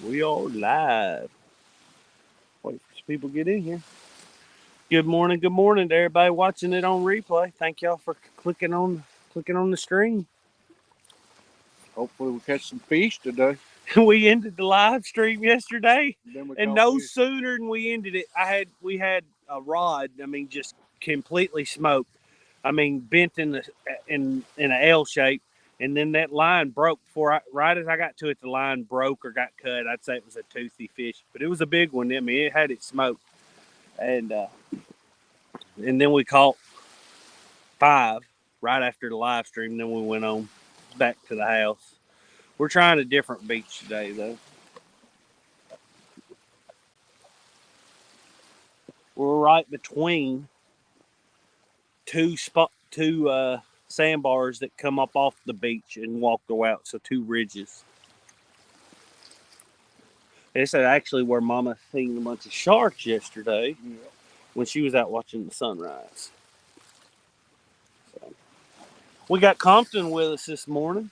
We are live. Wait for some people to get in here. Good morning to everybody watching it on replay. Thank y'all for clicking on the stream. Hopefully we catch some fish today. We ended the live stream yesterday, Then we and caught no fish. sooner than we ended it, we had a rod. I mean, just completely smoked. I mean, bent in an L shape, and then that line broke right as I got to it. The line broke or got cut. I'd say it was a toothy fish, but it was a big one. I mean, it had it smoked, and then we caught 5 right after the live stream. And then we went on back to the house. We're trying a different beach today, though. We're right between two sandbars that come up off the beach and go out. So 2 ridges. This is actually where Mama seen a bunch of sharks yesterday when she was out watching the sunrise. So, we got Compton with us this morning.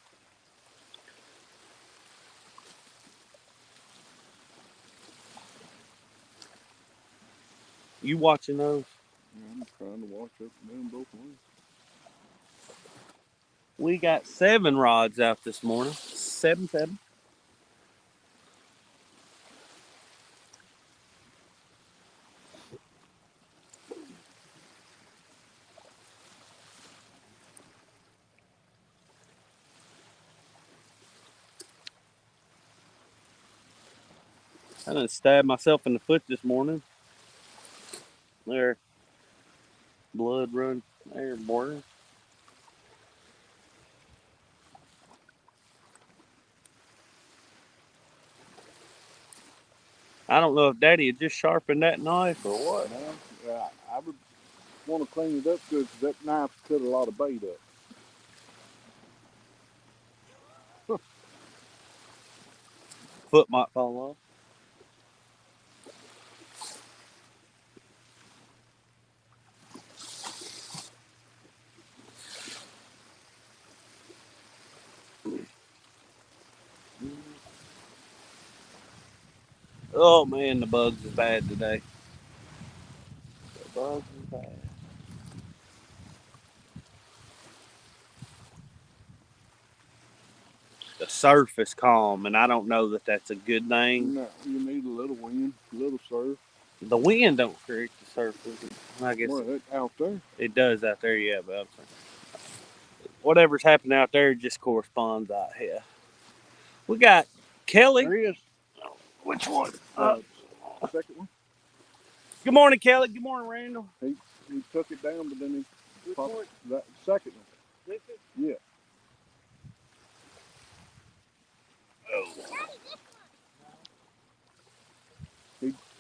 You watching those? Yeah, I'm trying to watch up and down both ways. We got 7 rods out this morning. 7. I done stabbed myself in the foot this morning. There, blood run there, boy. I don't know if Daddy had just sharpened that knife or what. I would want to clean it up good because that knife cut a lot of bait up. Foot might fall off. Oh man, the bugs is bad today. The bugs is bad. The surf is calm, and I don't know that that's a good thing. No, you need a little wind, a little surf. The wind don't create the surf. I guess Well, out there. it does out there, yeah, but whatever's happening out there just corresponds out here. We got Kelly. There he is. Which one? Second one. Good morning, Kelly. Good morning, Randall. He took it down, but then he Which popped one? that second one. This is? Yeah.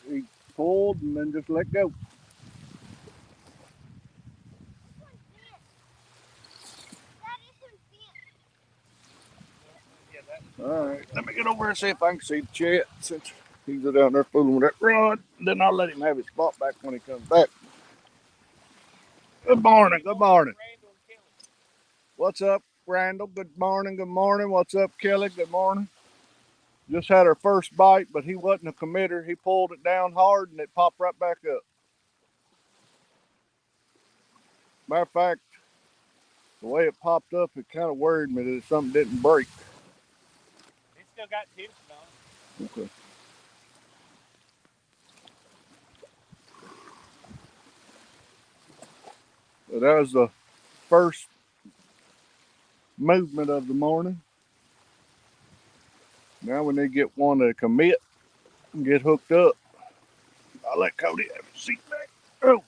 He pulled and then just let go. All right, let me get over and see if I can see the chat since he's down there fooling with that rod. Then I'll let him have his spot back when he comes back. Good morning. Good morning. What's up, Randall? Good morning. Good morning. What's up, Kelly? Good morning. Just had our first bite, but he wasn't a committer. He pulled it down hard and it popped right back up. Matter of fact, the way it popped up, it kind of worried me that something didn't break. It still got tension on it. Okay. So that was the first movement of the morning. Now we need to get one to commit and get hooked up. I'll let Cody have his seat back. Oh.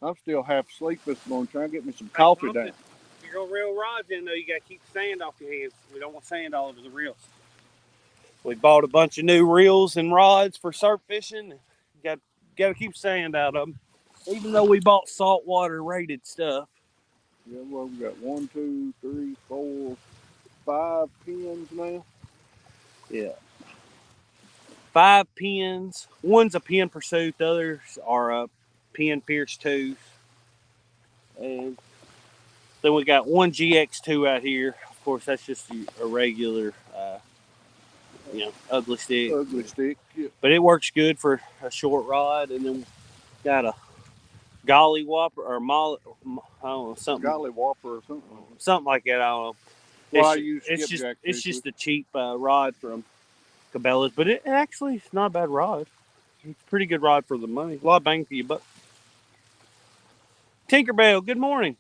I'm still half asleep this morning trying to get me some coffee down. If you're going to reel rods in, though, you got to keep the sand off your hands. We don't want sand all over the reels. We bought a bunch of new reels and rods for surf fishing. Got to keep sand out of them. Even though we bought saltwater rated stuff. Yeah, well, we got 1, 2, 3, 4, 5 pins now. Yeah. 5 pins. One's a pin pursuit. The others are a pin pierce tooth. And Then we got one GX2 out here. Of course, that's just a regular, ugly stick. Ugly stick. Yeah. But it works good for a short rod. And then got a Golly Whopper or I don't know, something. Golly Whopper or something. Something like that. I don't know. Well, It's just a cheap rod from Cabela's, but it actually is not a bad rod. It's a pretty good rod for the money. A lot of bang for your buck. Tinkerbell, good morning.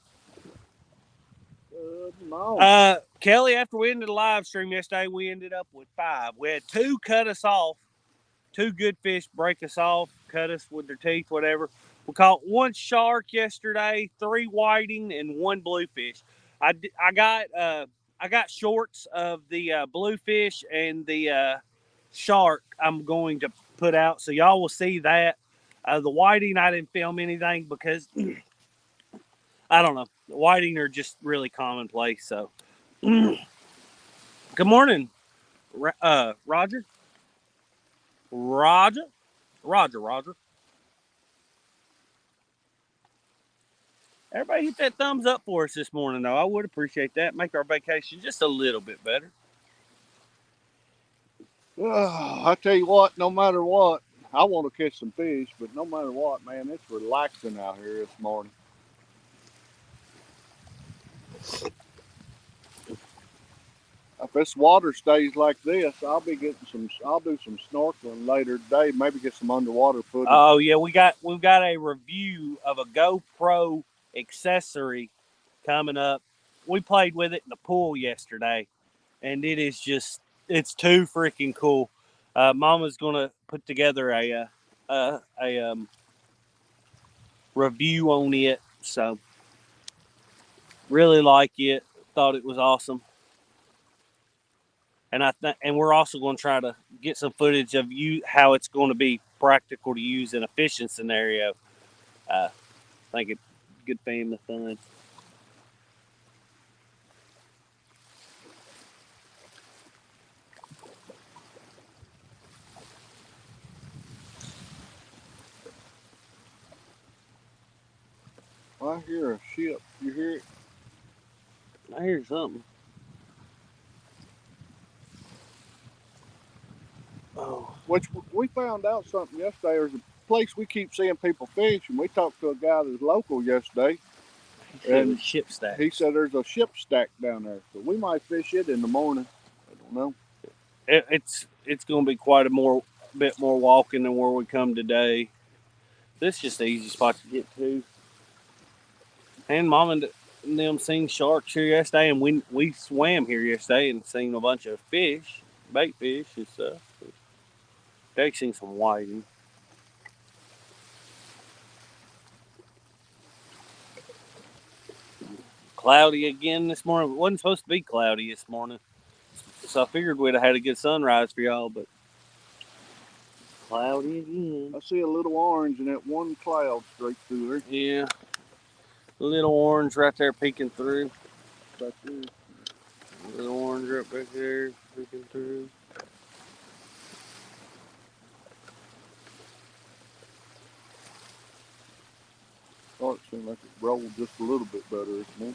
Kelly, after we ended the live stream yesterday, we ended up with 5. We had 2 cut us off. 2 good fish break us off, cut us with their teeth, whatever. We caught 1 shark yesterday, 3 whiting, and 1 bluefish. I got shorts of the bluefish and the shark I'm going to put out, so y'all will see that. The whiting, I didn't film anything because I don't know. The whiting are just really commonplace. So, good morning, Roger. Roger. Everybody hit that thumbs up for us this morning, though. I would appreciate that. Make our vacation just a little bit better. I tell you what, no matter what, I want to catch some fish, but no matter what, man, it's relaxing out here this morning. If this water stays like this, I'll do some snorkeling later today. Maybe get some underwater footage. Oh yeah, we've got a review of a GoPro accessory coming up. We played with it in the pool yesterday, and it's too freaking cool. Mama's gonna put together a review on it, so really like it. Thought it was awesome. And we're also going to try to get some footage of how it's going to be practical to use in a fishing scenario. I think it's good family fun. I hear a ship. You hear it? I hear something. Oh. Which we found out something yesterday. There's a place we keep seeing people fish, and we talked to a guy that's local yesterday. And ship stack. He said there's a ship stack down there, so we might fish it in the morning. I don't know. It's going to be quite a bit more walking than where we come today. This is just the easy spot to get to. And Mom and them seen sharks here yesterday, and we swam here yesterday and seen a bunch of fish, bait fish and stuff. They seen some whiting. Cloudy again this morning. It wasn't supposed to be cloudy this morning, so I figured we'd have had a good sunrise for y'all, but cloudy again. I see a little orange in that one cloud straight through there. Yeah, a little orange right there peeking through. Back there. A little orange right back there peeking through. Oh, it seemed like it rolled just a little bit better this morning.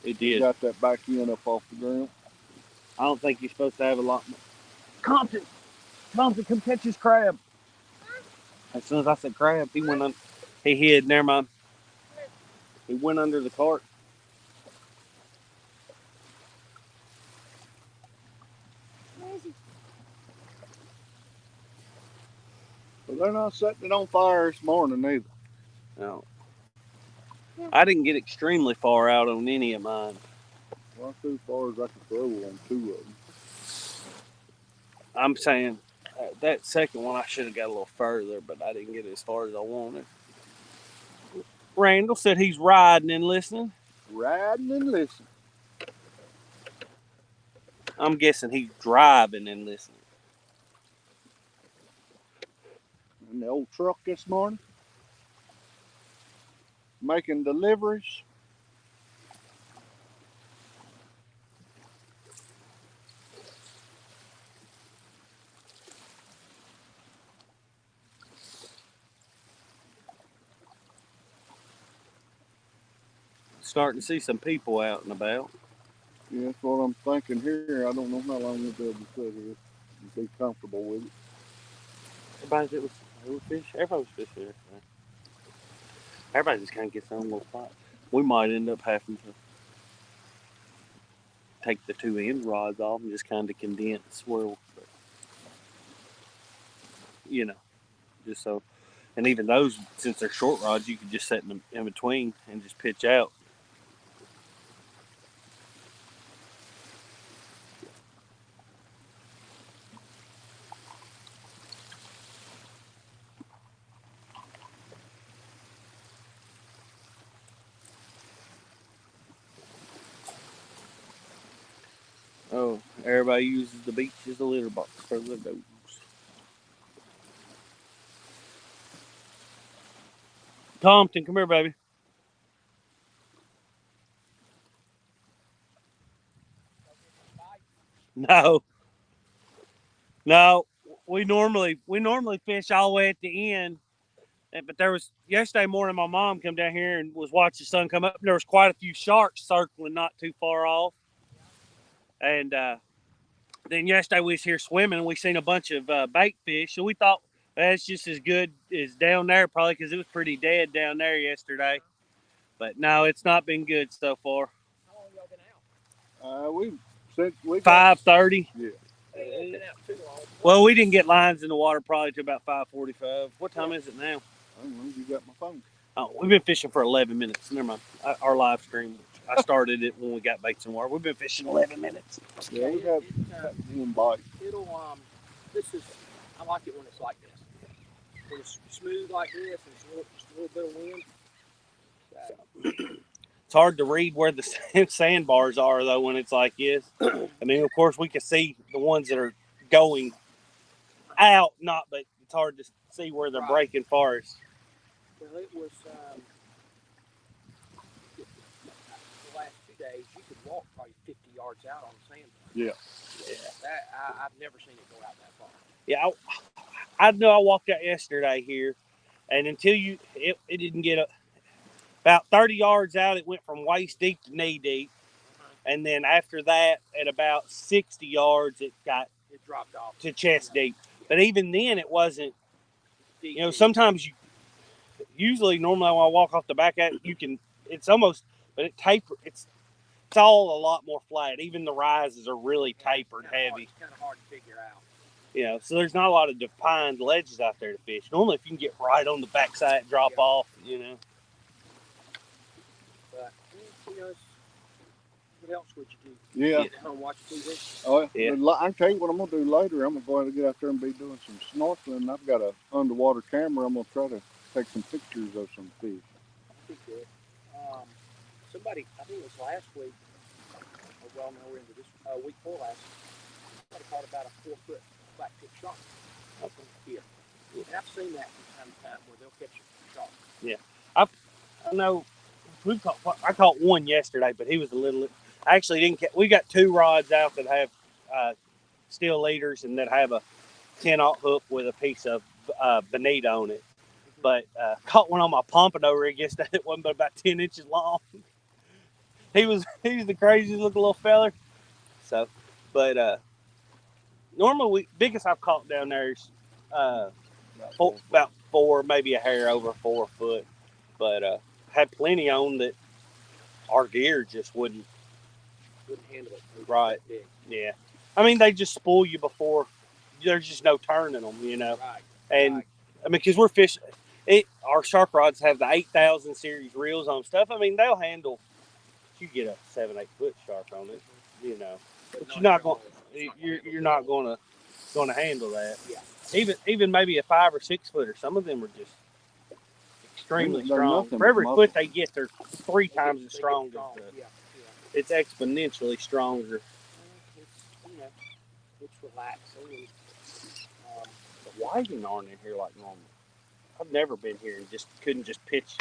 It did. Got that back end up off the ground. I don't think you're supposed to have a lot more. Compton, come catch his crab. As soon as I said crab, he went on. He hid. Never mind. He went under the cart. Where is he? Well, they're not setting it on fire this morning either. No. I didn't get extremely far out on any of mine. Well, too far as I could throw on 2 of them. I'm saying that second one I should have got a little further, but I didn't get as far as I wanted. Randall said he's riding and listening. Riding and listening. I'm guessing he's driving and listening. In the old truck this morning. Making deliveries. starting to see some people out and about. Yeah, that's what I'm thinking here. I don't know how long we'll be able to sit here and be comfortable with it. Everybody was fish. Everybody was fishing there. Everybody just kind of gets their own little spot. We might end up having to take the two end rods off and just kind of condense where, you know, just so. And even those, since they're short rods, you could just set them in between and just pitch out. Oh, everybody uses the beach as a litter box for the dogs. Compton, come here, baby. No, no. We normally fish all the way at the end, but there was yesterday morning. My mom come down here and was watching the sun come up. And there was quite a few sharks circling not too far off, and then yesterday we was here swimming and we seen a bunch of bait fish. So we thought that's just as good as down there, probably because it was pretty dead down there yesterday. But no, it's not been good so far. How long y'all been out? We 5:30. Yeah. Been out too long. Well, we didn't get lines in the water probably till about 5:45. What time is it now? I don't know. You got my phone. Oh, we've been fishing for 11 minutes. Never mind. Our live stream. I started it when we got baits in the water. We've been fishing 11 minutes. Yeah, we have one bite. This is, I like it when it's like this. When it's smooth like this and it's just a little bit of wind. It's hard to read where the sandbars are, though, when it's like this. I mean, of course, we can see the ones that are going out, but it's hard to see where they're breaking for us. Well, it was the last 2 days. You could walk probably 50 yards out on the sandbar. Yeah. I've never seen it go out that far. Yeah, I know. I walked out yesterday here, and until it didn't get about 30 yards out, it went from waist deep to knee deep. And then after that, at about 60 yards, it dropped off to chest deep. But even then, it wasn't. You know, sometimes usually normally when I walk off the back at it, it's almost, but it taper. It's all a lot more flat. Even the rises are really tapered, heavy. It's kind of hard to figure out. You know, so there's not a lot of defined ledges out there to fish. Normally, if you can get right on the backside, drop off, you know. But what else would you do? Yeah. Get home, watch TV. Oh yeah. I can tell you what I'm gonna do later. I'm gonna go ahead and get out there and be doing some snorkeling. I've got an underwater camera. I'm gonna try to take some pictures of some fish. Be good. Somebody, I think it was last week. Well, now we're into this week before last. Somebody caught about a 4-foot flat-tip shark up here. And I've seen that from time to time where they'll catch a shark. Yeah, I know. I caught one yesterday, but he was a little. I actually didn't catch. We got 2 rods out that have steel leaders and that have a 10-aught hook with a piece of bonita on it. But caught one on my pompano rig yesterday that wasn't but about 10 inches long. He was the craziest looking little feller. So, but normally biggest I've caught down there is about 4, maybe a hair over 4 foot. But had plenty on that our gear just wouldn't handle it. Right. Yeah. I mean, they just spoil you before. There's just no turning them, you know. Right. And right. I mean, because we're fishing, our shark rods have the 8,000 series reels on stuff. I mean, they'll handle. You get a 7-8 foot shark on it, you know. But you're not going. You're not going to handle that. Yeah. Even maybe a 5 or 6 footer. Some of them are just extremely strong. For every foot they get, they're 3 times as strong as it's exponentially stronger. It's relaxing. The whiting aren't in here like normal. I've never been here and just couldn't just pitch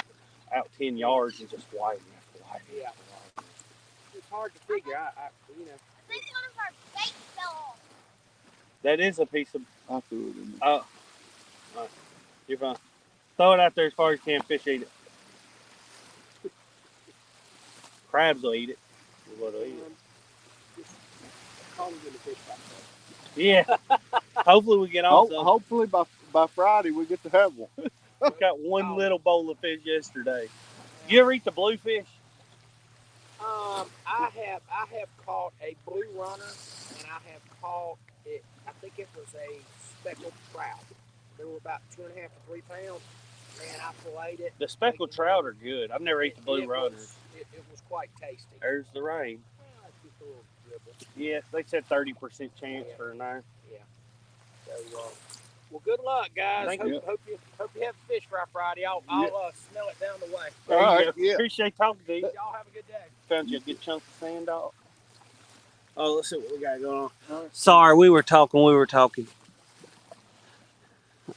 out 10 yards and just whiten after whiting. Yeah. It's hard to figure. I I think one of our baits fell off. That is a piece of. I threw it in there. Oh, you're fine. Throw it out there as far as you can. Fish eat it. Crabs will eat it. What'll eat it? Just call them in the fish back. Yeah. Hopefully we get on some. Hopefully by Friday we get to have one. We got one little bowl of fish yesterday. You ever eat the bluefish? I have caught a blue runner, and I have caught it. I think it was a speckled trout. They were about 2.5 to 3 pounds. Man, I filleted it. The speckled trout are good. I've never ate the blue runners. It was quite tasty. There's the rain. Just a little dribble. Yeah, they said 30% chance for a 9. Yeah. So, well, good luck, guys. Thank you. Hope you have a fish fry Friday. I'll smell it down the way. All right, yeah. Appreciate talking to you. Y'all have a good day. Found you a good chunk of sand dog. Oh, let's see what we got going on. Sorry, we were talking.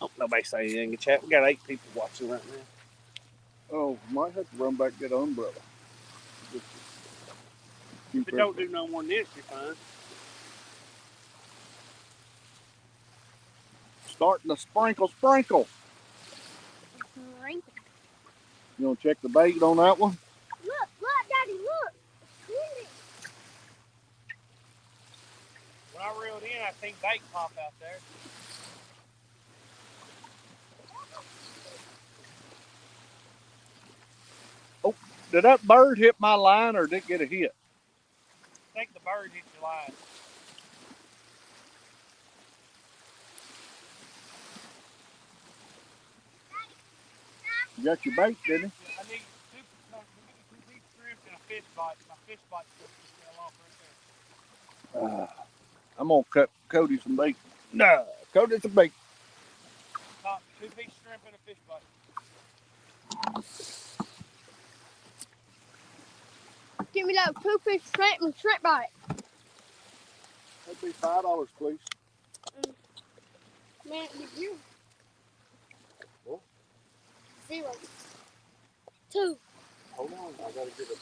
Oh, nobody say anything in chat. We got 8 people watching right now. Oh, might have to run back and get an umbrella. If it don't do no more than this, you're fine. Starting to sprinkle. Sprinkle. You want to check the bait on that one? Look, Daddy, look. When I reeled in, I think bait pop out there. Oh, did that bird hit my line or did it get a hit? I think the bird hit your line. You got your bait, didn't I need 2 piece shrimp and a fish bite. My fish bite's still off right there. I'm going to cut Cody some bait. No, Cody some bait. 2 piece shrimp and a fish bite. Give me that 2-piece shrimp and shrimp bite. That'd be $5, please. Man, did you? What? 0. 2. Hold on, I gotta cook it.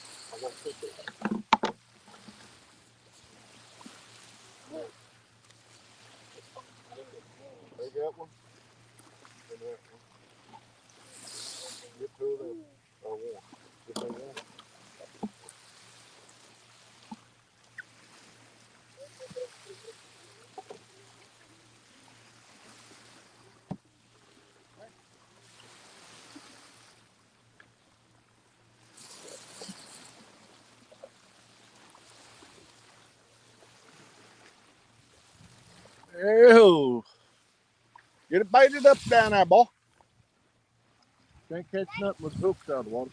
Take that one. And that one. Get 2 of them. Or 1. Just take 1. Ew. Get it baited up down there, boy. Can't catch nothing with hooks out of the water.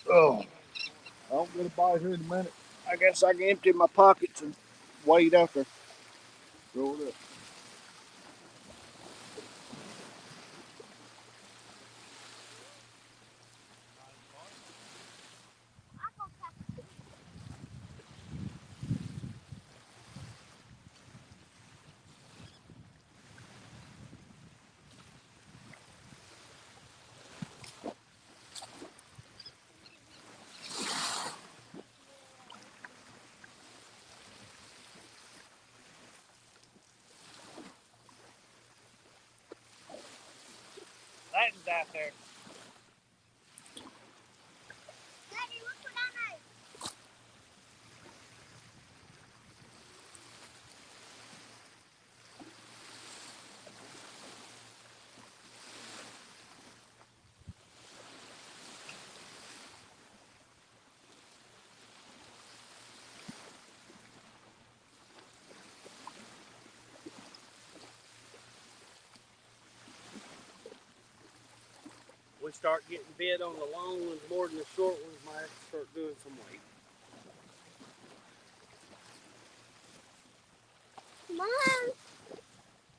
Oh, I'll get a bite here in a minute. I guess I can empty my pockets and wade out there. Throw it up. Latin's out there. Daddy, look what I made. We start getting bit on the long ones more than the short ones, might have to start doing some weight. Come on.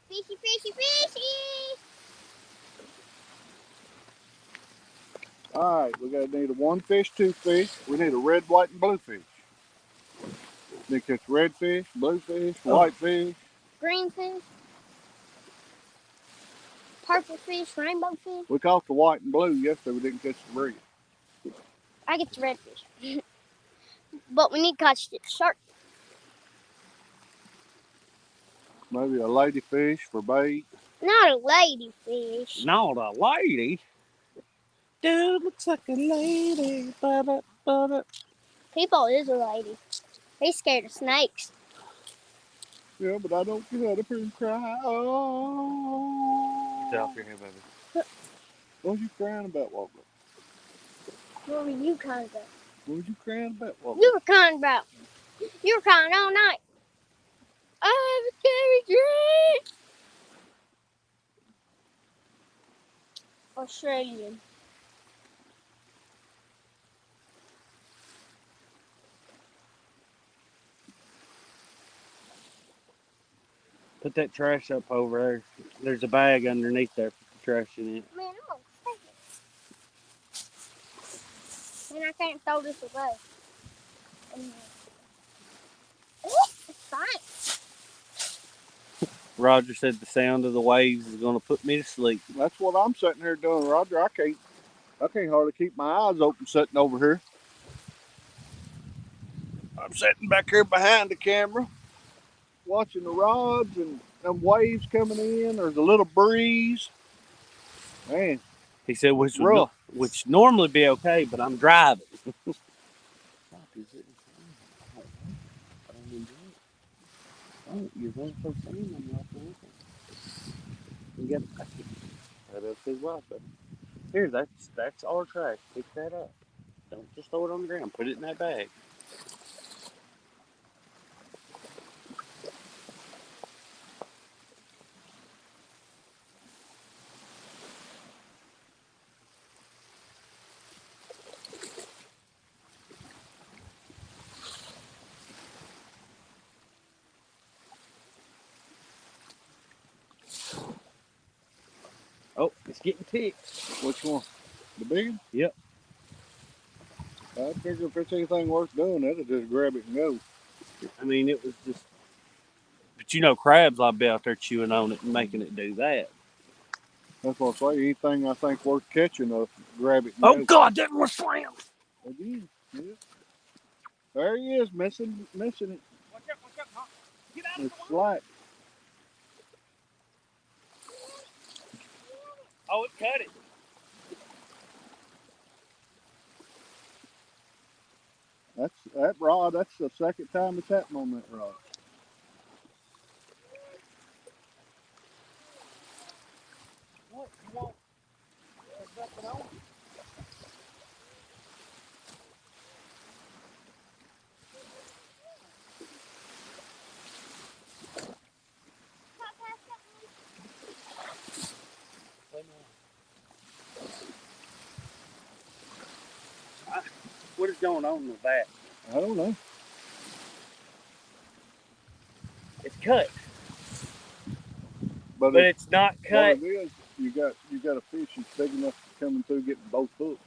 Fishy, fishy, fishy. All right, we gotta need a 1 fish, 2 fish. We need a red, white, and blue fish. Need to catch red fish, blue fish, white fish. Green fish. Purple fish, rainbow fish. We caught the white and blue yesterday. We didn't catch the red. I get the red fish. But we need to catch the shark. Maybe a ladyfish for bait. Not a ladyfish. Not a lady. Dude looks like a lady. Ba-da. People is a lady. He's scared of snakes. Yeah, but I don't get out up here and cry. Oh. Get off your head, baby. What was you crying about, Walker? What were you crying about? What was you crying about, Walker? You were crying about. You were crying all night. I have a scary dream. Australian. Put that trash up over there. There's a bag underneath there. Put the trash in it. Man, I'm gonna take it. Man, I can't throw this away. It's fine. Roger said the sound of the waves is going to put me to sleep. That's what I'm sitting here doing, Roger. I can't hardly keep my eyes open sitting over here. I'm sitting back here behind the camera, watching the rods and them waves coming in. There's a little breeze. Man, He said, which rough. which normally be okay, but I'm driving. You're going for Here, that's our trash. Pick that up. Don't just throw it on the ground. Put it in that bag. Oh, it's getting ticked. Which one? The big one? Yep. I figure if it's anything worth doing, it'll just grab it and go. I mean, it was just. But you know, crabs, I'll be out there chewing on it and making it do that. That's what I say. Anything I think worth catching, I'll grab it and Oh, go. God, that was slammed. Again, yeah. There he is, missing it. Watch out, huh? Get out of It's the way. slack. Oh, it cut it. That rod. That's the second time it's happened on that rod. What? You want? There's nothing on it. What is going on with that? I don't know. It's cut. But It's not cut. what it is, you got a fish that's big enough to coming through getting both hooks.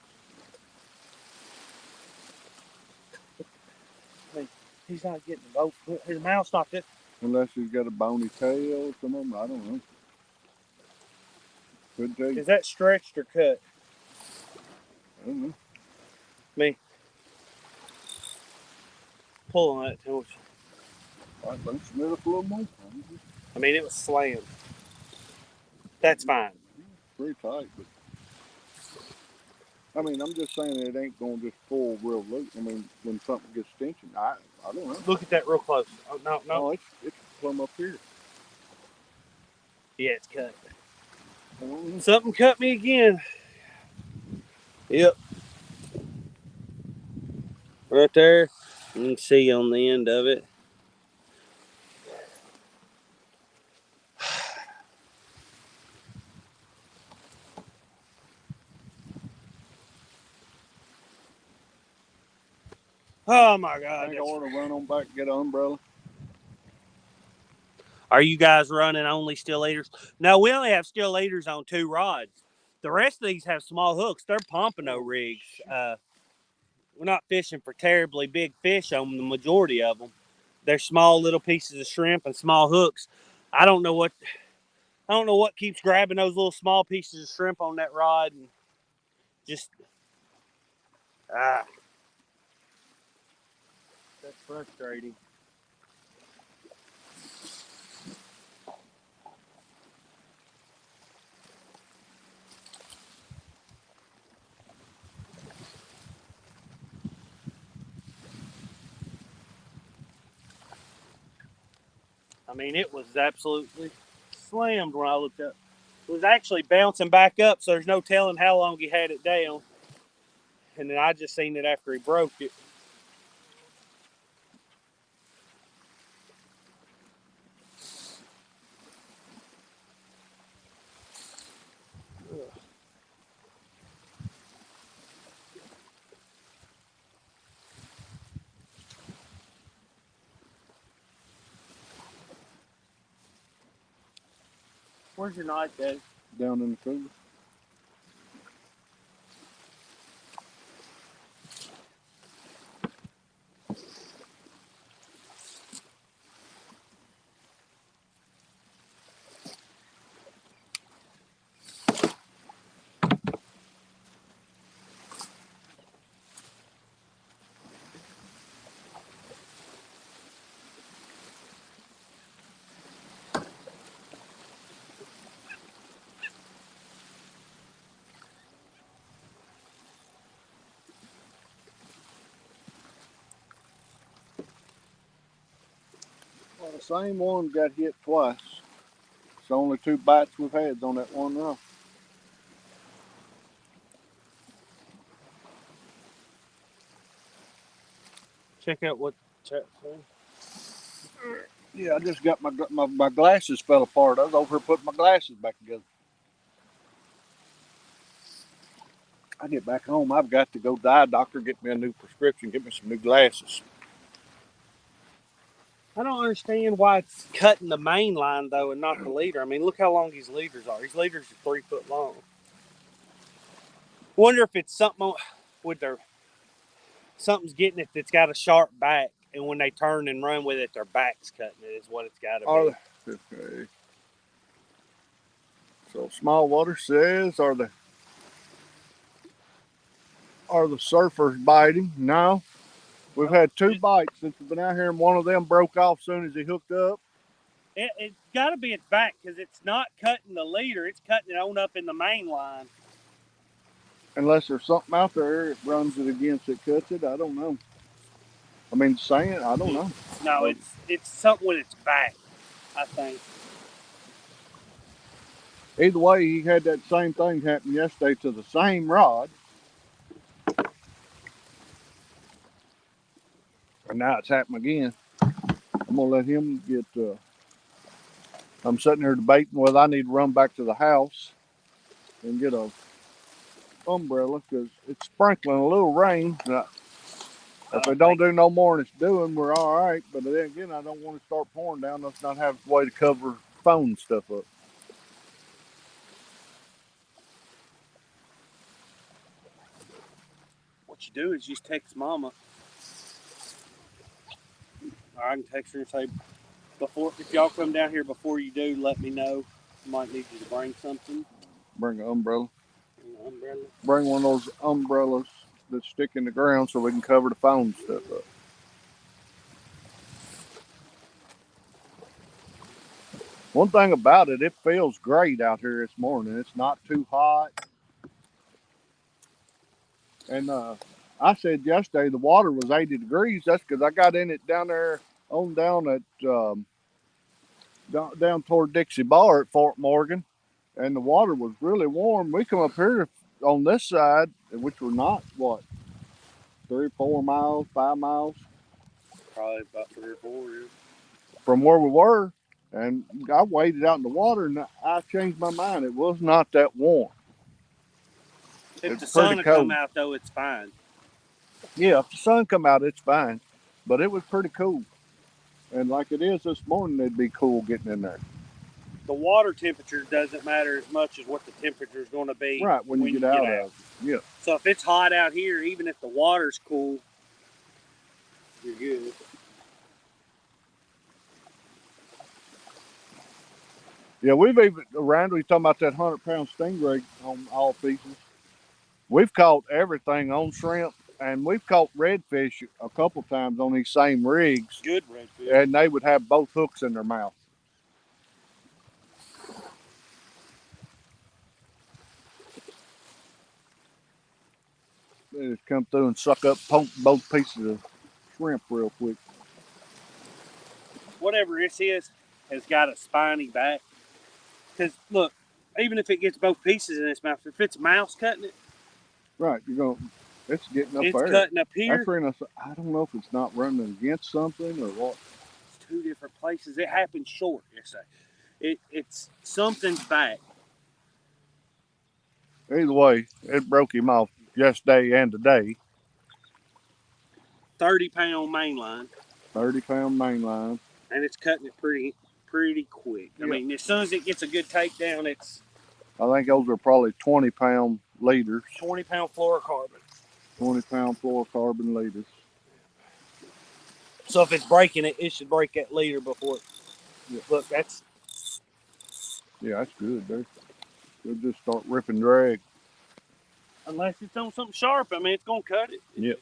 He's not getting both. His mouth's not this. Unless he's got a bony tail or something. I don't know. Couldn't tell you. Is that stretched or cut? I don't know. Pull on that too much. I think smell it a little more. I mean, it was slammed. That's fine. Pretty tight, but I mean, I'm just saying it ain't gonna just pull real loose. I mean, when something gets tension, I don't know. Look at that real close. Oh, no. No, it's plumb up here. Yeah, it's cut. I don't know. Something cut me again. Yep. Right there. You can see on the end of it. Oh my I God. think I ought to run on back and get an umbrella. Are you guys running only still eaters? No, we only have still eaters on 2 rods. The rest of these have small hooks. They're pompano rigs. We're not fishing for terribly big fish on the majority of them. They're small little pieces of shrimp and small hooks. I don't know what keeps grabbing those little small pieces of shrimp on that rod and just frustrating. I mean, it was absolutely slammed when I looked up. It was actually bouncing back up, so there's no telling how long he had it down. And then I just seen it after he broke it. Where's your knife, Dad? Down in the cooler. Well, the same one got hit twice. It's the only 2 bites we've had on that one rock. Check out what chat's saying. Yeah, I just got my glasses fell apart. I was over here putting my glasses back together. I get back home, I've got to go to the eye doctor, get me a new prescription, get me some new glasses. I don't understand why it's cutting the main line though and not the leader. I mean, look how long these leaders are. These leaders are 3 foot long. Wonder if it's something with their something's getting it that's got a sharp back, and when they turn and run with it, their back's cutting it. Is what it's got to be. Okay. So small water says, are the surfers biting? No. We've had 2 bites since we've been out here, and one of them broke off as soon as he hooked up. It's got to be its back because it's not cutting the leader; it's cutting it on up in the main line. Unless there's something out there, it runs it against it, cuts it. I don't know. I mean, saying, I don't know. No, it's something with its back, I think. Either way, he had that same thing happen yesterday to the same rod. And now it's happened again. I'm going to let him get. I'm sitting here debating whether I need to run back to the house and get a umbrella because it's sprinkling a little rain. If it don't do no more than it's doing, we're all right. But then again, I don't want to start pouring down. Let's not have a way to cover phone stuff up. What you do is just text Mama. Or I can text her and say, if y'all come down here before you do, let me know. I might need you to bring something. Bring an umbrella. An umbrella. Bring one of those umbrellas that stick in the ground so we can cover the phone stuff up. One thing about it, it feels great out here this morning. It's not too hot. And I said yesterday the water was 80 degrees. That's because I got in it down there on down at down toward Dixie Bar at Fort Morgan, and the water was really warm. We come up here on this side, which were not what 3 or 4 miles, 5 miles, Probably about 3 or 4. Yeah. from where we were, and I waded out in the water, and I changed my mind. It was not that warm. If It's the sun pretty would cold. come out though, it's fine. Yeah, if the sun come out, it's fine, but it was pretty cool. And like it is this morning, it'd be cool getting in there. The water temperature doesn't matter as much as what the temperature is going to be. Right, when you get out of it. Yeah. So if it's hot out here, even if the water's cool, you're good. Yeah, we've even, Randall, you talking about that 100-pound stingray on all pieces. We've caught everything on shrimp And we've caught redfish a couple times on these same rigs, Good redfish. and they would have both hooks in their mouth. They just come through and suck up both pieces of shrimp real quick. Whatever this is has got a spiny back. Because look, even if it gets both pieces in its mouth, if it's a mouse cutting it, Right, it's getting up it's there. cutting up here. That's running. I don't know if it's not running against something or what. It's two different places. It happens short, it's something's back. Either way, it broke him off yesterday and today. 30-pound main line. 30-pound main line. And it's cutting it pretty quick. I mean, as soon as it gets a good takedown, it's... I think those are probably 20-pound leaders. 20-pound fluorocarbon. 20-pound fluorocarbon leaders. So if it's breaking it, it should break that leader before it... Yeah. Look, that's... Yeah, that's good. They'll just start ripping drag. Unless it's on something sharp, I mean, it's going to cut it. Yep.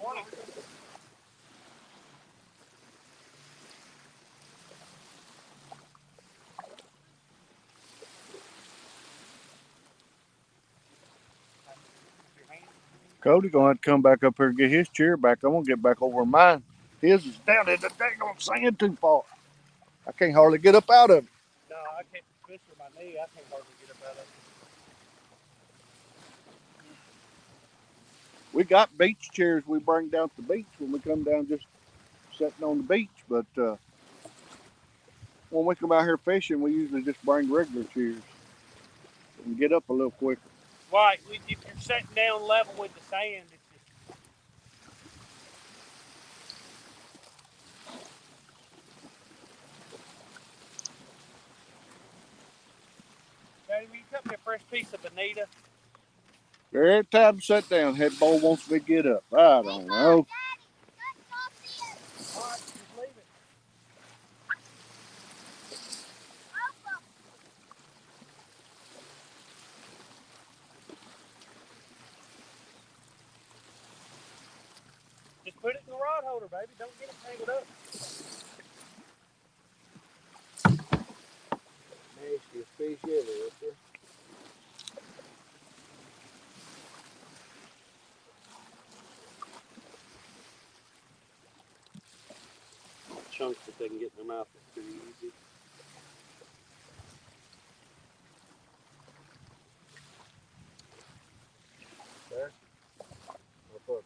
Good morning. Cody gonna have to come back up here and get his chair back. I'm gonna get back over mine. His is down in the daggone sand too far. I can't hardly get up out of it. No, I can't, especially with my knee, I can't hardly get up out of it. We got beach chairs we bring down to the beach when we come down just sitting on the beach, but when we come out here fishing, we usually just bring regular chairs and get up a little quicker. Right, if you're sitting down level with the sand, it's just... Daddy, will you cut me a fresh piece of bonita? Every time I sit down, head boy wants me to get up. I don't know. All right, just leave it. Just put it in the rod holder, baby. Don't get it tangled up. Nastiest fish ever up there. Chunks that they can get in their mouth is pretty easy. There. Look.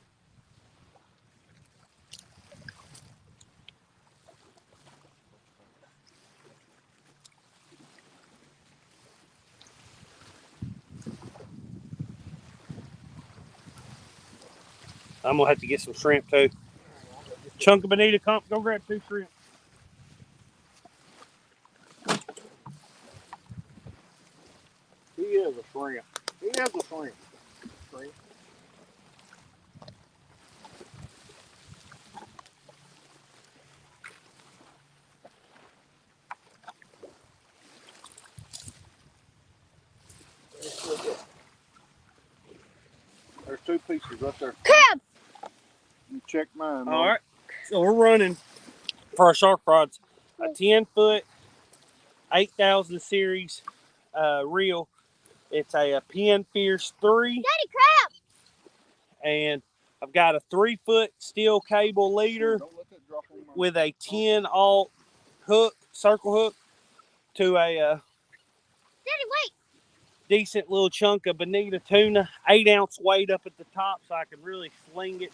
I'm gonna have to get some shrimp too. Chunk of bonita, go grab 2 shrimp. He is a shrimp. He is a shrimp. Shrimp. There's 2 pieces right there. Crab! You check mine. All right, so we're running for our shark rods a 10-foot 8,000 series reel. It's a Penn Fierce 3. Daddy, crab! And I've got a 3-foot steel cable leader with a 10-aught hook, circle hook, to a Daddy, wait! decent little chunk of bonita tuna, 8-ounce weight up at the top so I can really sling it.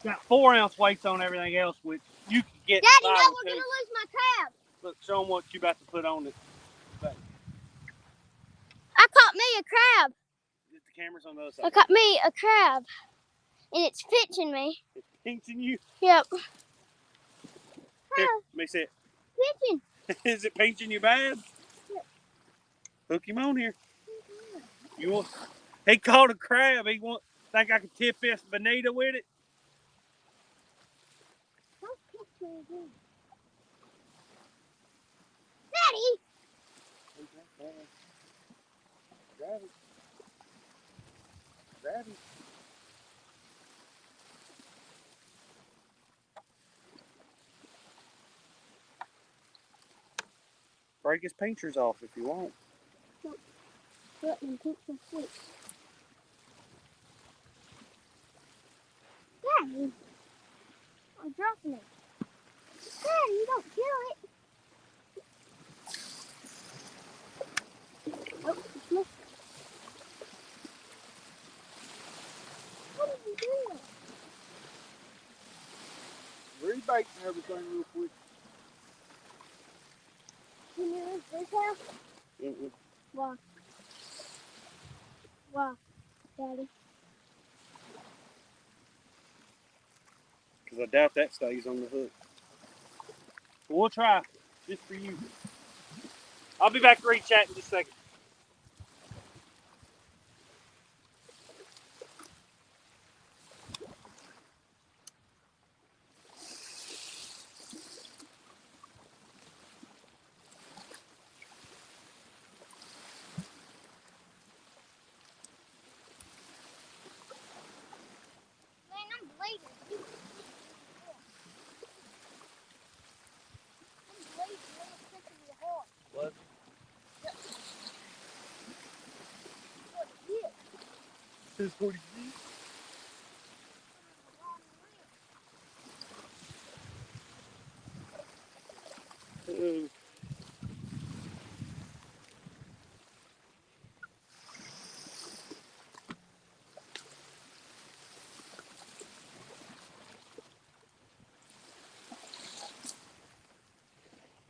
Got 4-ounce weights on everything else, which you can get. Daddy, now we're gonna lose my crab. Look, show them what you about to put on it. I caught me a crab. Get the cameras on the other side. I caught me a crab. and it's pinching me. It's pinching you. Yep. Here, let me see it. Pinching. Is it pinching you bad? Yep. Hook him on here. You want? He caught a crab. He want. Think I can tip this bonita with it? Don't pinch me again. Daddy. Grab it. Grab it. Break his pinchers off if you want. Let me pinch my foot. Daddy. I'm dropping it. Daddy, don't kill it. Oh, it's missing. What are you doing? Rebaiting everything real quick. Can you use this house? Mm-mm. Why? Why, Daddy? Because I doubt that stays on the hook. But we'll try. Just for you. I'll be back to re-chat in just a second. Man, I'm bleeding. I'm bleeding. I'm touching your heart. What? What is it? This is 40 feet.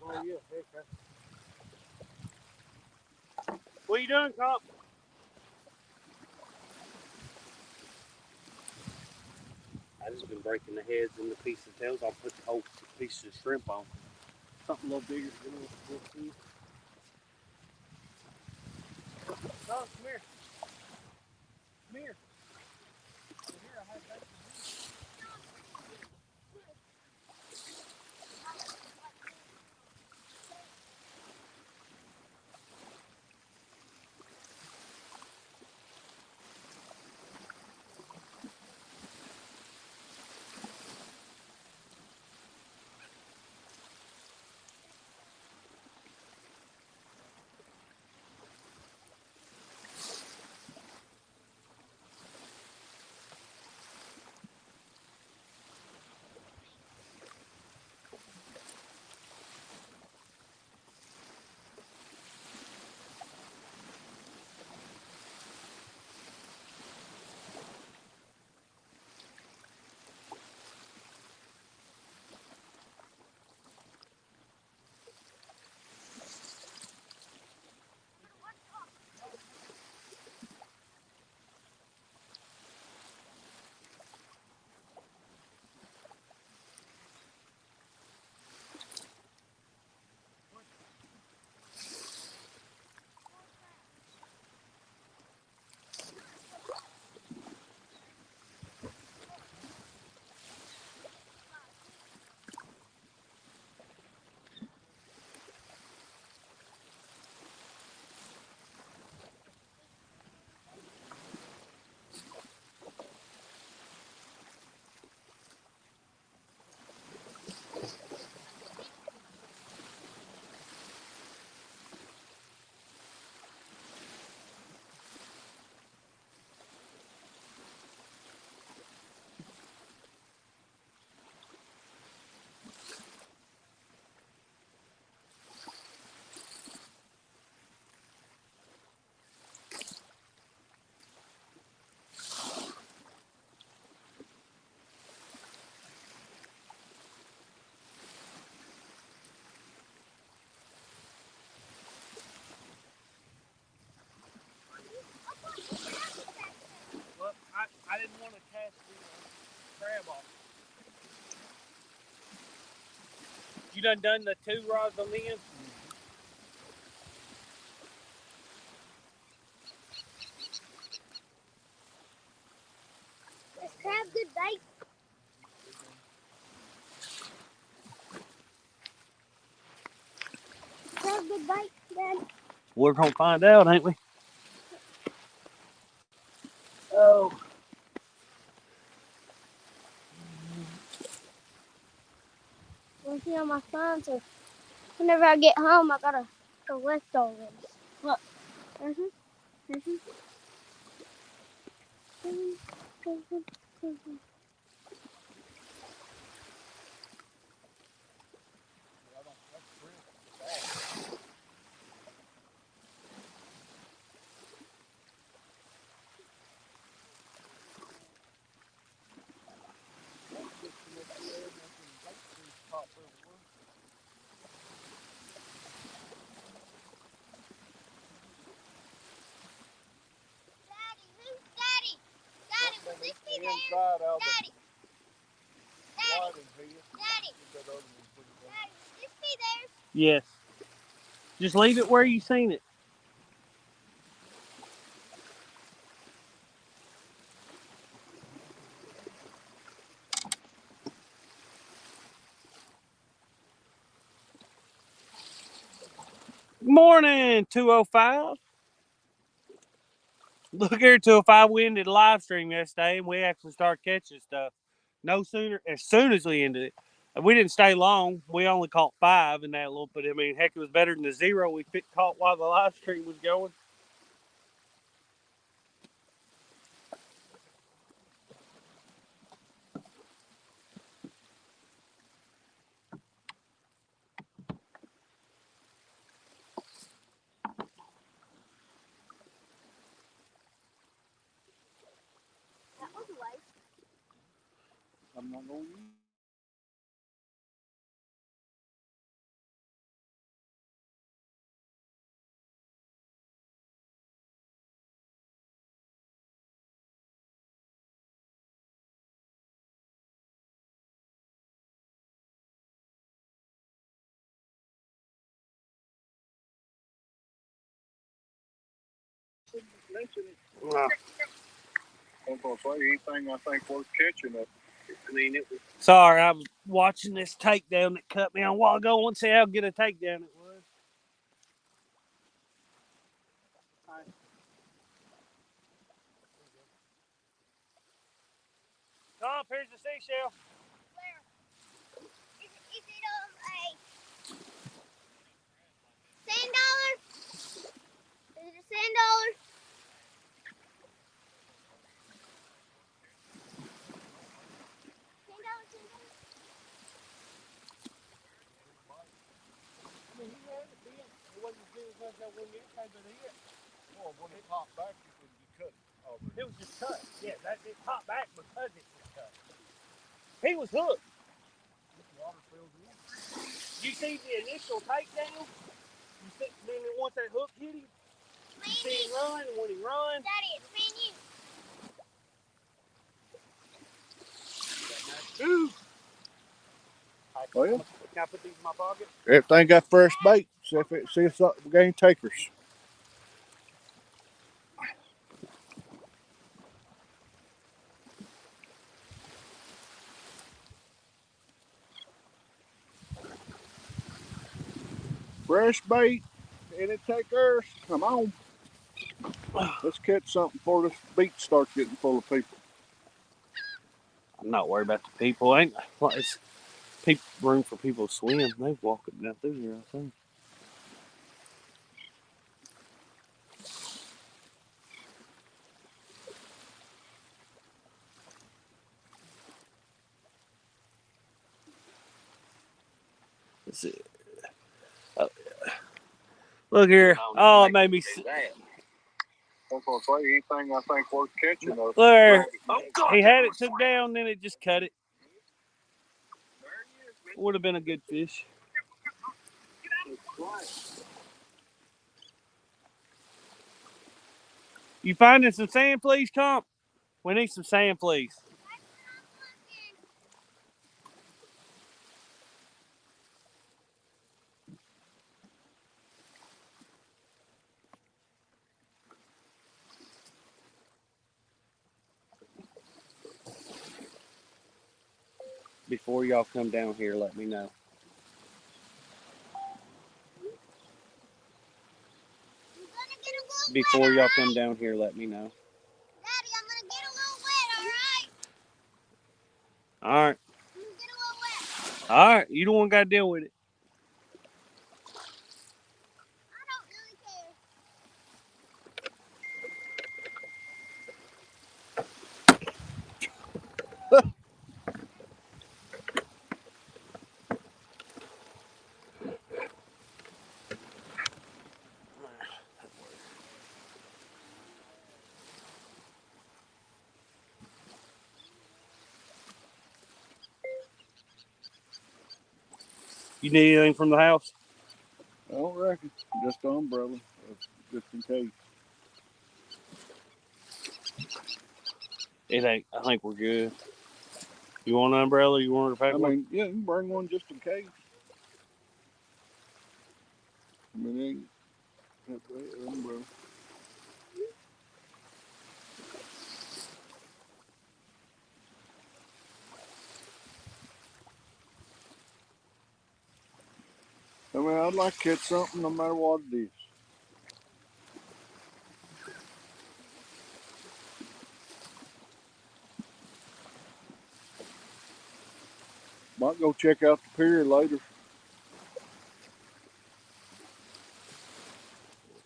Oh yeah, heck, What are you doing, Comp? I just been breaking the heads and the piece of tails. I'll put the whole piece of shrimp on. Something a little bigger than this. come here. Come here. Come here, I have that. You done the 2 rods on the end? This crab good bait. Crab good bait, Dad. We're gonna find out, ain't we? Oh. We'll see on my phone, so whenever I get home, I gotta collect all this. Look. Daddy, will this be there? Inside out Daddy, Daddy, Daddy, will this be there? Yes. Just leave it where you seen it. Morning, 205. Look here, 205. We ended the live stream yesterday, and we actually started catching stuff. No sooner, as soon as we ended it, we didn't stay long. We only caught 5 in that little, but I mean, heck, it was better than the 0 we caught while the live stream was going. That was a waste. I'm not going to use anything I think worth catching up. I mean, it was. Sorry, I was watching this takedown that cut me on a while ago. Let's see how good a takedown it was. Tom, here's the seashell. Where? Is it a $10? Is it a $10? Oh, when it popped back, it would be cut. It was just cut. Yeah, it popped back because it was cut. He was hooked. You see the initial takedown? You see, then once that hook hit him, you see him run, and when he runs, Daddy, it's me and you. ooh. Oh, yeah. Can I put these in my pocket? Everything got fresh bait. See if something we gain takers. Fresh bait. Any takers? Come on. Let's catch something before this beach starts getting full of people. I'm not worried about the people. Ain't well, it's room for people to swim. They walk it down through here, I think. Let's see. Look here. Oh, it made me. I'm gonna say anything I think worth catching. Look here. He had it took down, then it just cut it. Would have been a good fish. You finding some sand fleas, Comp? We need some sand fleas. Before y'all come down here, let me know. I'm gonna get a little Before wet, y'all alright? come down here, let me know. Daddy, I'm gonna get a little wet, alright? All right. I'm gonna get a little wet. All right. You don't want to got to deal with it. I don't really care. You need anything from the house? I don't reckon. Just the umbrella, just in case. It ain't. I think we're good. You want an umbrella? You want her to I pack one? mean, yeah, you can bring one just in case. I mean, it ain't that bad, umbrella. I mean, I'd like to catch something no matter what it is. Might go check out the pier later.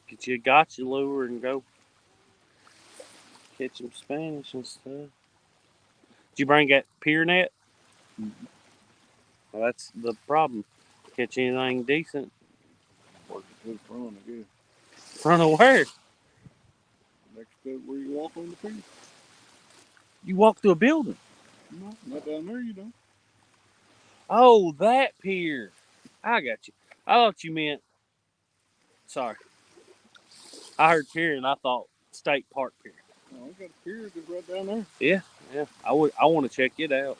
Get you a gotcha lure and go catch some Spanish and stuff. Did you bring that pier net? Mhm. Well, that's the problem. Catch anything decent. Work it to the front, I guess. Front of where? Next to where you walk on the pier. You walk through a building. No, not down there, you don't. Oh, that pier. I got you. I thought you meant. Sorry. I heard pier and I thought State Park Pier. Oh, I got a pier just right down there. Yeah. I would. I want to check it out.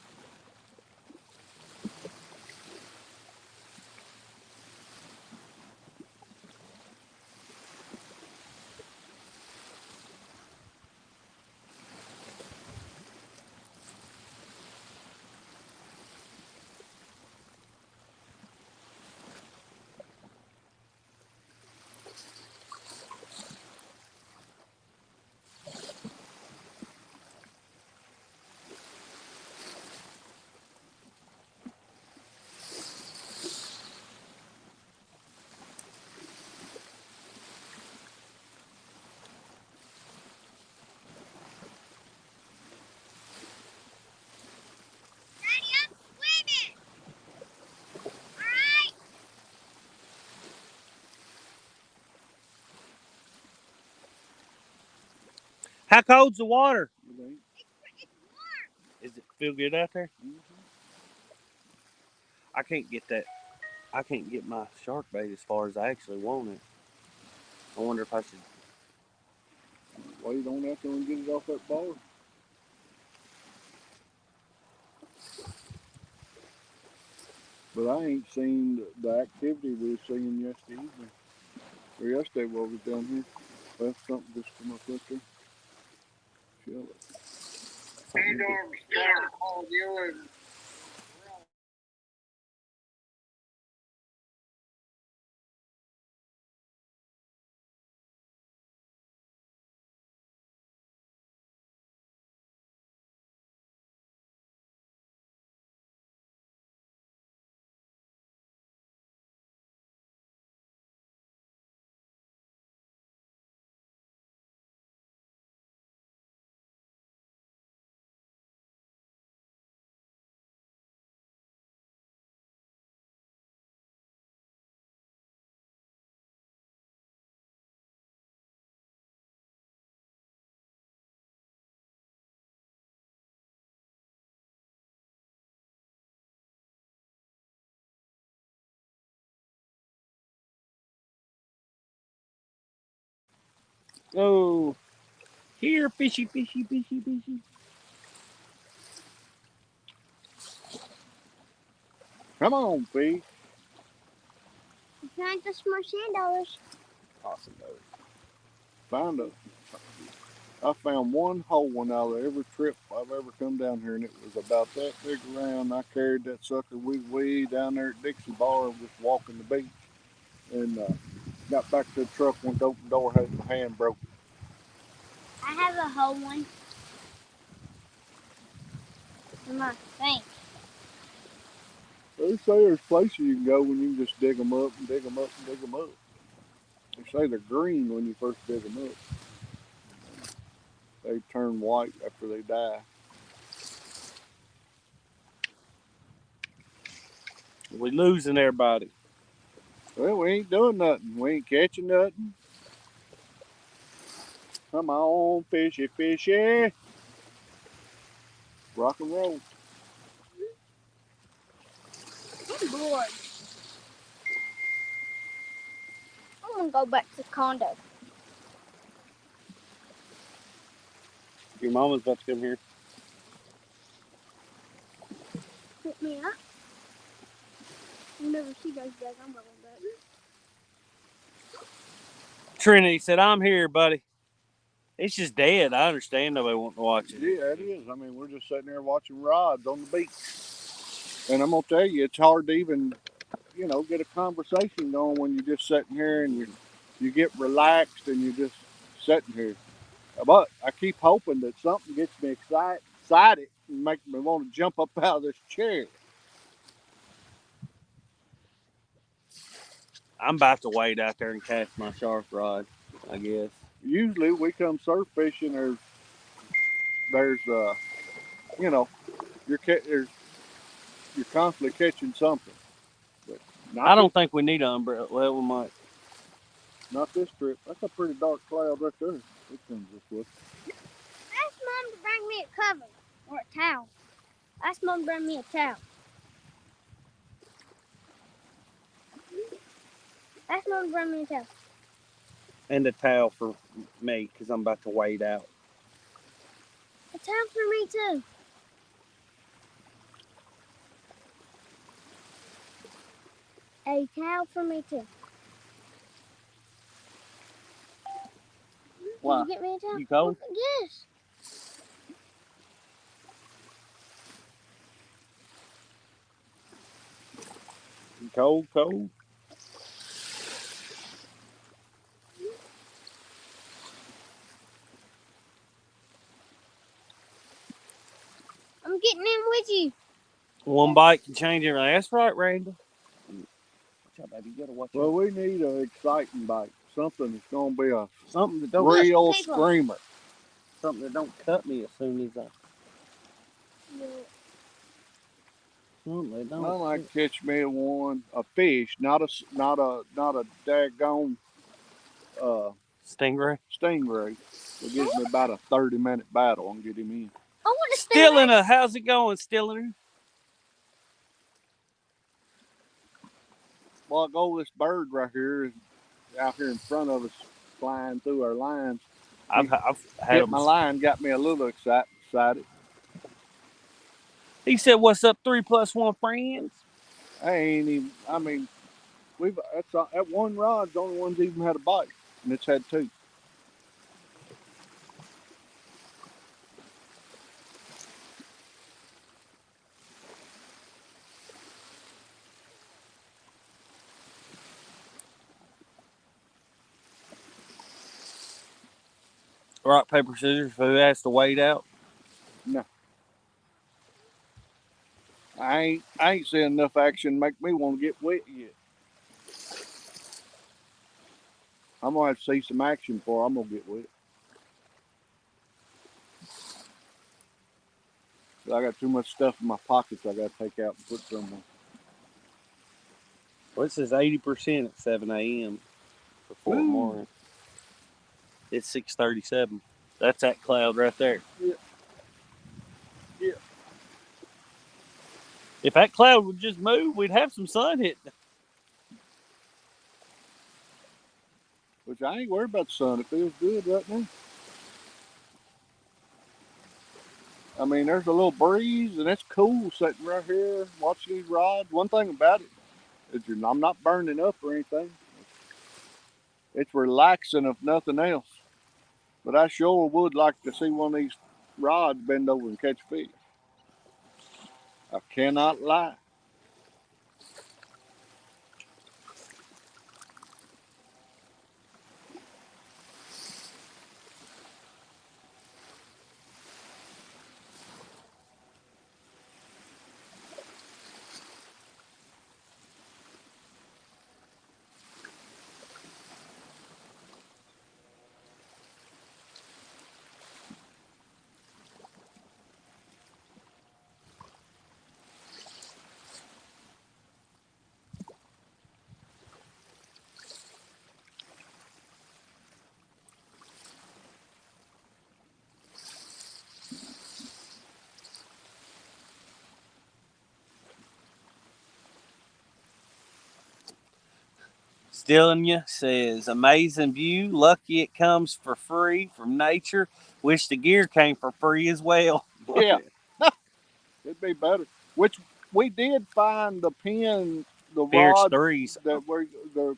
Daddy, I'm swimming. Alright? How cold's the water? It ain't. It's warm. Is it feel good out there? Mhm. I can't get that. I can't get my shark bait as far as I actually want it. I wonder if I should. Wait on that till and get it off that bar. But I ain't seen the activity we was seeing yesterday evening. Or yesterday while we was down here. That's something just come up right there. Chill it. Something to get. Oh, here, fishy, fishy, fishy, fishy. Come on, fish. Can I just more $10? Awesome, though. Find us. I found one hole one out of every trip I've ever come down here, and it was about that big around. I carried that sucker way down there at Dixie Bar, just walking the beach, and got back to the truck, went to open the door, had my hand broke. I have a whole one in my bank. They say there's places you can go when you can just dig them up and dig them up and dig them up. They say they're green when you first dig them up. They turn white after they die. We losing everybody. Well, we ain't doing nothing. We ain't catching nothing. Come on, fishy, fishy. Rock and roll. I'm bored. I want to go back to the condo. Your mama's about to come here. Pick me up. Whenever she goes back, I'm going back. Trinity said, "I'm here, buddy." It's just dead. I understand nobody wanting to watch it. Yeah, it is. I mean, we're just sitting there watching rods on the beach. And I'm going to tell you, it's hard to even, get a conversation going when you're just sitting here and you get relaxed and you're just sitting here. But I keep hoping that something gets me excited and make me want to jump up out of this chair. I'm about to wade out there and cast my shark rod, I guess. Usually we come surf fishing, there's you're constantly catching something. But I don't think we need an umbrella. Well, we might. Not this trip. That's a pretty dark cloud right there. It comes this way. Ask Mom to bring me a cover or a towel. Ask Mom to bring me a towel. Ask Mom to bring me a towel. And a towel for me, because I'm about to wade out. A towel for me too. A towel for me too. Why? Did you get me a towel? You cold? Yes. You cold, cold? I'm getting in with you. One bite can change everything. That's right, Randall. Watch out, baby. You gotta watch Well, out. we need an exciting bite. Something that's going to be a Something that don't real people. screamer. something that don't cut me as soon as I. Something that don't. I like to catch me a fish, not a daggone Stingray. stingray. It gives me about a 30-minute battle and get him in. I want to stay. Stilliner, how's it going, Stilliner? Well, this bird right here is out here in front of us, flying through our lines. I've had Hit him. my line, got me a little excited. He said, "What's up, 3+1 friends?" I ain't even. I mean, that one rod's the only one's even had a bite, and it's had two. Rock, paper, scissors. Who has to wade out? No, I ain't seeing enough action to make me want to get wet yet. I'm gonna have to see some action before I'm gonna get wet. I got too much stuff in my pockets I gotta take out and put somewhere. Well, it says 80% at 7 a.m. for Fort Morris. It's 6:37. That's that cloud right there. Yeah. If that cloud would just move, we'd have some sun hitting. Which I ain't worried about the sun. It feels good right now. I mean, there's a little breeze, and it's cool sitting right here watching these rods. One thing about it is I'm not burning up or anything. It's relaxing if nothing else. But I sure would like to see one of these rods bend over and catch fish. I cannot lie. Stillinya says, amazing view. Lucky it comes for free from nature. Wish the gear came for free as well. Yeah, it'd be better. Which we did find the pin, the Pierce rod threes. that we're the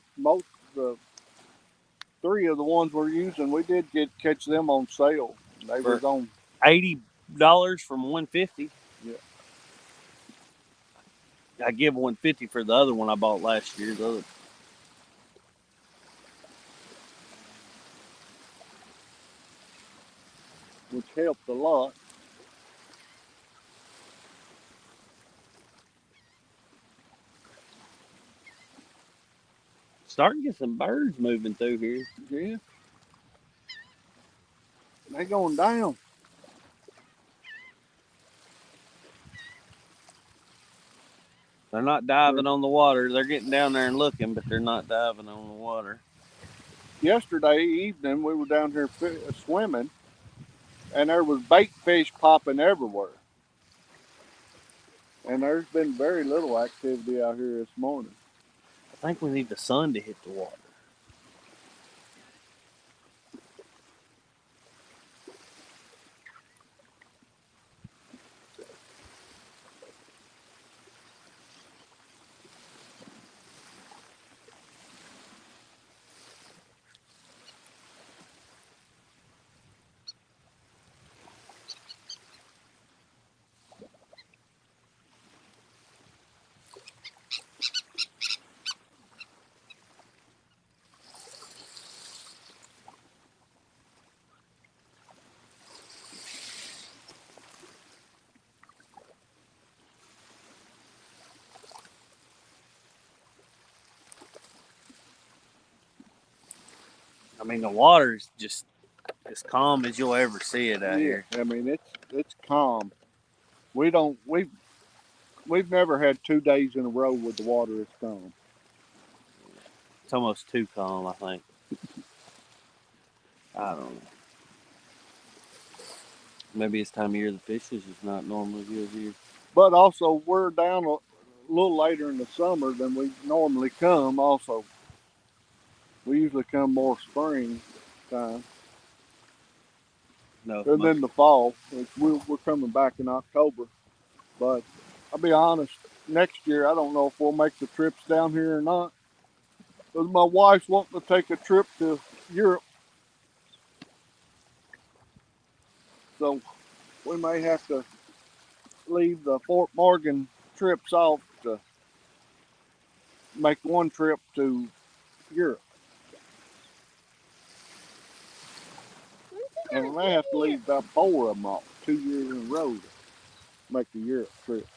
3 of the ones we're using. We did catch them on sale. They For was on. $80 from $150. Yeah. I give $150 for the other one I bought last year. The other. Which helped a lot. Starting to get some birds moving through here. Yeah. They going down. They're not diving on the water. They're getting down there and looking, but they're not diving on the water. Yesterday evening, we were down here swimming, and there was bait fish popping everywhere. And there's been very little activity out here this morning. I think we need the sun to hit the water. I mean, the water is just as calm as you'll ever see it out here. I mean, it's calm. We've never had 2 days in a row with the water as calm. It's almost too calm, I think. I don't know. Maybe it's time of year the fish is just not normally good here. But also, we're down a little later in the summer than we normally come. Also, we usually come more spring time. No, And then the fall. We're coming back in October. But I'll be honest, next year I don't know if we'll make the trips down here or not. Because my wife's wanting to take a trip to Europe. So we may have to leave the Fort Morgan trips off to make one trip to Europe. And we may have to leave about 4 of them off 2 years in a row to make the Europe trip.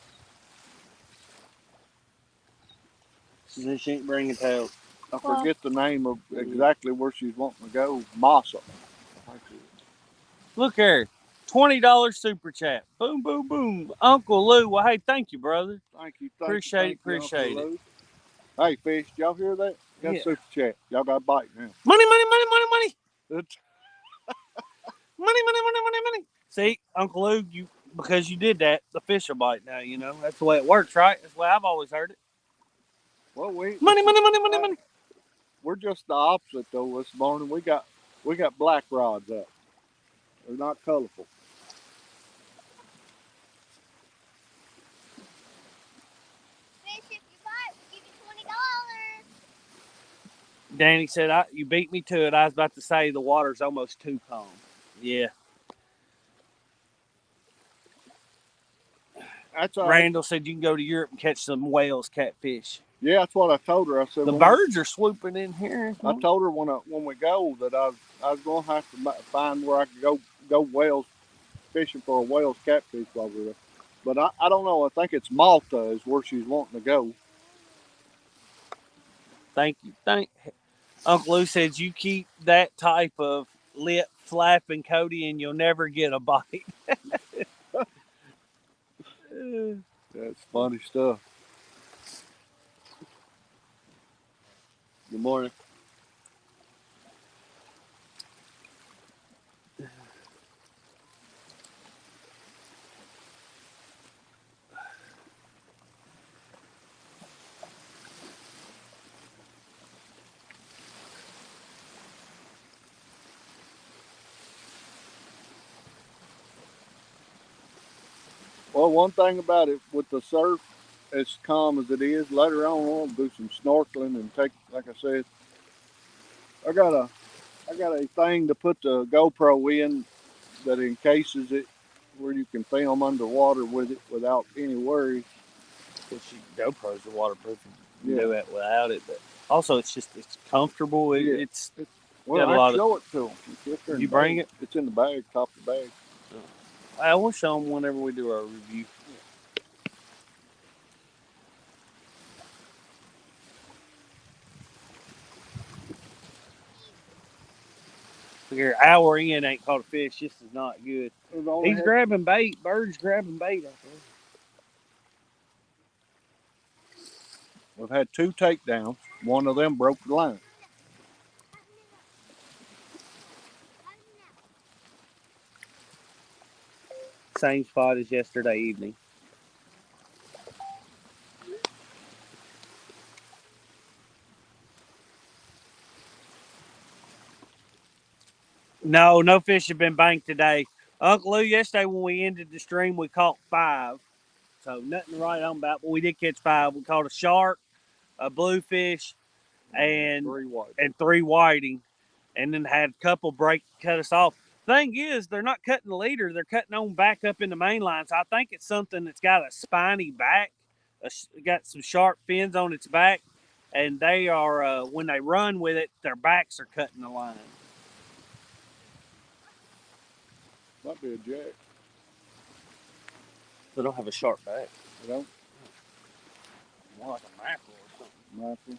She said she ain't bringing tails. I forget the name of exactly where she's wanting to go. Massa. Look here. $20 super chat. Boom, boom, boom. Uncle Lou. Well, hey, thank you, brother. Thank you. Appreciate it. Hey, fish, y'all hear that? Got Yeah. super chat. Y'all got a bite now. Money, money, money, money, money. It's, Money, money, money, money, money. See, Uncle Lou, because you did that, the fish will bite now, you know. That's the way it works, right? That's the way I've always heard it. well, Money, money, money, money, money. We're just the opposite though. This morning we got black rods up. They're not colorful. Fish, if you bite, we'll give you $20. Danny said, "You beat me to it." I was about to say the water's almost too calm. Yeah. That's all right. Randall said you can go to Europe and catch some whales, catfish. Yeah, that's what I told her. I said The birds are swooping in here. I told her when we go that I was going to have to find where I could go whales fishing for a whale's catfish while we're there. But I don't know. I think it's Malta is where she's wanting to go. Thank you. Uncle Lou says you keep that type of lip flapping, Cody, and you'll never get a bite. That's funny stuff. Good morning. Well, one thing about it with the surf, as calm as it is, later on we'll do some snorkeling and take, like I said, I got a thing to put the GoPro in that encases it where you can film underwater with it without any worries. GoPros are waterproof. You can do that without it, but also it's comfortable. It's well, I show it to them. You bring it? It's in the bag, top of the bag. I will show them whenever we do our review. Look here, hour in ain't caught a fish. This is not good. He's grabbing bait. Bird's grabbing bait out there. We've had 2 takedowns. One of them broke the line. Same spot as yesterday evening. No fish have been banked today. Uncle Lou, yesterday when we ended the stream, we caught 5. So nothing to write home about, but we did catch 5. We caught a shark, a bluefish, and 3 whiting, and then had a couple cut us off. Thing is, they're not cutting the leader; they're cutting on back up in the main line. So I think it's something that's got a spiny back, got some sharp fins on its back, and they are when they run with it, their backs are cutting the line. Might be a jack. They don't have a sharp back. They don't? More like a mackerel or something. Mackerel.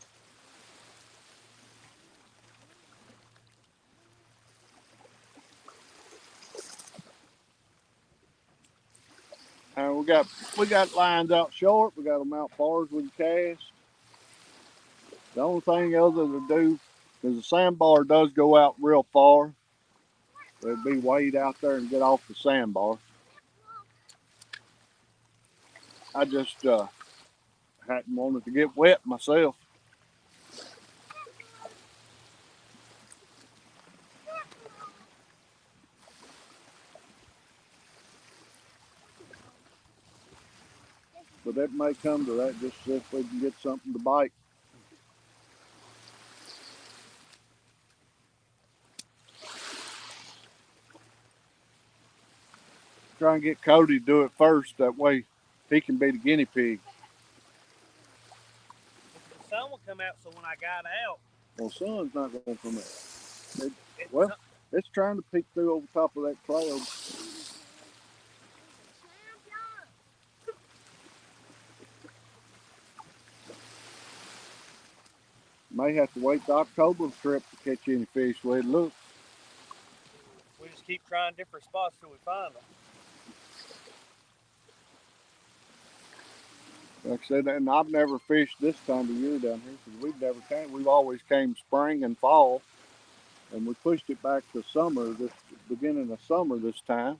We got lines out short. We got them out far as we can cast. The only thing other to do is the sandbar does go out real far. It'd be wade out there and get off the sandbar. I just hadn't wanted to get wet myself. But that may come to that, just see if we can get something to bite. Try and get Cody to do it first. That way he can be the guinea pig. The sun will come out, so when I got out. Well, sun's not going to come out. It's trying to peek through over top of that cloud. May have to wait the October trip to catch any fish where it looks. We just keep trying different spots till we find them. Like I said, and I've never fished this time of year down here because we've never came. We've always came spring and fall, and we pushed it back to summer, this beginning of summer this time.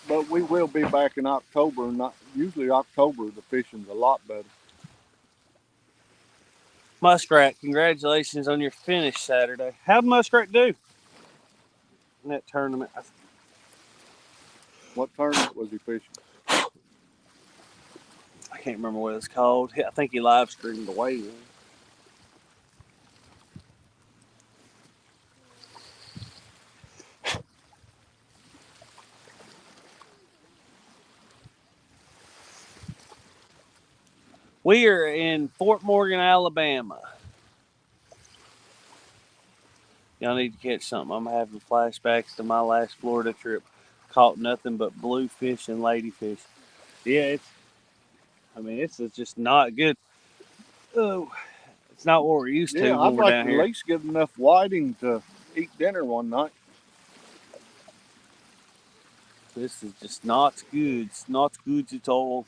But we will be back in October. Usually October the fishing's a lot better. Muskrat, congratulations on your finish Saturday. How'd Muskrat do in that tournament? What tournament was he fishing? I can't remember what it's called. I think he live streamed the weigh-in. We are in Fort Morgan, Alabama. Y'all need to catch something. I'm having flashbacks to my last Florida trip. Caught nothing but bluefish and ladyfish. Yeah, it's just not good. Oh, it's not what we're used to Yeah, when I'd we're like down to here. at least get enough whiting to eat dinner one night. This is just not good. It's not good at all.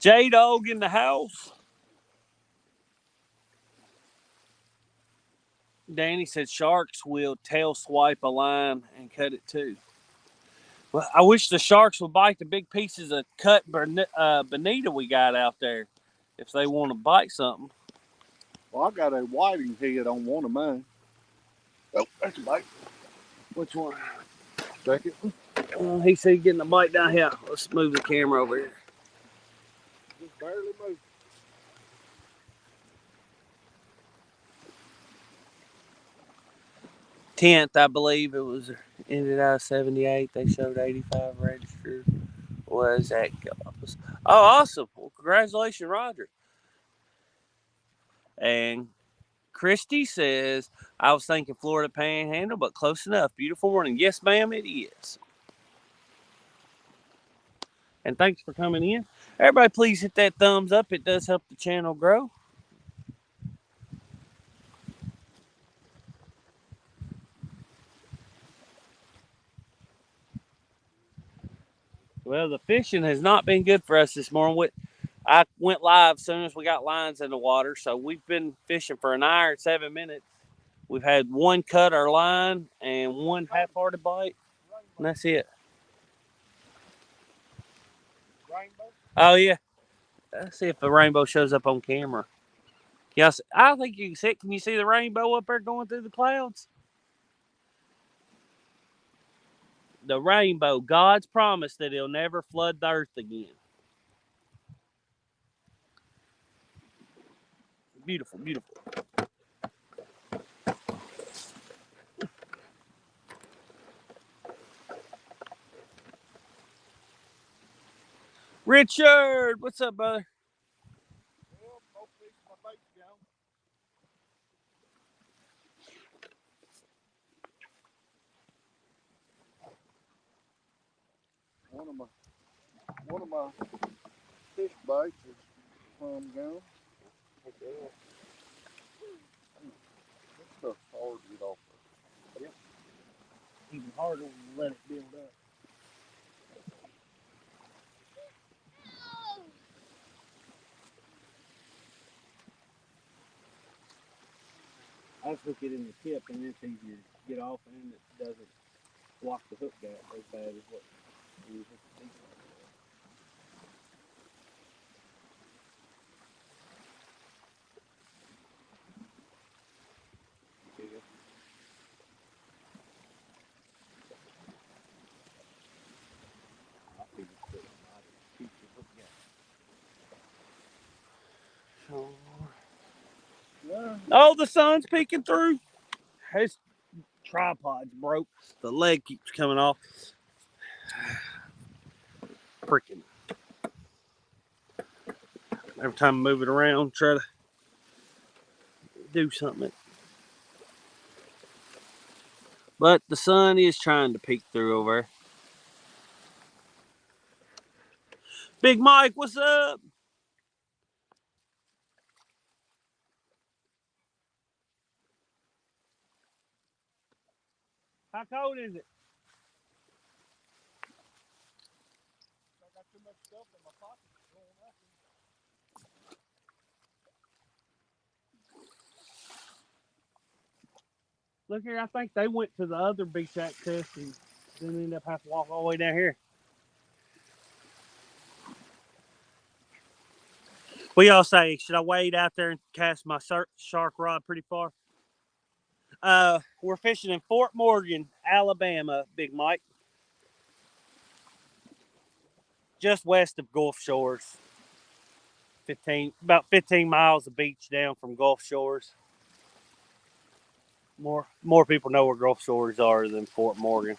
J-Dog in the house. Danny said sharks will tail swipe a line and cut it too. Well, I wish the sharks would bite the big pieces of cut bonita we got out there if they want to bite something. Well, I got a whiting head on one of mine. Oh, that's a bite. Which one? Second. He said getting a bite down here. Let's move the camera over here. Just barely moved. 10th, I believe it was. Ended out 78. They showed 85 registered. Was that? Oh, awesome! Well, congratulations, Roger. And Christy says, I was thinking Florida Panhandle, but close enough. Beautiful morning. Yes, ma'am, it is. And thanks for coming in. Everybody, please hit that thumbs up. It does help the channel grow. Well, the fishing has not been good for us this morning. I went live as soon as we got lines in the water, so we've been fishing for an hour and 7 minutes. We've had one cut our line and one half-hearted bite, and that's it. Rainbow? Oh, yeah. Let's see if the rainbow shows up on camera. Yes, I think you can see it. Can you see the rainbow up there going through the clouds? The rainbow, God's promise that he'll never flood the earth again. Beautiful, beautiful. Richard, what's up, brother? Well, hopefully my bait's gone. One of my fish bites is gone. This stuff's hard to get off of. Yep. Even harder when you let it build up. I just hook it in the tip and it's easier to get off and it doesn't block the hook gap as bad as what you hook the teeth on. Oh, the sun's peeking through. His tripod's broke. The leg keeps coming off. Freaking. Every time I move it around, try to do something. But the sun is trying to peek through over there. Big Mike, what's up? How cold is it? I got too much stuff in my pocket. Look here, I think they went to the other beach access and Then end up having to walk all the way down here. What y'all say? Should I wade out there and cast my shark rod pretty far? We're fishing in Fort Morgan, Alabama, Big Mike. Just west of Gulf Shores. About 15 miles of beach down from Gulf Shores. More people know where Gulf Shores are than Fort Morgan.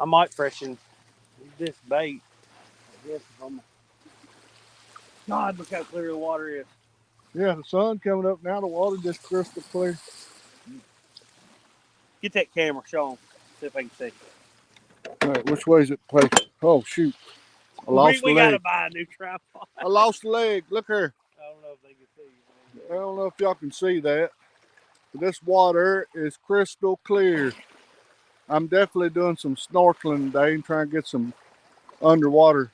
I might freshen this bait. I guess if I'm... God, look how clear the water is. Yeah, the sun coming up now. The water just crystal clear. Get that camera, show them. See if I can see. All right, which way is it placed? Oh, shoot. I lost We the gotta leg. buy a new tripod. I lost the leg. Look here. I don't know if they can see. I don't know if y'all can see that. But this water is crystal clear. I'm definitely doing some snorkeling today and trying to get some underwater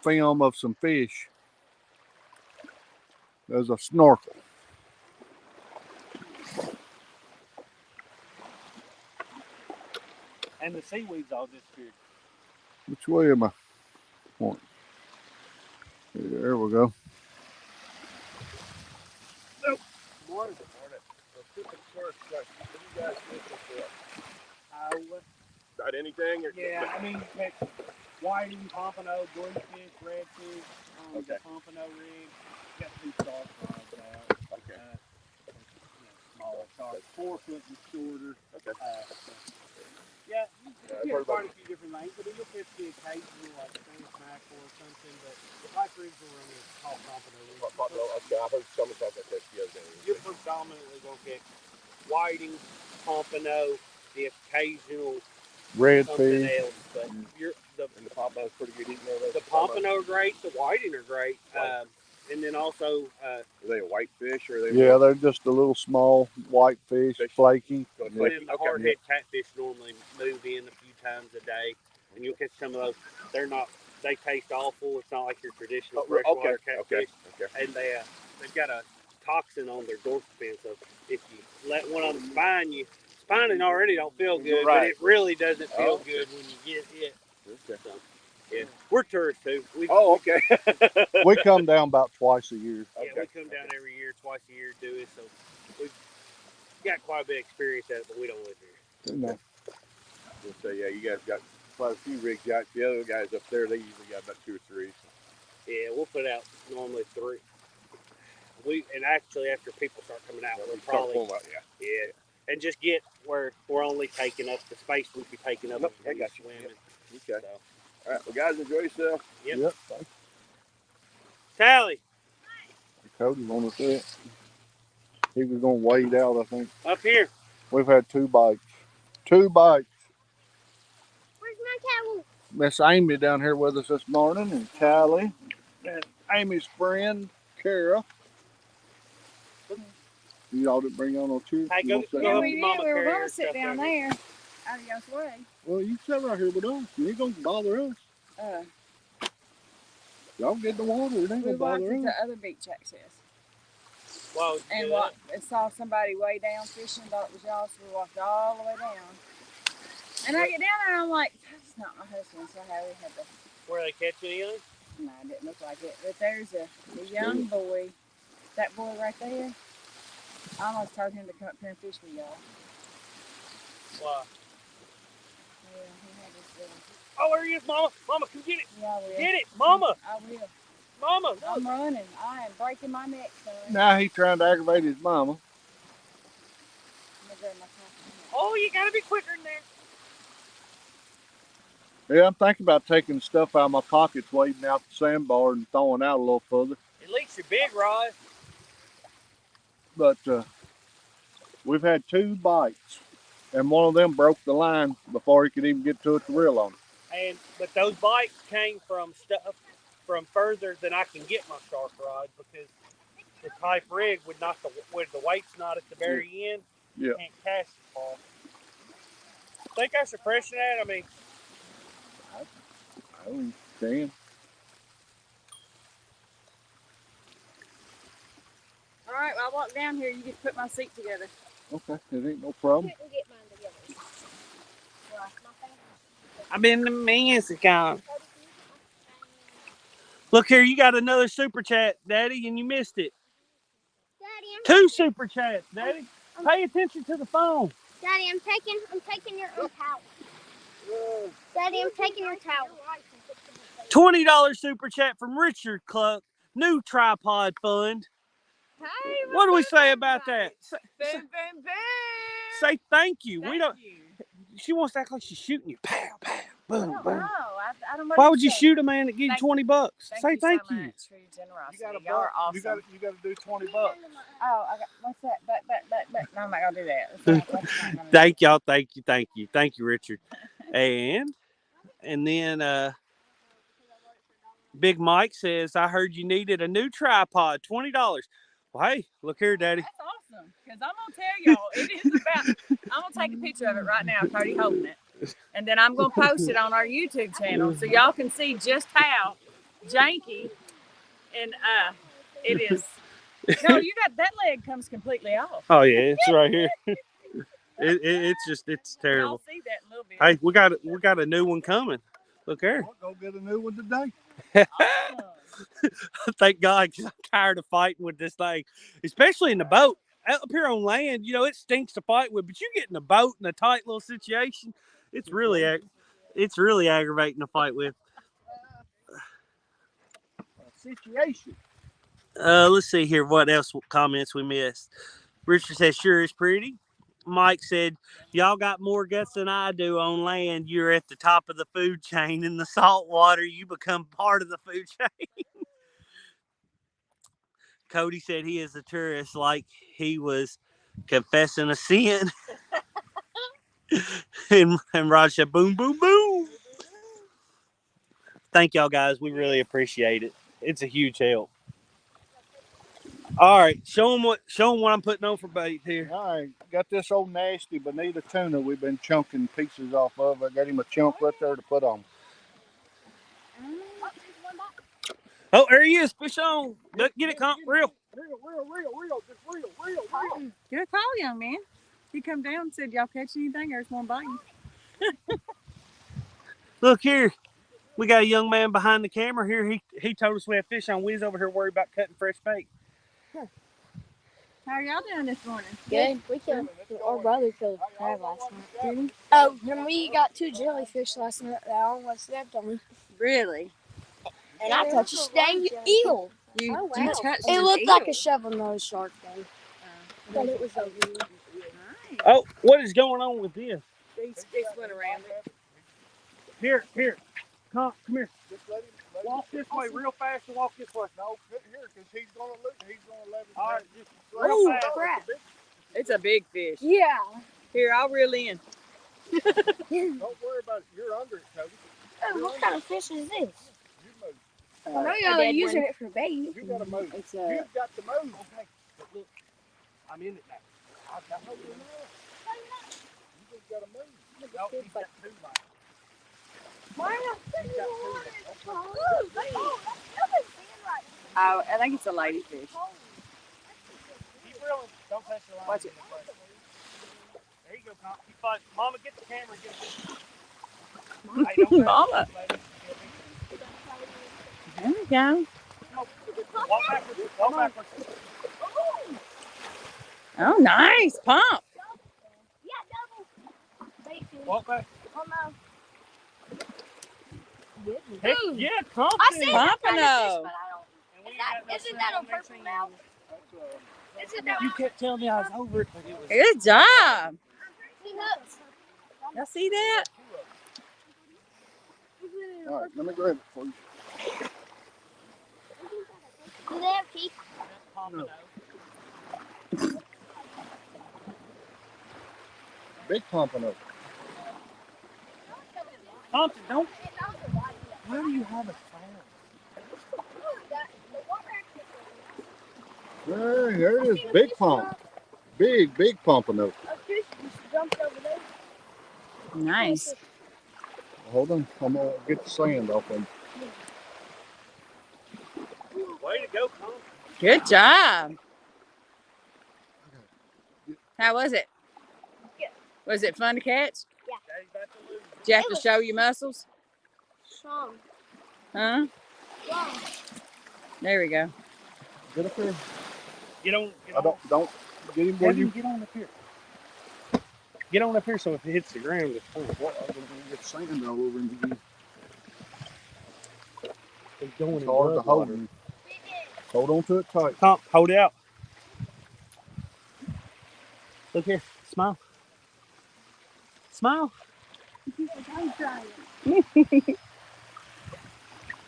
film of some fish. There's a snorkel. And the seaweed's all disappeared. Which way am I pointing? There we go. Nope. Morning. Got anything? Or Yeah, I mean, catch whiting, pompano, bluefish, redfish on the pompano rig. Got 2 shark rods out. Okay. Smaller sharks, 4 foot and shorter. Okay. Yeah, you I've get heard quite about a few different things, but you'll catch the occasional like Spanish mackerel or something. But the pipe rigs will run a tall pompano rig. Okay, I heard someone talk about that the other day. You're predominantly gonna get whiting, pompano, the occasional something Redfish. else, but And the pompano's pretty good eating there. the pompano are great, the whiting are great, Right. and then also Are they a white fish or are they? Yeah, they're just a little small white fish, flaky. and then the hardhead catfish normally move in a few times a day, and you'll catch some of those. They taste awful. It's not like your traditional freshwater catfish, and they've got a toxin on their dorsal fin. So if you let one of them spine you, spining already don't feel good, but it really doesn't feel good when you get it. Okay. So, yeah, we're tourists too. Okay. We come down about twice a year. Yeah, we come down every year, twice a year, do it. So we've got quite a bit of experience at it, but we don't live here. No. So yeah, you guys got quite a few rigs out. The other guys up there, they usually got about 2 or 3. Yeah, we'll put out normally 3. And actually after people start coming out, we'll probably and just get where we're only taking up the space we'd be taking up. I got you. Swimming. Okay. So. All right, well, guys, enjoy yourself. Yep. Tally. Cody's on the set. He was going to wade out, I think. Up here. We've had 2 bites. 2 bites. Where's my towel? Miss Amy down here with us this morning, and Callie, and Amy's friend, Kara. Y'all didn't bring on no chairs? Hey, go Yeah, we Mama did. We were Kara going to sit down there. Out of y'all's way. Well, you sit right here with us. You ain't going to bother us. Y'all get the water. It ain't We going to walked bother into us. other beach access. Wow, And saw somebody way down fishing. Thought it was y'all, so we walked all the way down. And I get down there and I'm like, that's not my husband. So how we had to. Were they catching anything? No, it didn't look like it. But there's a young boy. That boy right there. I almost told him to come up here and fish with y'all. Wow. Yeah, he had this. Oh, there he is, Mama. Mama, come get it. Yeah, I will. Get it, Mama. I will. Mama, look. I'm running. I am breaking my neck, son. Now he's trying to aggravate his mama. Oh, you gotta be quicker than that. Yeah, I'm thinking about taking the stuff out of my pockets, wading out the sandbar and throwing out a little further. At least your big rod. But we've had 2 bites, and one of them broke the line before he could even get to it to reel on it. But those bites came from stuff from further than I can get my shark rod because the type rig would not with the weight's not at the very end. Yeah. Can't cast it far. Think I should freshen that? I mean, I don't understand. walk down here, you get to put my seat together. Okay, it ain't no problem. Couldn't get mine together. I've been to Mexico. Look here, you got another super chat, Daddy, and you missed it. Daddy, Two super chats, Daddy. Pay attention to the phone. Daddy, I'm taking your towel. Daddy, I'm taking your towel. $20 super chat from Richard Cluck, new tripod fund. Hey, What do we say about that? Boom, boom, boom. Say thank you. Thank we don't. you. She wants to act like she's shooting you. Pow, pow, boom, I don't boom. know. I don't know. Why would you shoot a man that gives you Thank $20? Say you thank so you. much for your generosity. You got a Y'all are buck. awesome. You got to do $20. Oh, I got, what's that? But. No, I'm not going to do that. Let's not Thank y'all. Thank you, Richard. And then Big Mike says, I heard you needed a new tripod, $20. Well, hey, look here, Daddy. That's awesome. Because I'm going to tell y'all, it is about, I'm going to take a picture of it right now, Cody holding it. And then I'm going to post it on our YouTube channel so y'all can see just how janky and it is. No, you got that leg comes completely off. Oh, yeah, it's right here. It's terrible. Y'all see that a little bit. Hey, we got a new one coming. Look here. I'll go get a new one today. Awesome. Thank God, because I'm tired of fighting with this thing, especially in the boat. Up here on land, you know, it stinks to fight with, but you get in a boat in a tight little situation, it's really aggravating to fight with. Situation. Let's see here. What else comments we missed? Richard says, sure is pretty. Mike said, y'all got more guts than I do on land. You're at the top of the food chain. In the salt water, you become part of the food chain. Cody said he is a tourist like he was confessing a sin. and Raj said, boom, boom, boom. Thank y'all, guys. We really appreciate it. It's a huge help. All right, show them what I'm putting on for bait here. All right, got this old nasty bonita tuna we've been chunking pieces off of. I got him a chunk right there to put on. Oh, there he is. Fish on. Get it, comp. Real. Just real. Good call, young man. He come down and said, y'all catch anything? There's one biting. Look here. We got a young man behind the camera here. He told us we had fish on. We was over here worried about cutting fresh bait. How are y'all doing this morning? Good. We killed our brother killed a crab last night. Didn't he? Oh, and we got 2 jellyfish last night that I almost stepped on. Really? And I touched a dang eel. You Oh, wow. touched It an looked eel. like a shovel-nosed shark though. But it was over. Nice. Oh, what is going on with this? These went around it. Here. Come here. Just let him Walk this way real fast and walk this way. No, here, because he's gonna let him. All right, just Ooh, real fast. crap. It's a big fish. Yeah. Here, I'll reel in. Don't worry about it. You're under it, Cody. Oh, what kind of fish is this? You move. I know y'all are using it for bait. You gotta move. It's You've got to move. Okay, but look, I'm in it now. I've got to move. You just gotta move. No, he's got 2 bites. Oh, I think it's a ladyfish. Keep reeling. Don't touch the line. Watch it. There you go, Comp. Keep fighting. Mama, get the camera and get it. Hey, don't Mama. There we go. Walk backwards. Walk backwards. Oh, nice. Pump. Walk back. Oh no. Heck, yeah, Comp. I see that kind of Pompano. fish, but I don't. Isn't that a purple mouth? Isn't that You kept telling me I was over it, but it was. Good job. See hooks? Y'all see that? All right, let me grab it for you. Do they have teeth? Big pompano. Thompson, don't. Why do you have a There it is. Big pump. Big pompano. Nice. Hold on. I'm gonna get the sand off him. Way to go, Comp. Good job. How was it? Good. Was it fun to catch? Daddy's about to lose. Did you have to show your muscles? Some. Huh? Yeah. There we go. Get up here. Get on. Don't get him where Have you. him get on up here. Get on up here so if it hits the ground, it's fine. What? I'm gonna get sand all over him again. He's going It's in hard to blood hold water. him. Hold on to it tight. Comp, hold it out. Look here. Smile. Smile.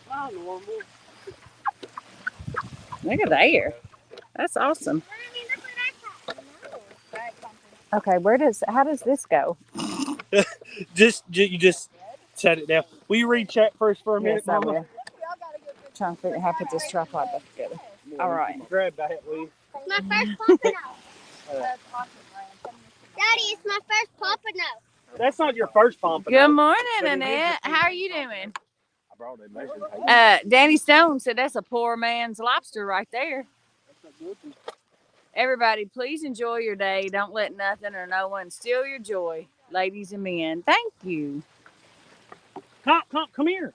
Smile, normal. Look at there. That's awesome. Okay, how does this go? You just set it down. Will you read chat first for a minute, Yes, I Mama? will. Trying to figure out how to put this tripod back together. All right. Grab that, will you? It's my first pompano. Daddy, it's my first pompano. That's not your first pompano. Good morning, But it is Annette. a How are you doing? I brought that measuring tape. Danny Stone said that's a poor man's lobster right there. Everybody, please enjoy your day. Don't let nothing or no one steal your joy, ladies and men. Thank you. Comp, come here.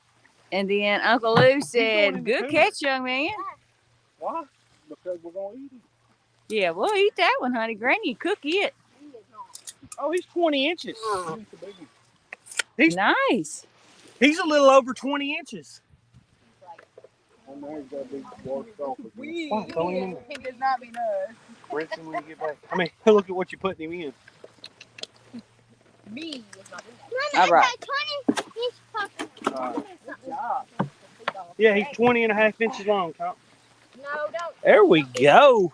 And then Uncle Lou going in said, the good cooler. catch, young man. Why? Because we're gonna eat him. Yeah, we'll eat that one, honey. Granny, cook it. Oh, he's 20 inches. He's the biggie. He's- Nice. He's a little over 20 inches. On there, he's got a big water off again. Fine, throw him in there. He does not mean us. Rinse him when you get back. I mean, look at what you're putting him in. Me is not Mama, All right. it's a 20-inch pompano. Yeah, he's 20 and a half inches long, Comp. No, don't. There we go.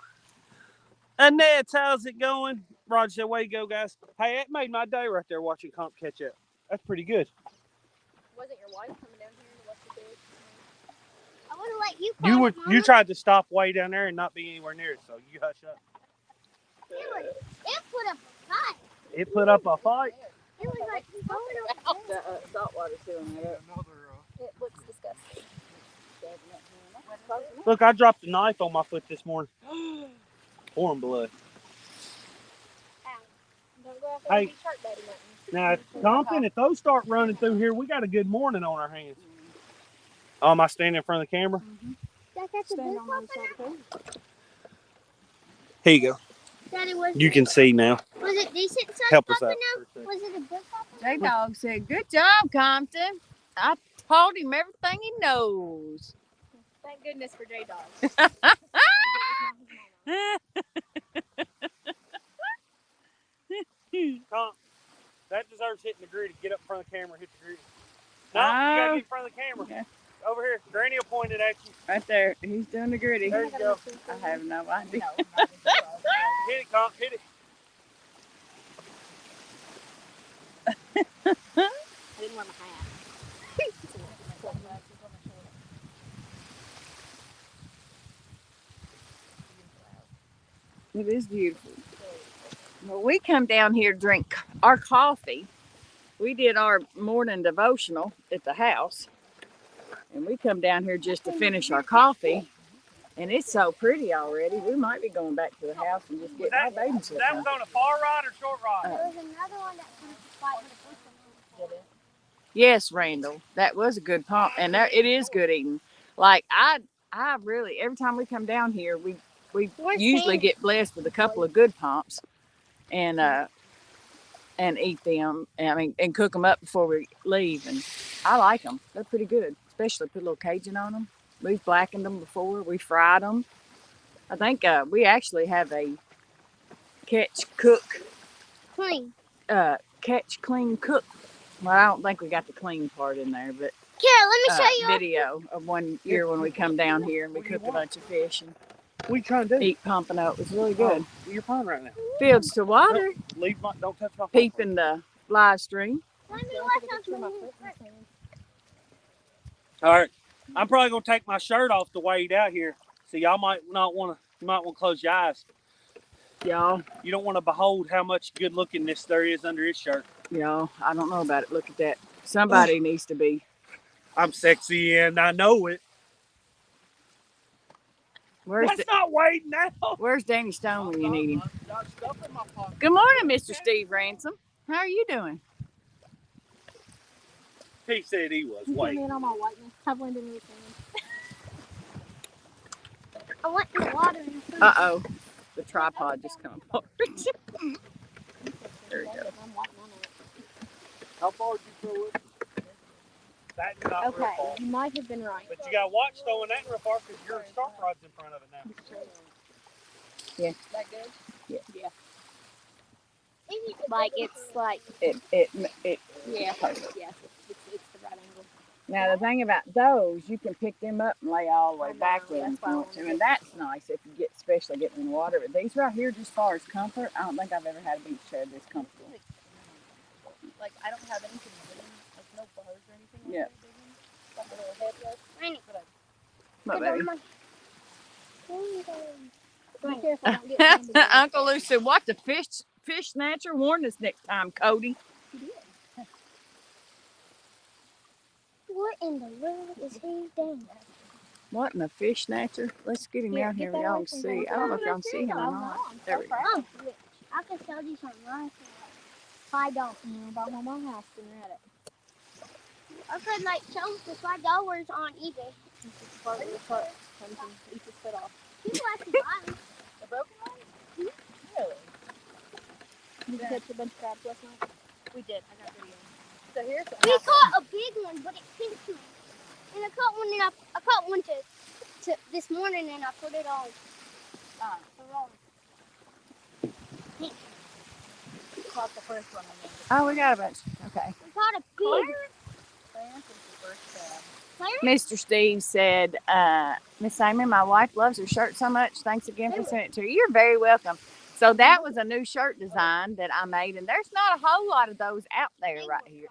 Annette, how's it going? Roger said, way to go, guys. Hey, that made my day right there watching Comp catch up. That's pretty good. Wasn't your wife coming down here to watch the fish? I would have let you call it, You tried to stop way down there and not be anywhere near it, so you hush up. It put up a fight. It put up a fight. It was like going around. saltwater filling that up. It looks disgusting. Look, I dropped a knife on my foot this morning. Pouring blood. Don't go out there Hey. and be shark daddy nothing. Now, Compton, if those start running through here, we got a good morning on our hands. Oh, am I standing in front of the camera? That's a big pompano? Here you go. Daddy, was You can see now. Was it decent size Help us out. pompano? for a second. Was it a big pompano? J-Dog said, good job, Compton. I told him everything he knows. Thank goodness for J-Dog. Comp, that deserves hitting the gritty. Get up in front of the camera, hit the gritty. No, you gotta get in front of the camera. Okay. Over here. Granny will point it at you. Right there. He's doing the gritty. There you go. I have no idea. Hit it, Comp. Hit it. I didn't wear my hat. It is beautiful. Well, we come down here to drink our coffee. We did our morning devotional at the house. And we come down here just to finish our coffee. And it's so pretty already. We might be going back to the house and just getting our baby stuff. That was on a far rod or short rod? There was another one that comes to fight with a person. Yes, Randall, that was a good pump, and it is good eating. Like I really every time we come down here, we usually get blessed with a couple of good pumps, and eat them. I mean, and cook them up before we leave, and I like them. They're pretty good, especially put a little Cajun on them. We've blackened them before. We fried them. I think we actually have a catch Clean. clean cook. Well, I don't think we got the clean part in there, but Kara, let me show you. video of one year when we come down here and we cooked a bunch of fish and What are you trying to do? eat pompano. It was really good. You're fine right now. Fields to water, Leave my, don't touch my phone. peeping the live stream. Let me watch something. All right. I'm probably going to take my shirt off to wade out here. So y'all might not want to, you might want to close your eyes. Y'all, You don't want to behold how much good lookingness there is under his shirt. I don't know about it. Look at that. Somebody needs to be. I'm sexy and I know it. That's not wading out. Where's Danny Stone when you need him? Got stuff in my pocket. Good morning, Mr. Steve Ransom. How are you doing? He said he was You put wading. me in on my whiteness. I blended in with sand. I went in the water and I Uh-oh. The tripod just come apart. There we go. I'm white on it. How far did you throw it? That's not real Okay, far. you might have been right. But you got to watch throwing that real far because your start rod's in front of it now. Yeah. That good? Yeah. Yeah. Like it's like It yeah, perfect. yeah. It's the right angle. Now the thing about those, you can pick them up and lay all the way I know, back with them that's if why I you want wanna to, get- and that's nice if you get, especially getting in the water. But these right here, just as far as comfort, I don't think I've ever had a beach chair this comfortable. Like I don't have anything big, like no bars or anything. Like Yeah. that big one. Like a little headrest. What, baby? Be careful, don't get sanded in. Uncle Lou said, "What the fish snatcher? Warn us next time, Cody." What in the world is he doing? What in the fish snatcher? Let's get him Here, out here get where that y'all away can from see. me. I don't know if y'all can see him or I'm not. I'm There so we go. proud. I can sell you some rice for like $5. About my mom's house and read it. I could like sell them for $5 on eBay. Part of the part comes and eats his foot off. People actually buy them. The broken ones? Really? Did you catch a bunch of crabs last night? We did. I got video. So here's what We happened. caught a big one, but it pinched me. And I caught one, and I caught one to this morning, and I put it on the wrong. Caught the first one. Oh, we got a bunch. Okay. We caught a big. Mr. Steve said, Miss Amy, my wife loves her shirt so much. Thanks again for sending it to her. You're very welcome. So that was a new shirt design that I made, and there's not a whole lot of those out there right here,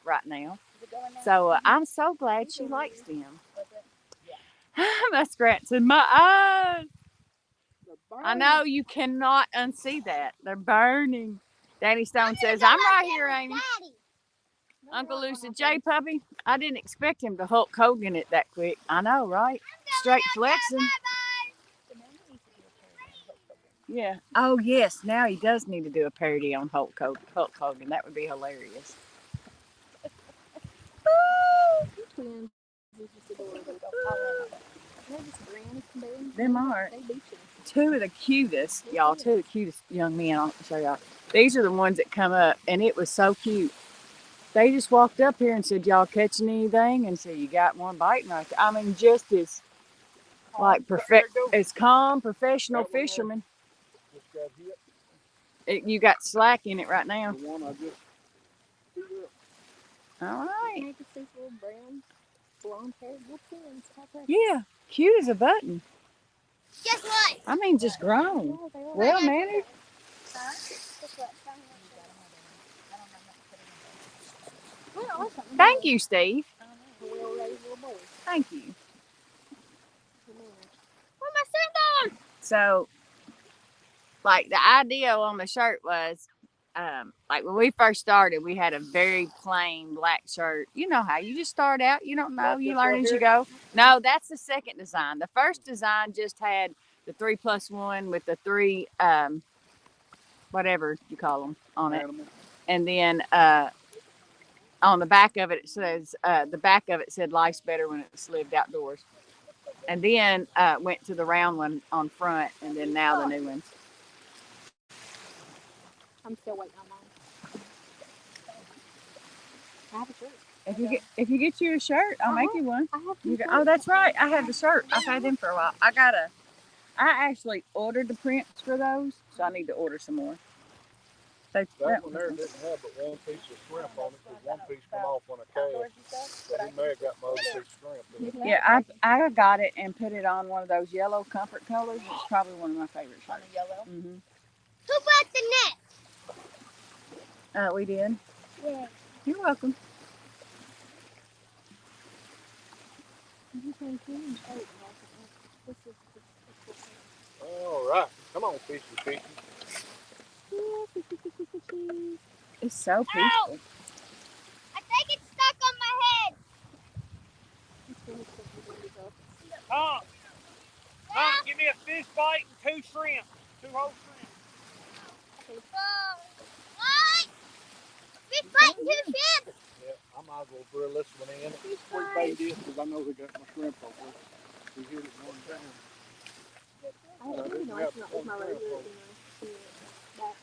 right now. So I'm so glad she likes them. Muskrat said, my eyes. I know you cannot unsee that. They're burning. Danny Stone says, I'm right here, Amy. Daddy. Uncle Lou said, J Puppy, I didn't expect him to Hulk Hogan it that quick. I know, right? Straight flexing. Yeah. Oh, yes. Now he does need to do a parody on Hulk Hogan. That would be hilarious. Twins. Them are two of the cutest, y'all, two of the cutest young men. I'll show y'all. These are the ones that come up, and it was so cute. They just walked up here and said, y'all catching anything? And said, you got one biting right there. I mean, just as, like, as calm, professional fishermen. You got slack in it right now. The one I just All right. Make us these little brown, blonde-haired little twins. Yeah, cute as a button. Guess what? I mean, just grown. Well mannered. Thank you, Steve. Thank you. Where my sandals? So, like, the idea on the shirt was, like, when we first started, we had a very plain black shirt. You know how you just start out, you don't know, Like you this learn right as you here? go. No, that's the second design. The first design just had the 3+1 with the 3, whatever you call them on it. animal. And then on the back of it says the back of it said life's better when it's lived outdoors. And then went to the round one on front, and then now the new ones. I'm still waiting on mine. I have a shirt. If you get you a shirt, I'll make you one. I have You two go, oh, that's right. I have the shirt. I've had them for a while. I actually ordered the prints for those, so I need to order some more. That one there didn't have but one piece of shrimp on it because one piece come off on a cast. But he may have got my other piece of shrimp in it. Yeah, I got it and put it on one of those yellow comfort colors. It's probably one of my favorite shirts. On the yellow? Mm-hmm. Who brought the net? We did. Yeah. You're welcome. All right. Come on, fishy, fishy. It's so peaceful. I think it's stuck on my head. Tom, give me fish bite and 2 shrimp. 2 whole shrimp. What? Fish bite and 2 shrimp. Yeah, I might as well drill this one in. Sweet bait it because I know they got my shrimp over there. We hit it one time.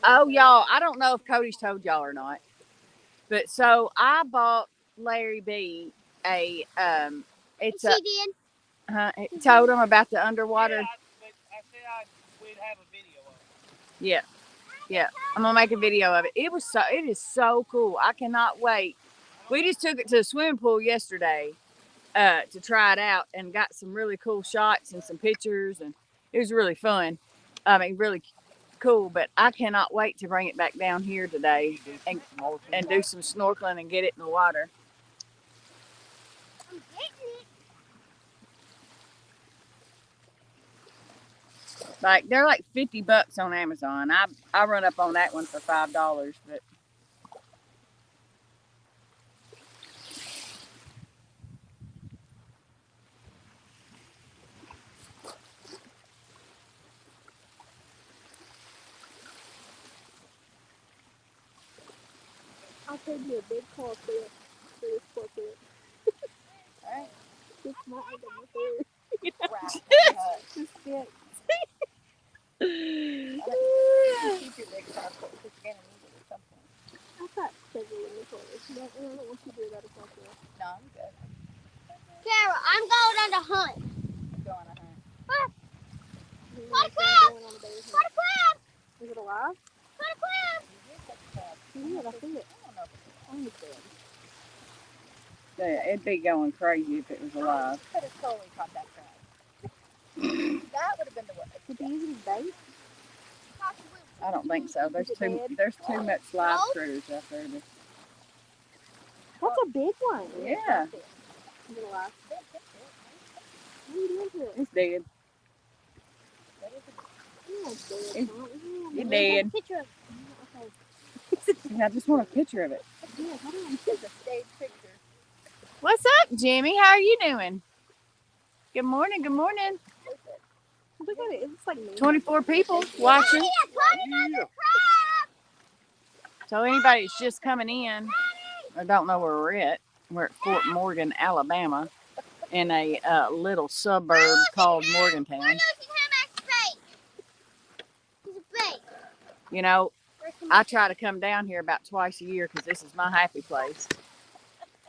Oh, y'all, I don't know if Cody's told y'all or not, but so I bought Larry B a it's a She did. he told him about the underwater. Yeah, but I said we'd have a video of it. Yeah. Yeah, I'm gonna make a video of it. It is so cool. I cannot wait. We just took it to the swimming pool yesterday to try it out and got some really cool shots and some pictures, and it was really fun. I mean, really cool. But I cannot wait to bring it back down here today and do some snorkeling and get it in the water. I'm getting it. Like they're like $50 on Amazon. I run up on that one for $5, but. I'll trade you a big call for this portrait. Alright. It's not like a food. Just get. I thought several in the corners. No, I don't want you to do that if I can. No, I'm good. Kara, I'm going on a hunt. Go on a hunt. What a crab! What a crab! Is it alive? What a crab! Yeah, I see it. I understand. Yeah, it'd be going crazy if it was alive. Could have totally caught that crab. That would have been the way. Did you use it as bait? I don't think so. There's too much live critters out there. That's a big one. Yeah. Is it alive? What are you doing to it? It's dead. Yeah, it's dead. It's dead. Picture of I just want a picture of it. Yeah, how do I It's a stage picture. What's up, Jimmy? How are you doing? Good morning. Good morning. Look at it. It looks like me. 24 people watching. Yeah. So anybody that's just coming in or don't know where we're at, we're at Fort Morgan, Alabama, in a little suburb called Morgantown. You know, I try to come down here about twice a year because this is my happy place.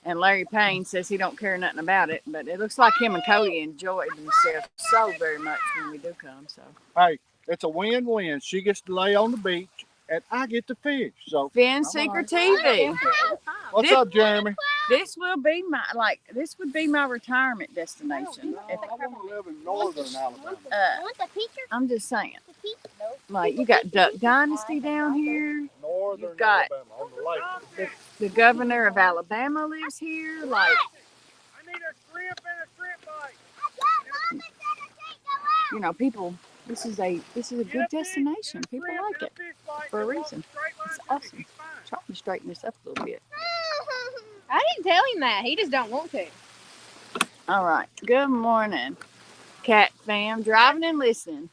And Larry Payne says he don't care nothing about it, but it looks like him and Cody enjoy themselves so very much when we do come. So Hey, it's a win-win. She gets to lay on the beach, and I get to fish. So Finn Seeker TV. what's up, Jeremy? This will be this would be my retirement destination. I want to live in northern Alabama. Want the picture? I'm just saying, The picture? like you got Duck Dynasty down here. Northern You've got- Alabama on the lake. The governor of Alabama lives here. Like, I need a shrimp and a shrimp bite. you know, people. This is a good destination. People like it for a reason. It's awesome. Try to straighten this up a little bit. I didn't tell him that. He just don't want to. All right. Good morning, Cat fam. Driving and listening.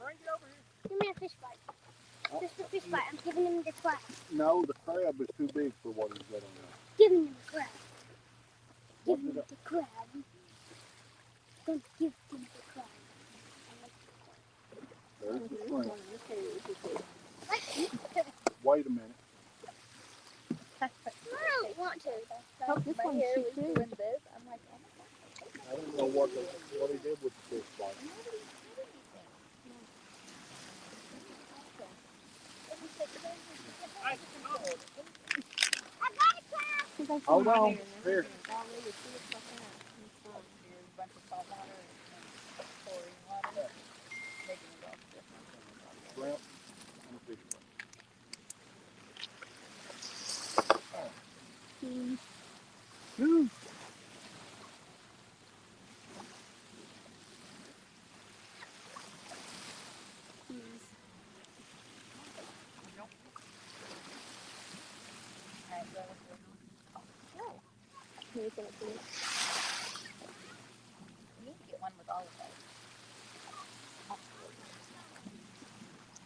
Bring it over here. Give me a fish bite. Just a fish bite. I'm giving him the crab. No, the crab is too big for what he's got on there. Giving him the crab. What Give him did I- the crab. Don't give him the crab. There's the shrimp. Wait a minute. I don't want to. Oh, this My one's hair cute was too. doing this. I'm like, oh my God. I don't know what he did with the fish bite. Hold on. Here. Shrimp and a fish bite. Whew. You need to get one with all of those.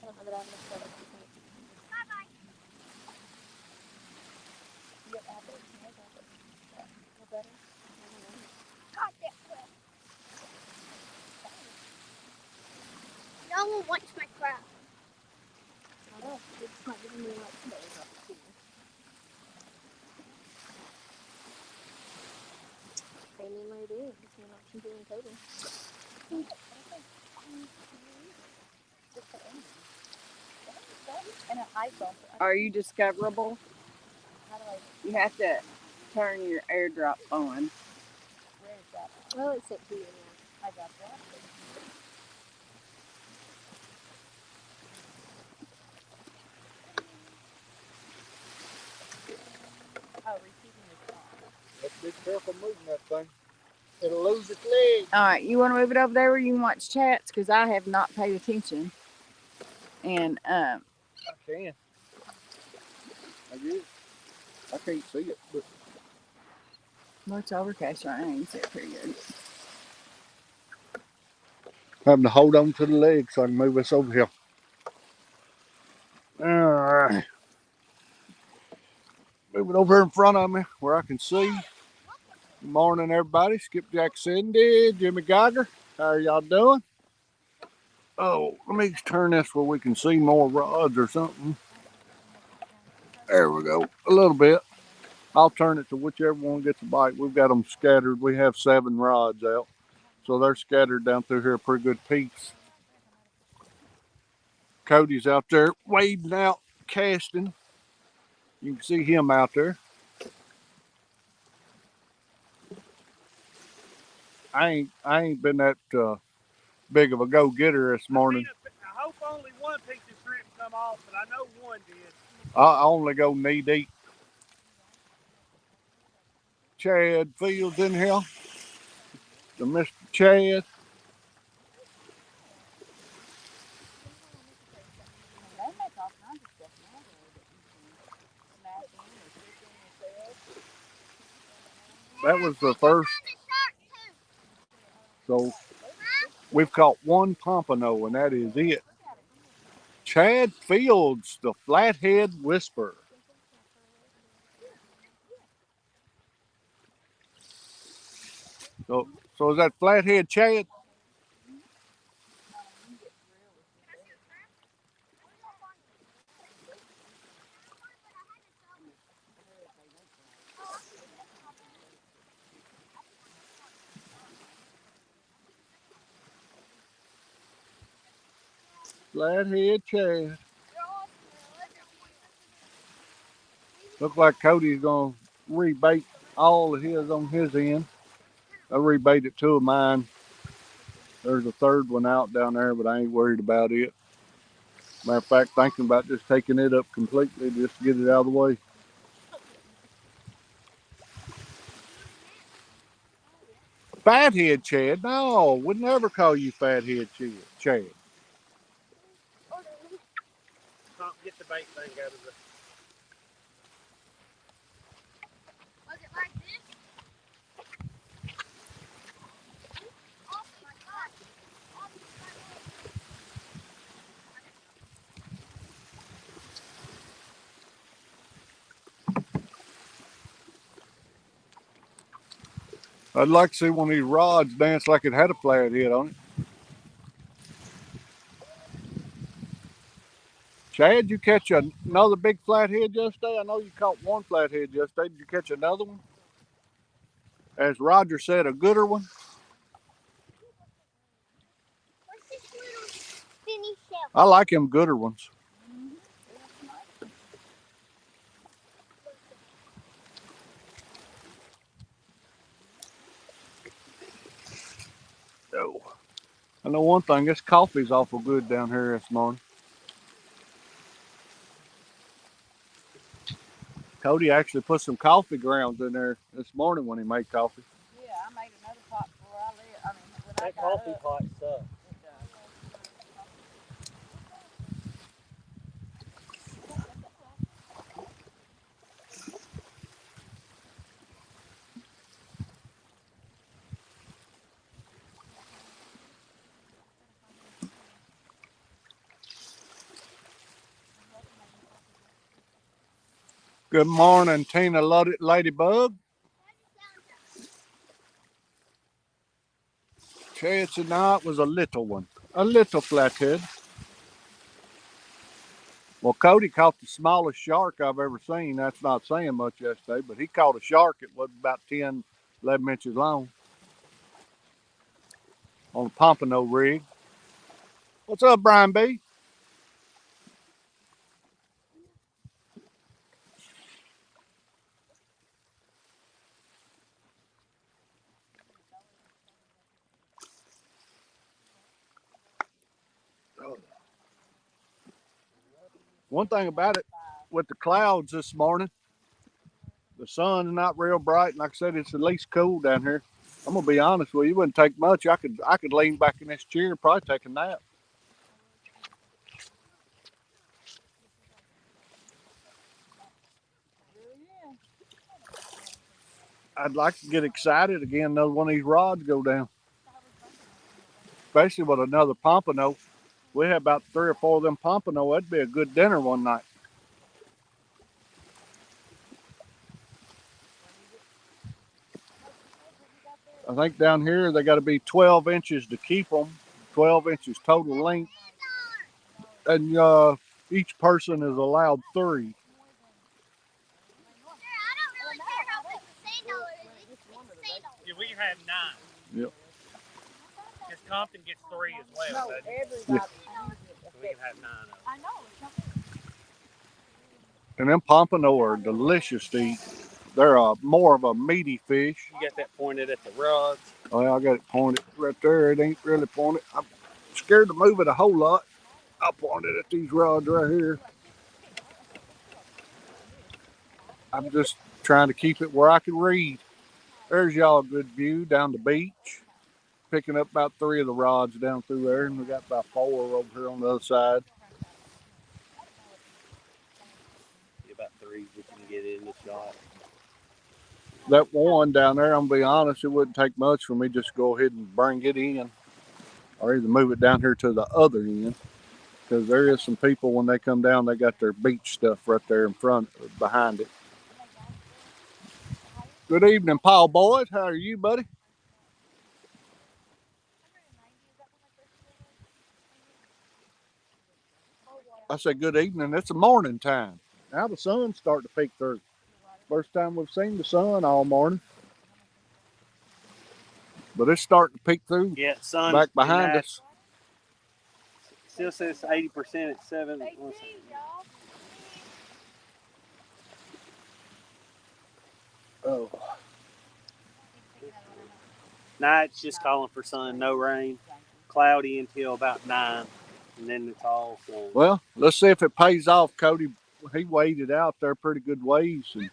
don't know that I have enough service to take. Bye-bye. You got apples? No apples. No butter? God, that crap. No one wants my crap. I know. It's not giving me like tomatoes off the here. Pay me what it is. It's an option to total. And an iPhone. Are you discoverable? How do I? You have to turn your AirDrop on. Where is that? Well, it's sent to you now. I got that. Oh, receiving is on. Let's be careful moving that thing. It'll lose its leg. All right, you want to move it over there where you can watch chats? Because I have not paid attention. And I can. I guess. I can't see it, but well, it's overcast right now. You can see it pretty good. having to hold on to the leg so I can move us over here. All right. Move it over here in front of me where I can see. Good morning, everybody. Skipjack Cindy, Jimmy Geiger. How are y'all doing? Oh, let me turn this where we can see more rods or something. There we go. A little bit. I'll turn it to whichever one gets a bite. We've got them scattered. We have 7 rods out. So they're scattered down through here a pretty good piece. Cody's out there wading out, casting. You can see him out there. I ain't been that big of a go-getter this morning. I hope only one piece of shrimp come off, but I know one did. I only go knee deep. Chad Fields in here. The Mr. Chad. That was the first. So we've caught 1 pompano, and that is it. Chad Fields, the Flathead Whisperer. So is that Flathead Chad? Flathead Chad. Look like Cody's gonna rebait all of his on his end. I rebaited 2 of mine. There's a 3rd one out down there, but I ain't worried about it. Matter of fact, thinking about just taking it up completely just to get it out of the way. Fathead Chad? No, would never call you Fathead Chad. Get the bait thing out of the. Was it like this? Oh my God. I'd like to see one of these rods dance like it had a flathead on it. Chad, you catch another big flathead yesterday? I know you caught 1 flathead yesterday. Did you catch another one? As Roger said, a gooder one. What's this little spinny shell? I like them gooder ones. Oh. I know one thing, this coffee's awful good down here this morning. Cody actually put some coffee grounds in there this morning when he made coffee. Yeah, I made another pot before I live. I mean, when That coffee pot stuff. Good morning, Tina Ladybug. Chance tonight was a little one, a little flathead. Well, Cody caught the smallest shark I've ever seen. That's not saying much yesterday, but he caught a shark. It was about 10, 11 inches long on a pompano rig. What's up, Brian B? One thing about it, with the clouds this morning, the sun's not real bright, and like I said, it's at least cool down here. I'm gonna be honest with you, it wouldn't take much. I could lean back in this chair and probably take a nap. I'd like to get excited again, another one of these rods go down. Especially with another pompano. We had about 3 or 4 of them pompano. That'd be a good dinner one night. I think down here they got to be 12 inches to keep them, 12 inches total length. And each person is allowed 3. Yeah, we can have 9. Yep. Because Compton gets 3 as well. No, doesn't it? everybody. So we can have 9 of them. I know. And them pompano are delicious to eat. They're more of a meaty fish. You got that pointed at the rods. Oh, yeah, I got it pointed right there. It ain't really pointed. I'm scared to move it a whole lot. I pointed at these rods right here. I'm just trying to keep it where I can read. There's y'all a good view down the beach. Picking up about 3 of the rods down through there, and we got about 4 over here on the other side. About 3 we can get in the shot. That one down there, I'm gonna be honest, it wouldn't take much for me just to go ahead and bring it in, or either move it down here to the other end, because there is some people when they come down, they got their beach stuff right there in front, behind it. Good evening, Paul Boyd. How are you, buddy? I said good evening. It's a morning time. Now the sun's starting to peek through. First time we've seen the sun all morning. But it's starting to peek through. Yeah, sun back behind us. Still says 80% at 7. Oh. Night's just calling for sun, no rain. Cloudy until about 9. And then it's all sun. Well, let's see if it pays off. Cody, he waded out there pretty good ways and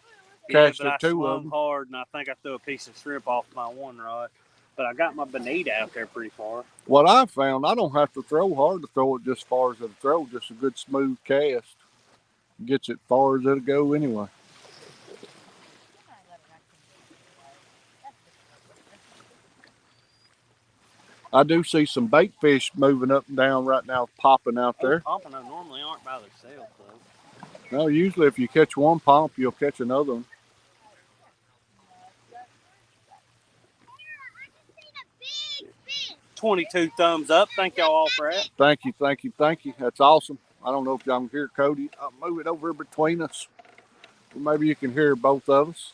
catched but I 2 swung of them. hard, and I think I threw a piece of shrimp off my one rod. But I got my bonita out there pretty far. What I found, I don't have to throw hard to throw it just as far as it'll throw. Just a good smooth cast gets it far as it'll go anyway. I do see some bait fish moving up and down right now, popping out there. Pompano normally aren't by themselves, though. No, usually if you catch one pomp, you'll catch another one. I just seen a big fish. 22 thumbs up. Thank y'all all for that. Thank you, thank you, thank you. That's awesome. I don't know if y'all can hear Cody. I'll move it over between us. Maybe you can hear both of us.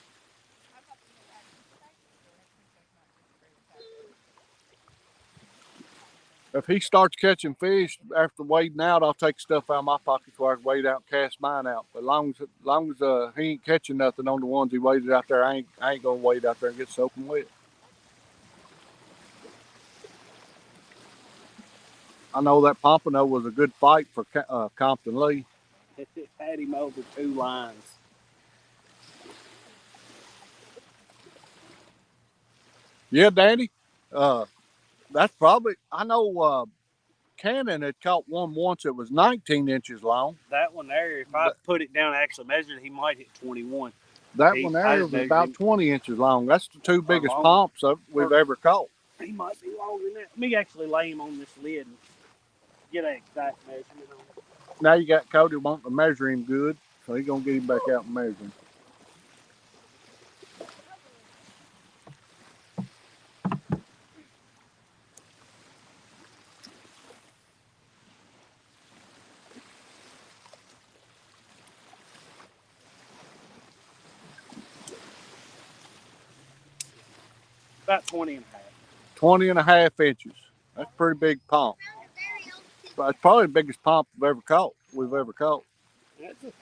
If he starts catching fish after wading out, I'll take stuff out of my pocket so I can wade out and cast mine out. But as long as he ain't catching nothing on the ones he waded out there, I ain't gonna wade out there and get soaking wet. I know that pompano was a good fight for Compton Lee. It had him over 2 lines. Yeah, Danny. That's probably, I know Cannon had caught one once that was 19 inches long. That one there, if I put it down and actually measured it, he might hit 21. That one there was about 20 inches long. That's the 2 biggest pomps we've ever caught. He might be longer than that. Let me actually lay him on this lid and get an exact measurement on him. Now you got Cody wanting to measure him good. So he's gonna get him back out and measure him. About 20 and a half. 20 and a half inches. That's a pretty big pump. But it's probably the biggest pump we've ever caught. That's a,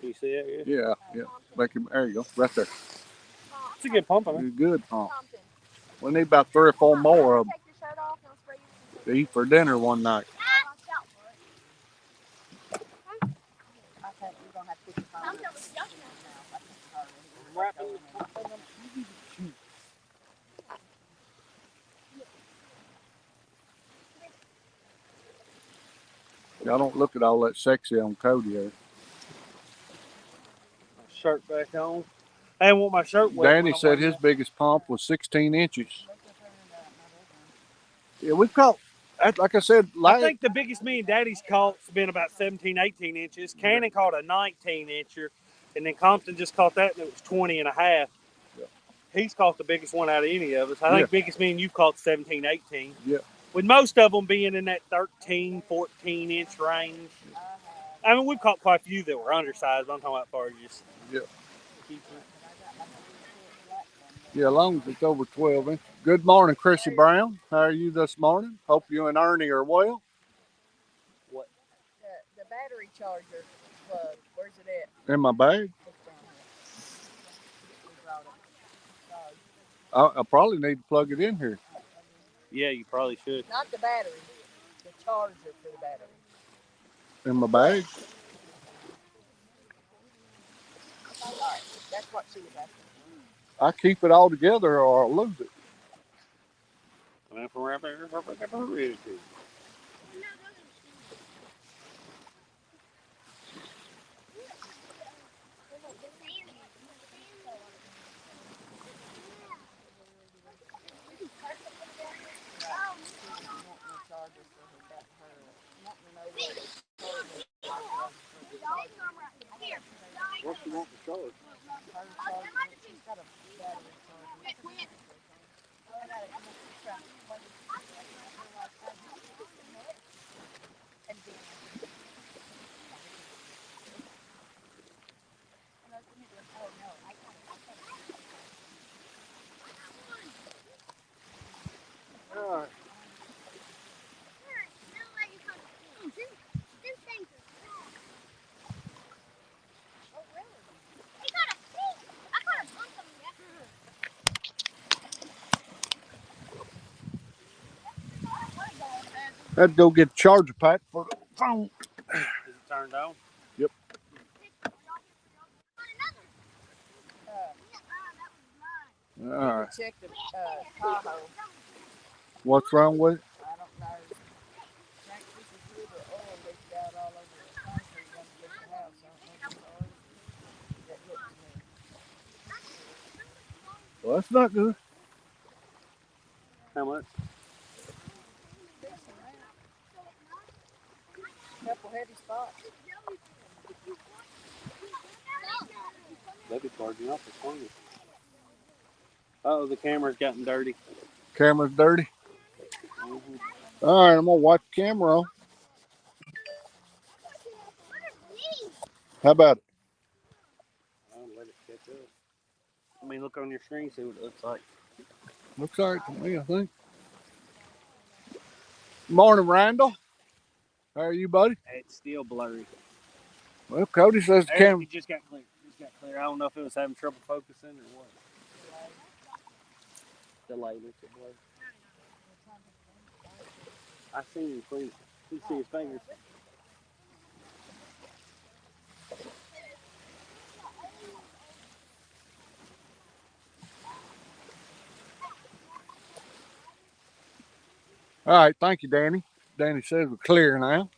you see it? Yeah, yeah. There you go. Right there. It's a good pump. It's a good pump. We need about 3 or 4 more of them to eat for dinner one night. I think we're gonna have to put your phone Y'all don't look at all that sexy on Cody here. Shirt back on. I didn't want my shirt wet. Danny said his biggest pump was 16 inches. Yeah, we caught, like I said, I think the biggest me and Daddy's caught's been about 17, 18 inches. Cannon caught a 19 incher, and then Compton just caught that, and it was 20 and a half. Yeah. He's caught the biggest one out of any of us. I think biggest me and you caught 17, 18. Yeah. With most of them being in that 13, 14 inch range. I mean, we've caught quite a few that were undersized. I'm talking about far as just. Yeah. Yeah, as long as it's over 12 inches. Good morning, Chrissy Brown. How are you this morning? Hope you and Ernie are well. The battery charger plug, where's it at? In my bag. I probably need to plug it in here. Yeah, you probably should. Not the battery, the charger for the battery. In my bag. All right, that's what she was asking. I keep it all together or I'll lose it. What you want to charge? All right. I had to go get a charger pack for the phone. Is it turned on? Yep. All right. Check the Tahoe. What's wrong with it? I don't know. Think this is a little oil leaked out all over the concrete underneath the house. I don't know if it's oil. That looks to me. Well, that's not good. How much? Couple heavy spots. They'll be charging off for 20. Oh, the camera's gotten dirty. Camera's dirty. All right, I'm gonna wipe the camera on. How about it? I'll let it catch up. I mean, look on your screen, see what it looks like. Looks all right to me, I think. Morning, Randall. How are you, buddy? It's still blurry. Well, Cody says the camera. It just got clear. I don't know if it was having trouble focusing or what. Delay makes it blur. I seen him clean. You see his fingers. All right, thank you, Danny. Danny says we're clear now.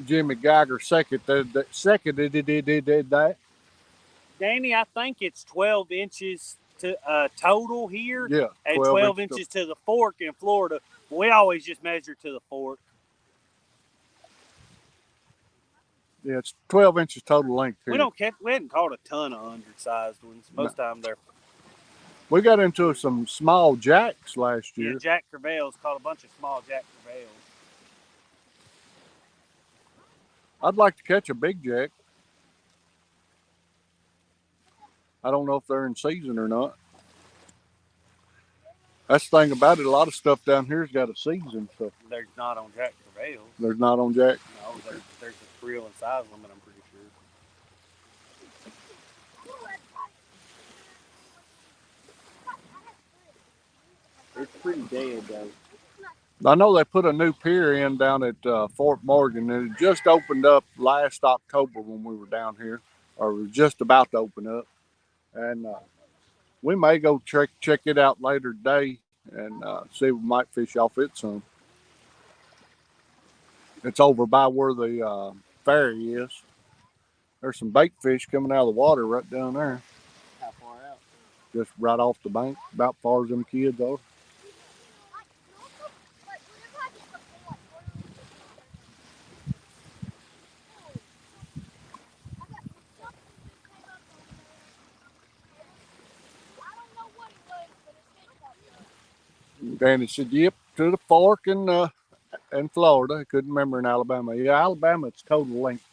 Jimmy Geiger seconded that. Danny, I think it's 12 inches to total here. Yeah, and 12 inches to the fork in Florida. We always just measure to the fork. Yeah, it's 12 inches total length here. We hadn't caught a ton of undersized ones. Most of the time they're. We got into some small jacks last year. Yeah, Jack Crevalles, caught a bunch of small Jack Crevalles. I'd like to catch a big jack. I don't know if they're in season or not. That's the thing about it. A lot of stuff down here's got a season. So There's not on Jack Crevalles. there's not on jack. No, there's a creel and size limit, I'm pretty sure. It's pretty dead, though. I know they put a new pier in down at Fort Morgan, and it just opened up last October when we were down here, or it was just about to open up. And we may go check it out later today and see if we might fish off it some. It's over by where the ferry is. There's some bait fish coming out of the water right down there. How far out? Just right off the bank, about as far as them kids are. Danny said, "Yep, to the fork in Florida." I couldn't remember in Alabama. Yeah, Alabama, it's total length.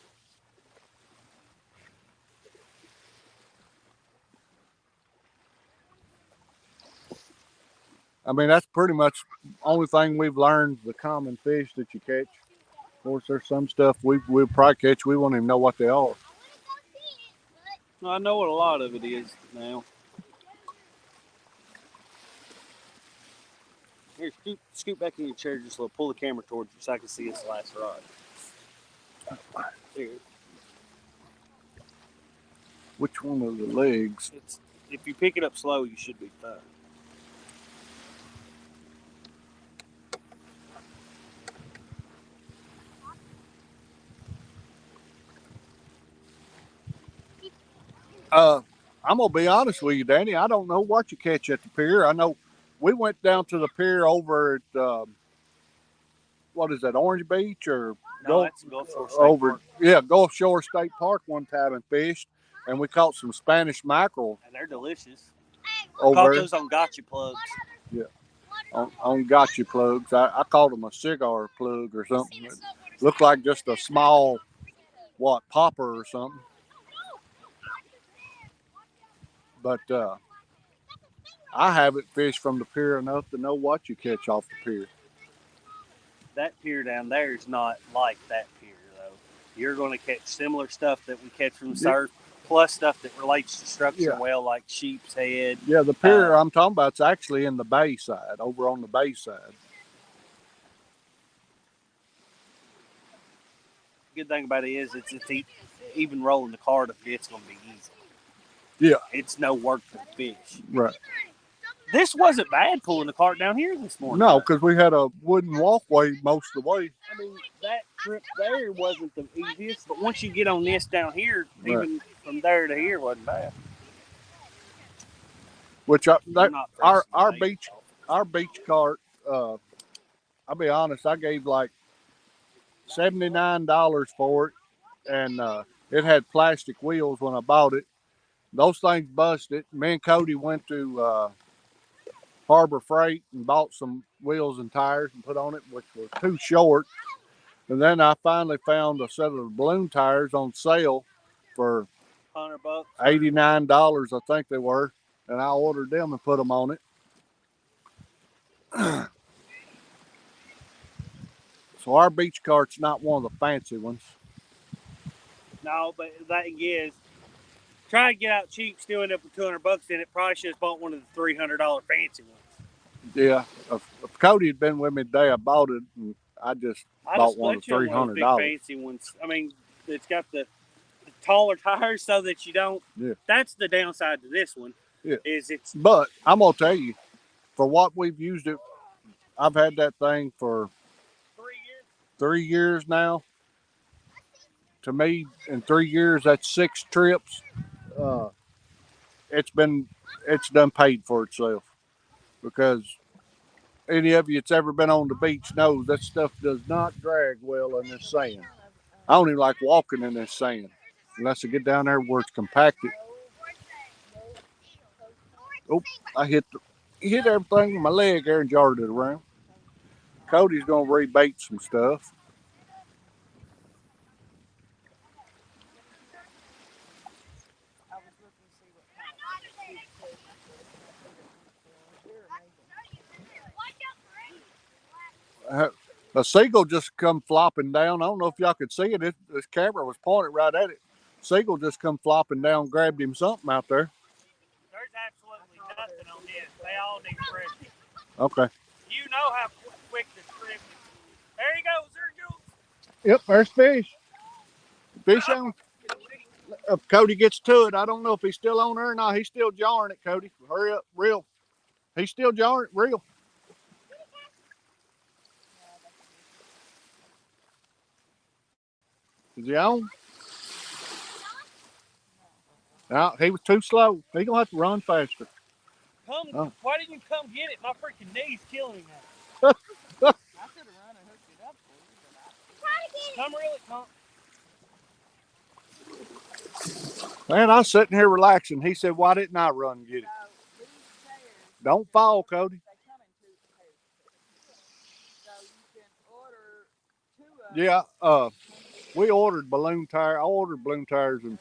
I mean, that's pretty much the only thing we've learned, the common fish that you catch. Of course, there's some stuff we'll probably catch. We won't even know what they are. I know what a lot of it is now. Here, scoot back in your chair just a little. Pull the camera towards you so I can see its last rod. Here. Which one of the legs? If you pick it up slow, you should be fine. I'm gonna be honest with you, Danny. I don't know what you catch at the pier. I know we went down to the pier over at what is that, Orange Beach or that's Gulf Shore State Park. Yeah, Gulf Shore State Park one time and fished, and we caught some Spanish mackerel. And they're delicious. Over caught those on gotcha plugs. Yeah, on gotcha plugs. I called them a cigar plug or something. It looked like just a small popper or something. But I haven't fished from the pier enough to know what you catch off the pier. That pier down there is not like that pier, though. You're going to catch similar stuff that we catch from the surf, plus stuff that relates to structure well, like sheep's head. Yeah, the pier I'm talking about is actually in the bay side, over on the bay side. Good thing about it is it's even rolling the cart of it's going to be easy. Yeah. It's no work for the fish. Right. This wasn't bad pulling the cart down here this morning. No, because we had a wooden walkway most of the way. I mean, that trip there wasn't the easiest, but once you get on this down here, even from there to here wasn't bad. Which our beach cart, I'll be honest, I gave like $79 for it, and it had plastic wheels when I bought it. Those things busted. Me and Cody went to Harbor Freight and bought some wheels and tires and put on it, which were too short. And then I finally found a set of balloon tires on sale for $100, $89, I think they were, and I ordered them and put them on it. So our beach cart's not one of the fancy ones. No, but the thing is, trying to get out cheap, still end up with $200 in it. Probably should have bought one of the $300 fancy ones. Yeah, if Cody had been with me today, I bought it, and I bought one of the $300. Big fancy ones. I mean, it's got the taller tires so that you don't. Yeah. That's the downside to this one. Yeah. But I'm gonna tell you, for what we've used it, I've had that thing for 3 years now. To me, in 3 years, that's 6 trips. It's done paid for itself, because any of you that's ever been on the beach knows that stuff does not drag well in this sand. I don't even like walking in this sand unless I get down there where it's compacted. Oh, I hit everything with my leg there and jarred it around. Cody's gonna rebait some stuff. I was looking to see what kind of big fish they're amazing. A seagull just come flopping down. I don't know if y'all could see it. This camera was pointed right at it. Seagull just come flopping down, grabbed him something out there. There's absolutely nothing on this. They all need shrimping. Okay. You know how quick the shrimp is. There he goes. There he goes. Yep, there's fish. Fish on. If Cody gets to it, I don't know if he's still on there or not. He's still jarring it, Cody. Hurry up, reel. He's still jarring it, reel. Is he on? No, he was too slow. He's gonna have to run faster. Why didn't you come get it? My freaking knee's killing me now. I could have run and hooked it up for you, but Come reel it, Tom. Man, I was sitting here relaxing. He said, "Why didn't I run and get it?" these chairs, Don't fall, Cody. they come in 2 pairs. So you can order 2 of Yeah, we ordered balloon tire. I ordered balloon tires and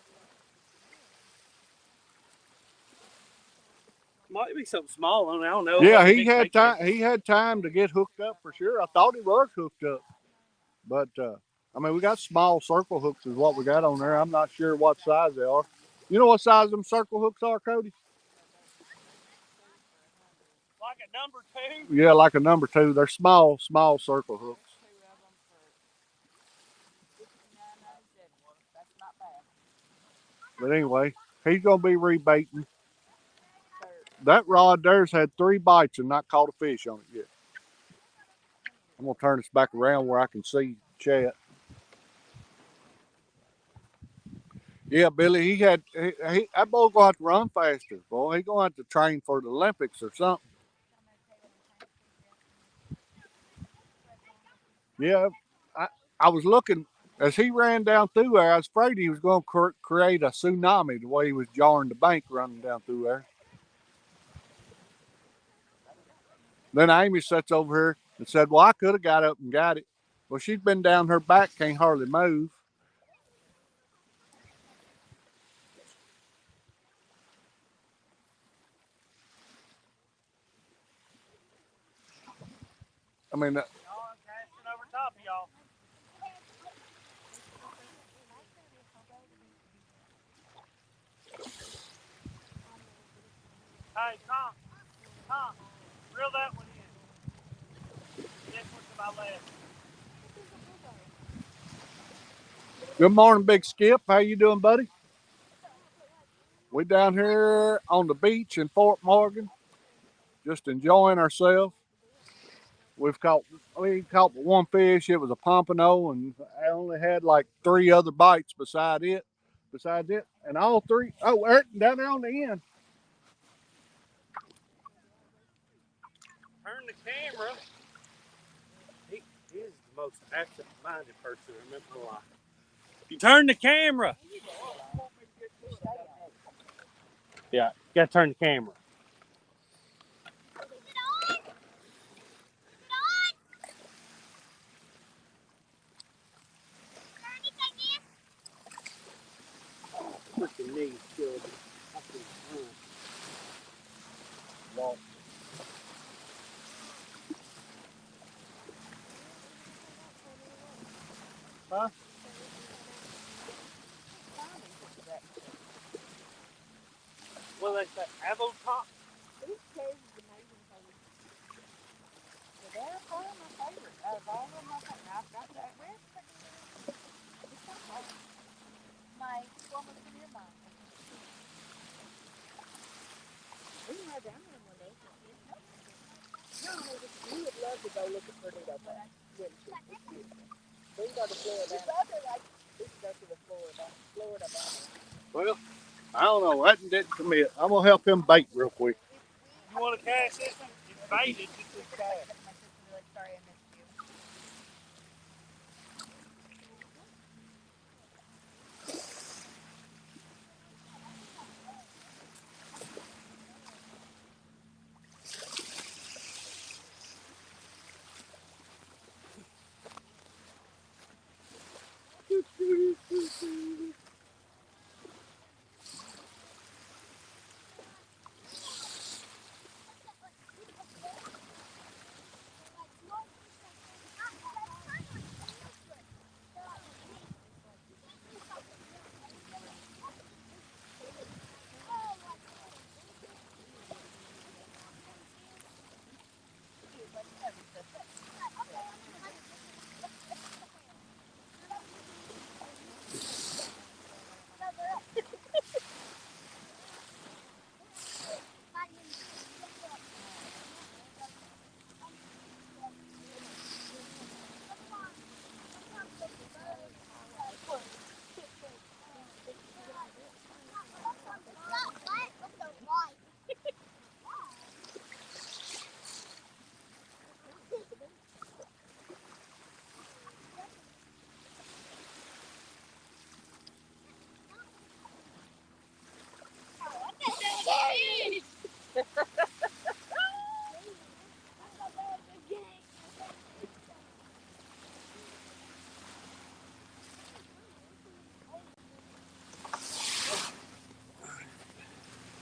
Might be something small on it. I don't know. yeah, he had time. He had time to get hooked up for sure. I thought he was hooked up, but I mean, we got small circle hooks is what we got on there. I'm not sure what size they are. You know what size them circle hooks are, Cody? Like a number 2? Yeah, like a number 2. They're small circle hooks. 2 of them for $59.97. That's not bad. But anyway, he's gonna be rebaiting. That rod there's had 3 bites and not caught a fish on it yet. I'm gonna turn this back around where I can see Chet. Yeah, Billy, that boy gonna have to run faster. Boy, he gonna have to train for the Olympics or something. Yeah, I was looking as he ran down through there. I was afraid he was going to create a tsunami the way he was jarring the bank running down through there. Then Amy sits over here and said, "Well, I could have got up and got it." Well, she's been down her back, can't hardly move. I mean, Y'all are casting over top of y'all. Hey, Tom, reel that one in. This one's to my left. good morning, Big Skip. How you doing, buddy? We down here on the beach in Fort Morgan, just enjoying ourselves. We caught one fish. It was a pompano, and I only had like 3 other bites besides it, and all 3. Oh, down there on the end. Turn the camera. He is the most absent-minded person I remember in my life. You turn the camera. Yeah, you gotta turn the camera. Freaking knees killed me. I couldn't run. Huh? What do they say? Avocado? These chairs is amazing color. They're probably my favorite. Out of all of them, I've got that red. It's not hard. My woman's in your mind. We can ride down there one day. No, we would love to go look at Perdido Bay. Wouldn't you? It's beautiful. We can go to Florida. We can go to the Florida Bay. Well, I don't know. That didn't commit. I'm gonna help him bait real quick. You want to cast this one? faded just too fast. Sorry, I missed you.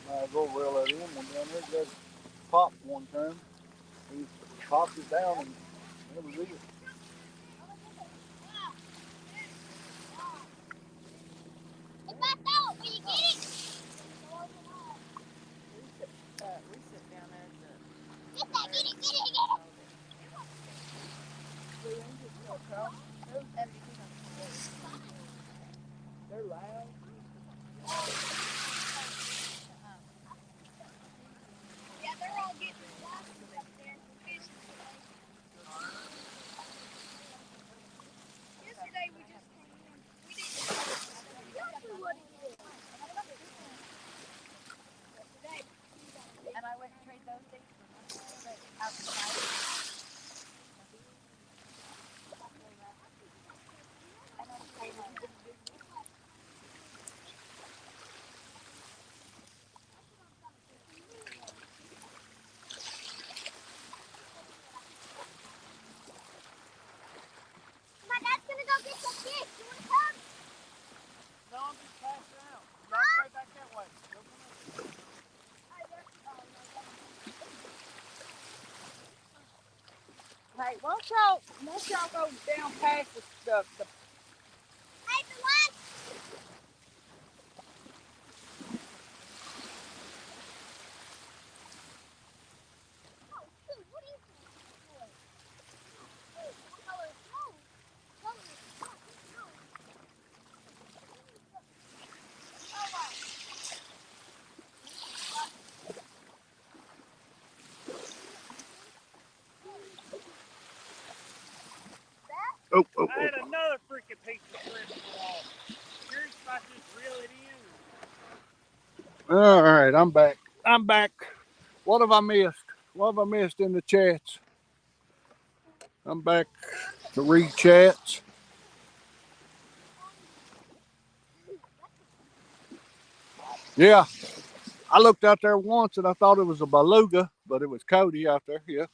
Might as well reel that in one down there. Just popped one time. He popped it down and that was it. If I throw it, will you get it? We sit down there at the. Get that, get it, get it, get it. They're loud. Yeah, they're all getting lost up there for fishing today. Yesterday we just came in. We didn't know exactly what it was. Today, And I went and trade those things for my outside. my dad's gonna go get some fish. You wanna come? No, I'm just passing out. Y'all stay back that way. Hey, won't y'all go down past the Hey, the one. Oh, shoot, what is this? What color is snow? Color is snow. Oh, oh, I had oh. another freaking piece of shrimp go off. Curious if I just reel it in. All right, I'm back. I'm back. What have I missed? What have I missed in the chats? I'm back to read chats. Yeah, I looked out there once and I thought it was a beluga, but it was Cody out there. Yeah.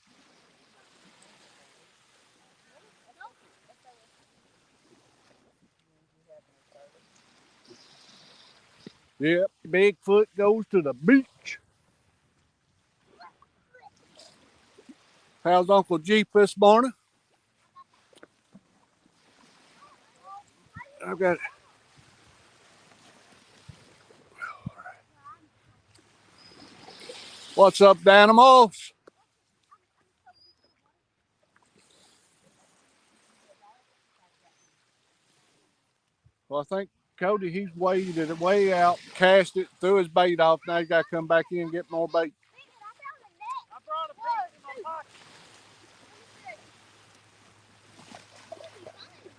Yep, Bigfoot goes to the beach. How's Uncle Jeep this morning? I've got. What's up, Danimals? Well, I think Cody, he's waded it way out, cast it, threw his bait off. Now he's got to come back in and get more bait. I brought a piece in my pocket.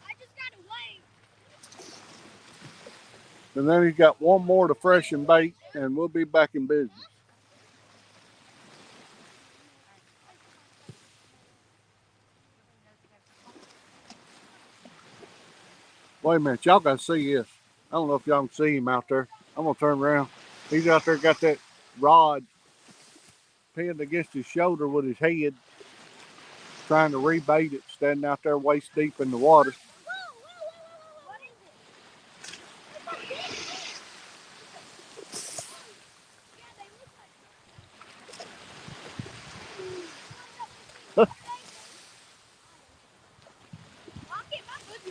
I just got away. And then he's got one more to freshen bait, and we'll be back in business. Wait a minute, y'all gotta see this. I don't know if y'all can see him out there. I'm gonna turn around. He's out there, got that rod pinned against his shoulder with his head, trying to rebait it, standing out there waist deep in the water.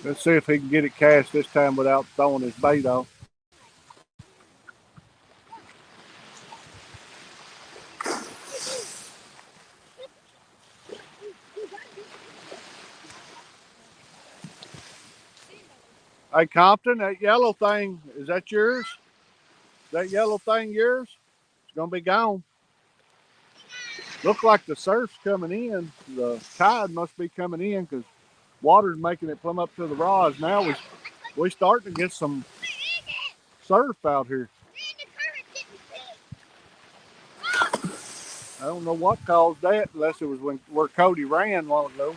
Let's see if he can get it cast this time without throwing his bait off. Hey Compton, that yellow thing, is that yours? Is that yellow thing yours? It's gonna be gone. Look like the surf's coming in. The tide must be coming in because water's making it plumb up to the rods. Now we starting to get some surf out here. I don't know what caused that, unless it was where Cody ran a while ago.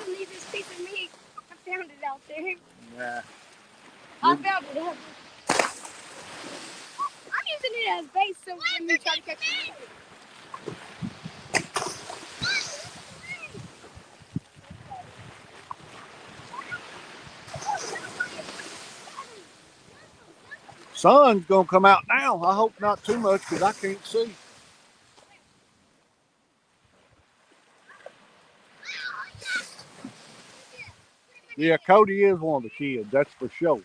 Leave this piece of meat. I found it out there. Yeah. I found it out there. I'm using it as bait so when you try to catch it. Sun's gonna come out now. I hope not too much because I can't see. Yeah, Cody is one of the kids, that's for sure.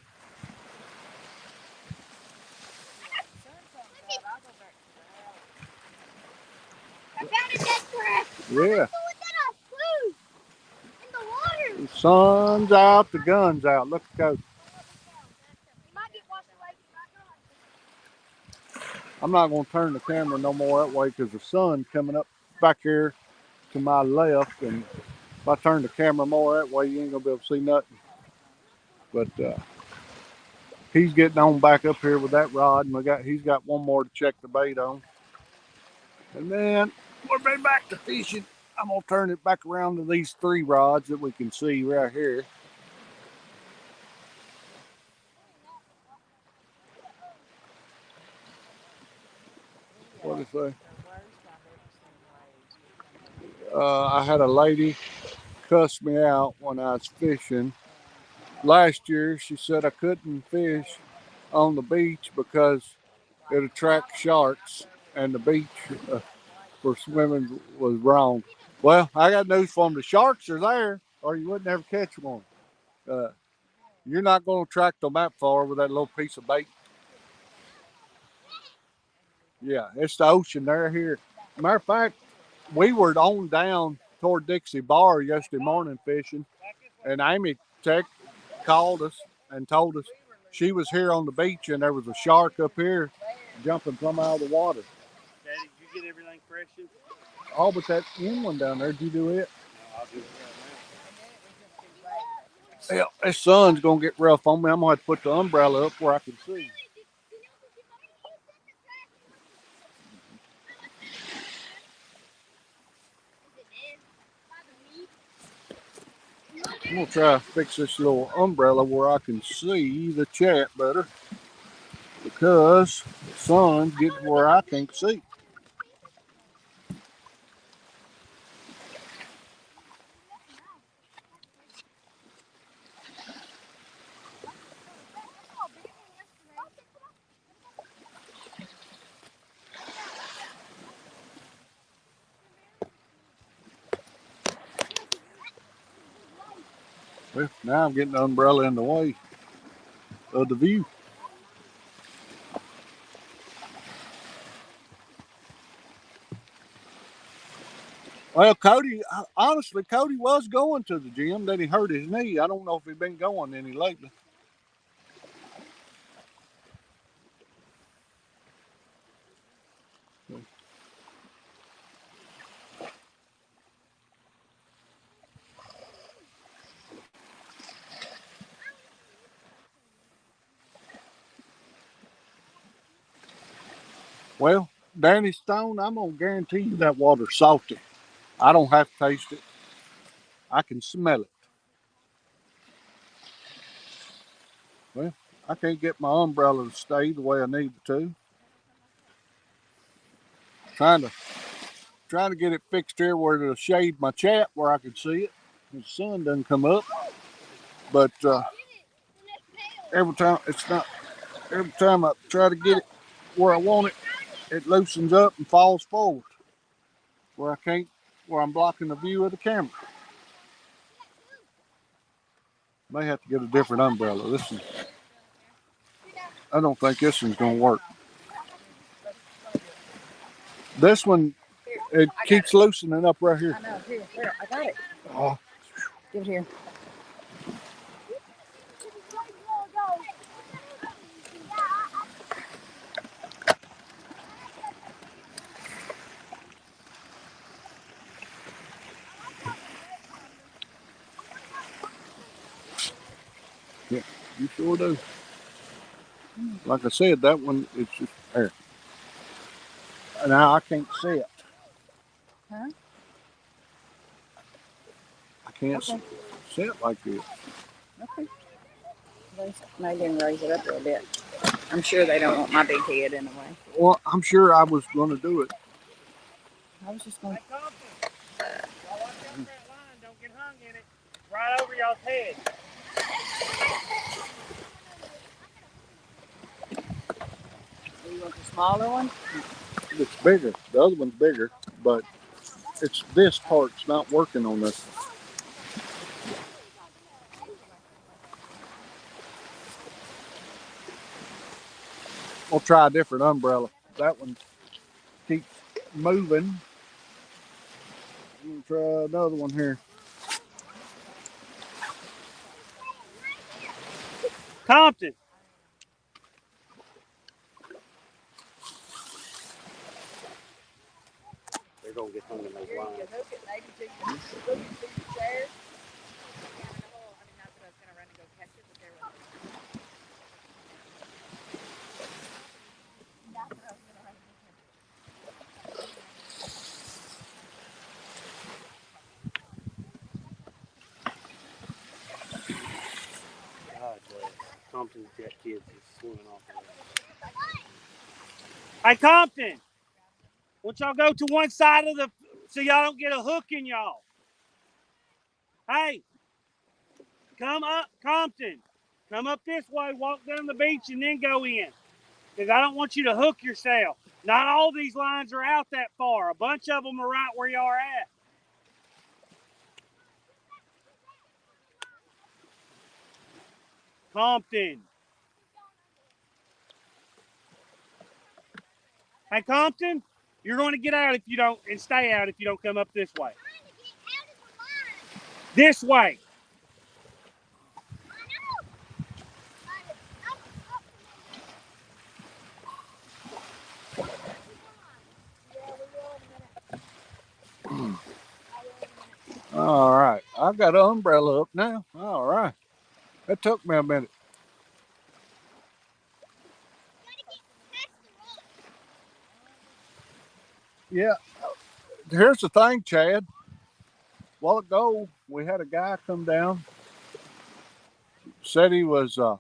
I found a dead crab. Yeah. In the water. The sun's out, the gun's out. Look at Cody. I'm not gonna turn the camera no more that way because the sun's coming up back here to my left, and if I turn the camera more that way, you ain't gonna be able to see nothing. But he's getting on back up here with that rod, and he's got one more to check the bait on. And then we'll be back to fishing. I'm gonna turn it back around to these 3 rods that we can see right here. What did it say? I had a lady cuss me out when I was fishing. Last year, she said I couldn't fish on the beach because it attracts sharks, and the beach for swimming was wrong. Well, I got news for them. The sharks are there, or you wouldn't ever catch one. You're not going to attract them that far with that little piece of bait. Yeah, it's the ocean there here. Matter of fact, we were on down toward Dixie Bar yesterday morning fishing, and Amy called us and told us she was here on the beach and there was a shark up here jumping from out of the water. Daddy, did you get everything freshened? Oh, but that inland down there, did you do it? No, I'll do it right now. Yeah, this sun's gonna get rough on me. I'm gonna have to put the umbrella up where I can see. I'm gonna try to fix this little umbrella where I can see the chat better because the sun's getting where I can't see. Well, now I'm getting the umbrella in the way of the view. Well, Cody was going to the gym. Then he hurt his knee. I don't know if he's been going any lately. Well, Danny Stone, I'm going to guarantee you that water's salty. I don't have to taste it. I can smell it. Well, I can't get my umbrella to stay the way I need it to. Trying to get it fixed here where it'll shade my chat where I can see it. The sun doesn't come up, but every time I try to get it where I want it, it loosens up and falls forward where I'm blocking the view of the camera. May have to get a different umbrella. I don't think this one's gonna work. This one, it keeps loosening up right here. I know. Here, I got it. Oh, Give it here. yeah, you sure do. Like I said, that one, it's just there. Now I can't see it. Huh? I can't Okay. see it like this. Okay. Maybe raise it up a little bit. I'm sure they don't want my big head in the way. Well, I'm sure I was going to do it. I was just going Hey, Compton, y'all watch out for that line. Don't get hung in it. Right over y'all's head. to. You want the smaller one? It's bigger. The other one's bigger, but it's this part's not working on this. We'll try a different umbrella. That one keeps moving. We'll try another one here. Compton. They're gonna get hung in those lines. God bless. Compton's got kids that's swimming off of there. Hey, Compton. Won't y'all go to one side of the so y'all don't get a hook in y'all? Hey, come up, Compton. Come up this way, walk down the beach, and then go in. Because I don't want you to hook yourself. Not all these lines are out that far. A bunch of them are right where you are at. Compton. Hey, Compton, you're going to get out if you don't, and stay out if you don't come up this way. This way. All right. I've got an umbrella up now. All right. That took me a minute. Yeah. Here's the thing, Chad. A while ago, we had a guy come down, said he was a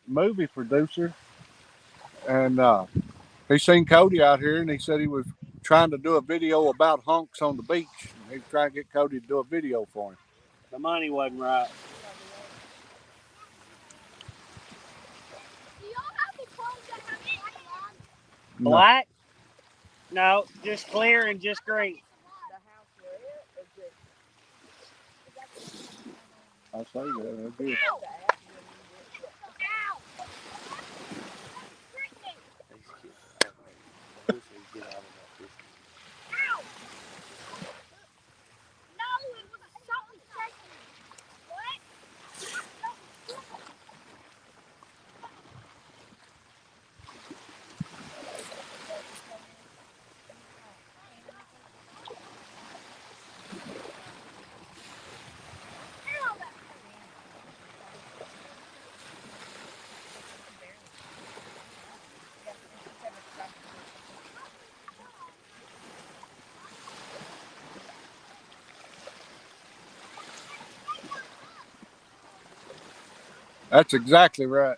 movie producer, and he seen Cody out here, and he said he was trying to do a video about hunks on the beach. He was trying to get Cody to do a video for him. The money wasn't right. No. Black? No, just clear and just green. I'll say that. I did. That's exactly right.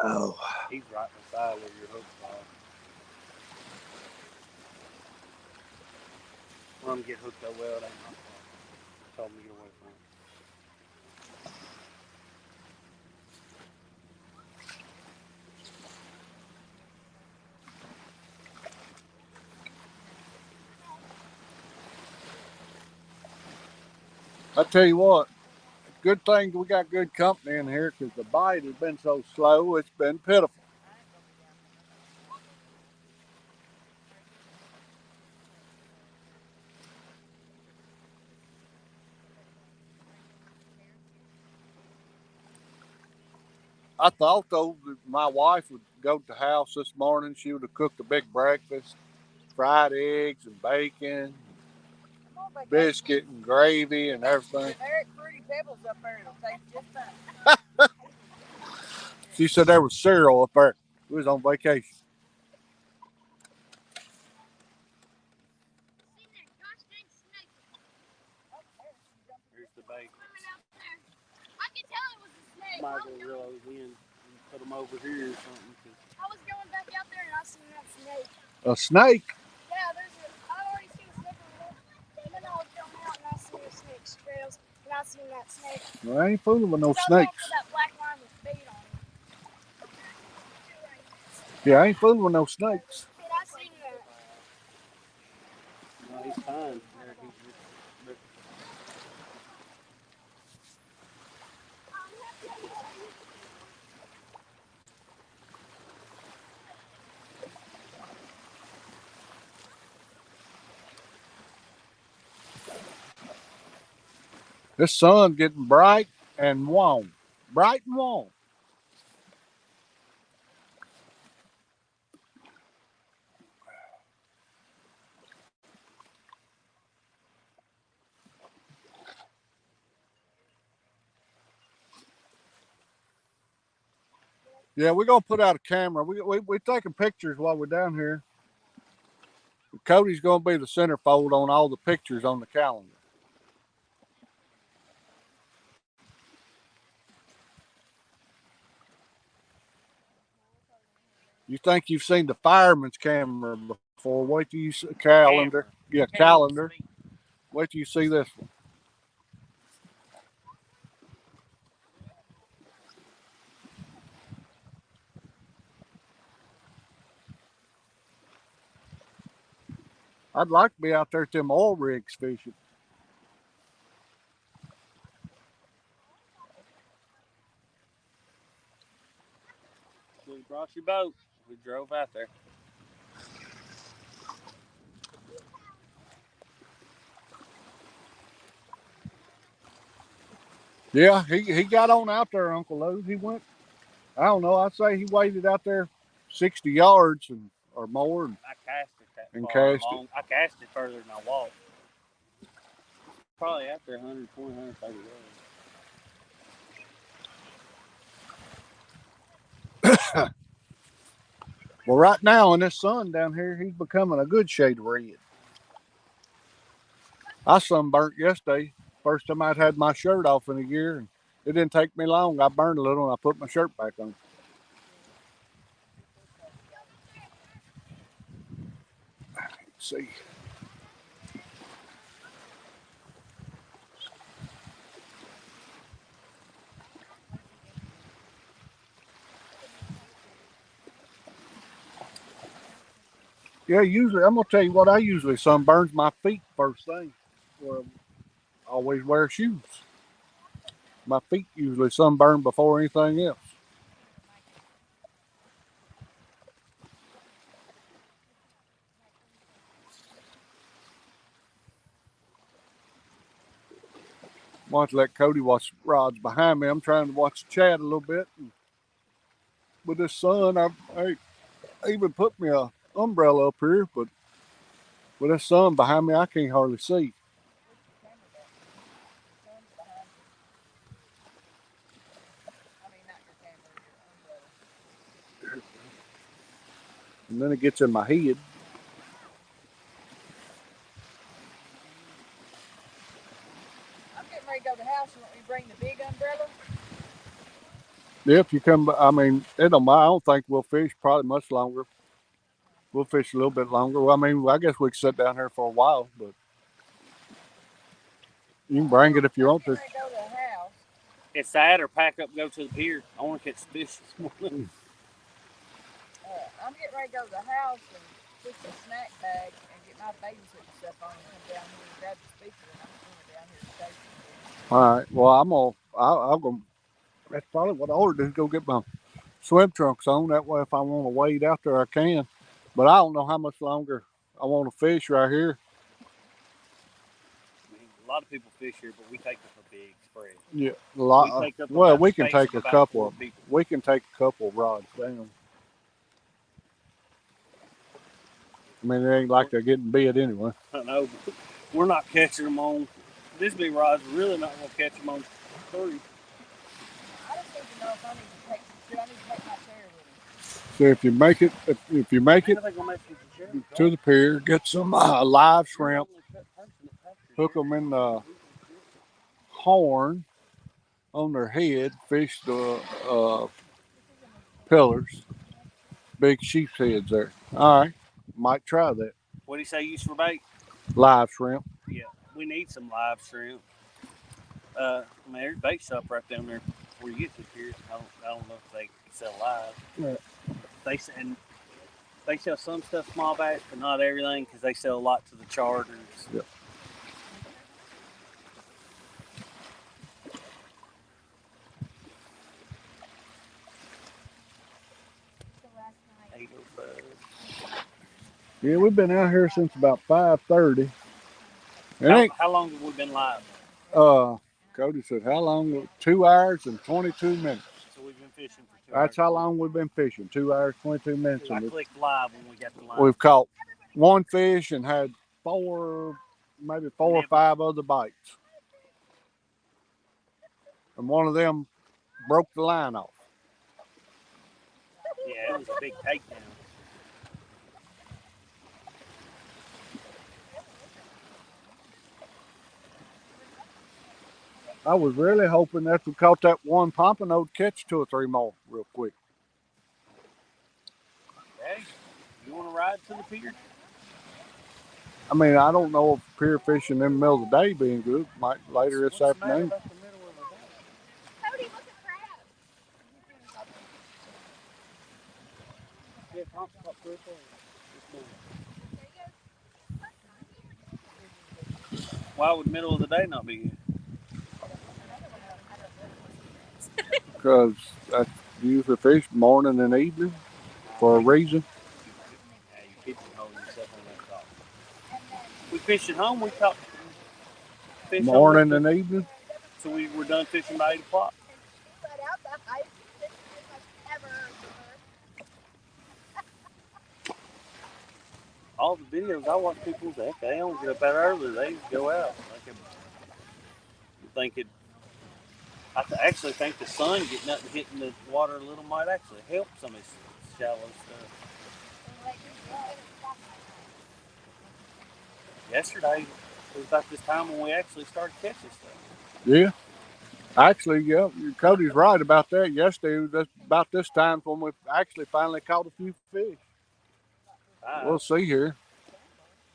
Oh. He's right beside where your hooks are. Let him get hooked up well. It ain't my fault. Told him to get away from it. I tell you what, good thing we got good company in here because the bite has been so slow, it's been pitiful. I thought though that my wife would go to the house this morning. She would have cooked a big breakfast, fried eggs and bacon, biscuit and gravy and everything. Eric Fruity Pebbles up there. It'll taste just fine. She said there was cereal up there. We was on vacation. Here's the bait. I could tell it was a snake. Might as well reel those in and put them over here or something. I was going back out there and I seen that snake. A snake? Yeah, I already seen a snake on the road. And then I was going out and I seen a snake trails and I seen that snake. Well, I ain't fooling with no So snakes. I was going for that black line with bait on it. Yeah, I ain't fooling with no snakes. But I seen that. No, he's fine. This sun getting bright and warm. Bright and warm. Yeah, we're gonna put out a camera. We're taking pictures while we're down here. Cody's gonna be the centerfold on all the pictures on the calendar. You think you've seen the fireman's camera before? Wait till you see calendar. Yeah, calendar. Wait till you see this one. I'd like to be out there at them oil rigs fishing. We brought your boat. We drove out there. Yeah, he got on out there, Uncle Lou. He went, I don't know, I'd say he waded out there 60 yards or more. I cast it that And far cast along. I cast it further than I walked. Probably after 120, 130 yards. Well, right now in this sun down here, he's becoming a good shade of red. I sunburnt yesterday. First time I'd had my shirt off in a year. And it didn't take me long. I burned a little and I put my shirt back on. Let's see. Yeah, usually, I'm going to tell you what I usually sunburns my feet first thing. Well, I always wear shoes. My feet usually sunburn before anything else. I'm going to let Cody watch rods behind me. I'm trying to watch Chad a little bit. And with this sun, I even put me a umbrella up here, but with this sun behind me, I can't hardly see. And then it gets in my head. I'm getting ready to go to the house. You want me to bring the big umbrella? If you come, I mean, it don't matter. I don't think we'll fish probably much longer. We'll fish a little bit longer. Well, I mean, I guess we could sit down here for a while, but you can bring it if you want to. Go to the house. It's that or pack up and go to the pier. I want to catch fish this morning. I'm getting ready to go to the house and fix a snack bag and get my babysitting stuff on and come down here and grab the speaker and I'm coming down here to station. All right. Well, I'll go. That's probably what I ought to do is go get my swim trunks on. That way, if I want to wade out there, I can. But I don't know how much longer I want to fish right here. I mean, a lot of people fish here, but we take up a big spread. Yeah, a lot. We take up Well, about we the can space take of a about couple. 4 Of, people. we can take a couple of rods down. I mean, it ain't like they're getting bit anyway. I know, but we're not catching them on. This big rod's really not going to catch them on 3. I just need to know if I need to take my chair with me. So if you make it, if you make it How they gonna make you the chair? to the pier, get some live shrimp, hook them in the horn on their head, fish the pillars, big sheep's heads there. All right, might try that. What do you say use for bait? Live shrimp. Yeah, we need some live shrimp. I mean, there's a bait shop right down there before you get to the pier. I don't know if they sell live. Yeah. They sell some stuff small batch, but not everything because they sell a lot to the charters. Yep. Yeah, we've been out here since about 5:30. How long have we been live? Cody said, how long? 2 hours and 22 minutes. So we've been fishing for 2 hours. That's how long we've been fishing. 2 hours, 22 minutes. I clicked live when we got the line. We've caught one fish and had maybe four or 5 other bites. And one of them broke the line off. Yeah, it was a big takedown. I was really hoping that we caught that one pompano to catch 2 or 3 more real quick. Hey, you want to ride to the pier? I mean, I don't know if pier fishing in the middle of the day being good. Might later this afternoon. What's the matter about the middle of the day? Cody, look at crabs. Yeah, pop 3 or 4. Why would middle of the day not be good? Because I usually fish morning and evening for a reason. Yeah, you pigeonhole yourself on that call. We fished at home. We caught fish Morning and evening. So we were done fishing by 8 o'clock. All the videos I watch, people say, they don't get up that early. They go out. I actually think the sun getting up and hitting the water a little might actually help some of this shallow stuff. Yesterday was about this time when we actually started catching stuff. Yeah. Actually, yeah, Cody's right about that. Yesterday, was about this time when we actually finally caught a few fish. We'll see here.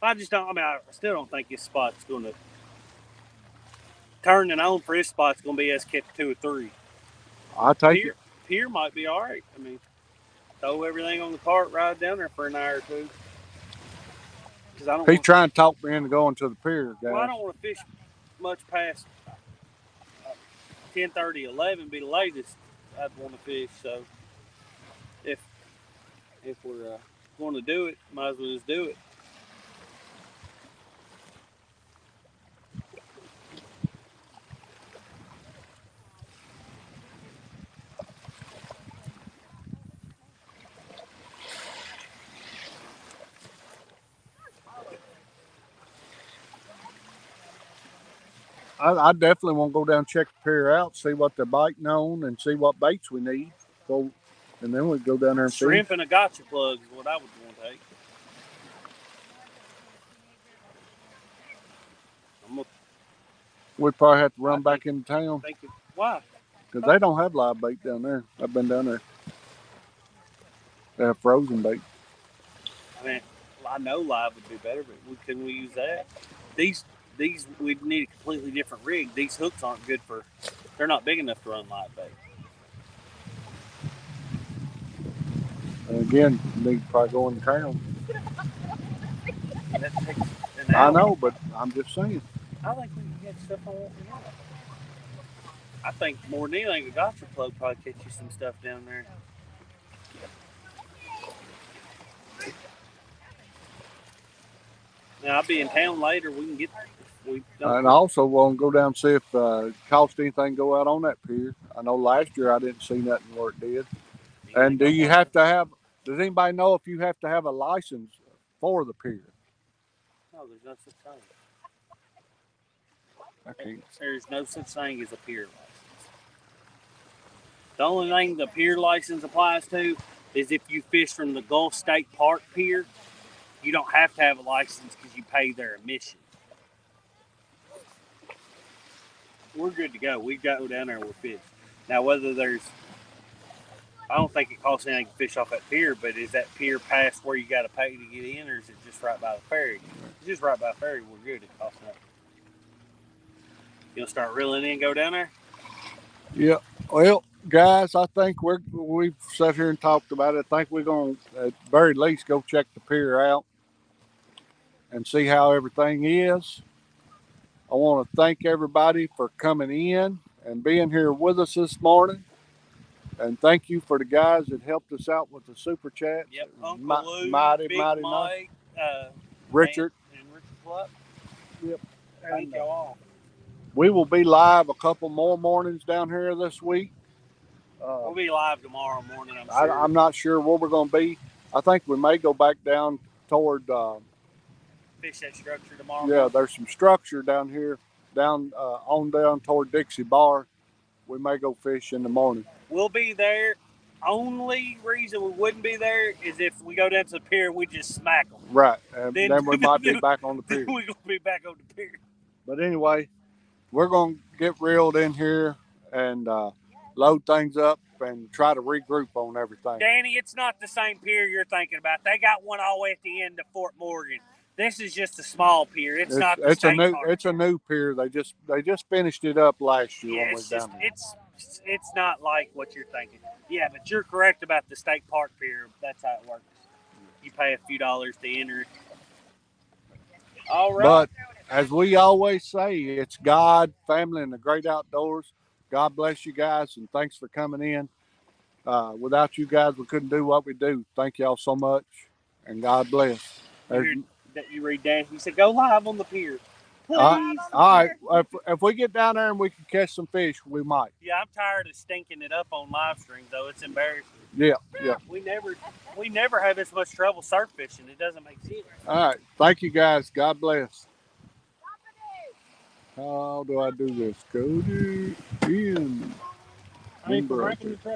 I still don't think this spot's going to turning on for this spot's going to be us catch 2 or 3. I'll take it. Pier might be all right. I mean, throw everything on the cart, ride down there for an hour or 2. He's trying to talk me into going to the pier, guys. Well, I don't want to fish much past 10:30, 11 be the latest I'd want to fish. So if we're going to do it, might as well just do it. I definitely want to go down and check the pier out, see what they're biting on, and see what baits we need. So, and then we go down there and shrimp fish. and a gotcha plug is what I would want to take. We'd probably have to run back into town. Why? because they don't have live bait down there. I've been down there. They have frozen bait. I mean, I know live would be better, but couldn't we use that? These we need a completely different rig. These hooks aren't good for. They're not big enough to run live bait. And again, you need to probably go in town. That takes an I hour. know, but I'm just saying. I think we can get stuff on what we want. I think more than anything, a gotcha plug probably catch you some stuff down there. Now I'll be in town later. We can get. We don't. And I also want to go down and see if it cost anything to go out on that pier. I know last year I didn't see nothing where it did. And do you have to have? Does anybody know if you have to have a license for the pier? No, there's no such thing. I can't. There's no such thing as a pier license. The only thing the pier license applies to is if you fish from the Gulf State Park Pier. You don't have to have a license because you pay their admission. We're good to go. We go down there and we're fish. Now, whether there's, I don't think it costs anything to fish off that pier, but is that pier past where you got to pay to get in, or is it just right by the ferry? If it's just right by the ferry, we're good. It costs nothing. You'll start reeling in and go down there? Yeah. Well, guys, I think we've sat here and talked about it. I think we're going to, at the very least, go check the pier out and see how everything is. I want to thank everybody for coming in and being here with us this morning. And thank you for the guys that helped us out with the super chat. Yep, Uncle Lou, Big Mike, Richard. And Richard Pluck. Yep. Thank y'all all. We will be live a couple more mornings down here this week. We'll be live tomorrow morning, I'm sure. I'm not sure where we're going to be. I think we may go back down toward... fish that structure tomorrow. Yeah, there's some structure down here, down toward Dixie Bar. We may go fish in the morning. We'll be there. Only reason we wouldn't be there is if we go down to the pier and we just smack them. Right, and then we might be back on the pier. We're going to be back on the pier. But anyway, we're going to get reeled in here and load things up and try to regroup on everything. Danny, it's not the same pier you're thinking about. They got one all the way at the end of Fort Morgan. This is just a small pier. It's not the state park. It's a new pier. They just finished it up last year when we was down there. It's not like what you're thinking. Yeah, but you're correct about the state park pier. That's how it works. You pay a few dollars to enter it. All right. But as we always say, it's God, family, and the great outdoors. God bless you guys, and thanks for coming in. Without you guys, we couldn't do what we do. Thank y'all so much, and God bless. You read Dan. He said, "Go live on the pier, please." All right. If we get down there and we can catch some fish, we might. Yeah, I'm tired of stinking it up on live stream, though. It's embarrassing. Yeah. We never have this much trouble surf fishing. It doesn't make sense. All right. Thank you guys. God bless. How do I do this? Go to in.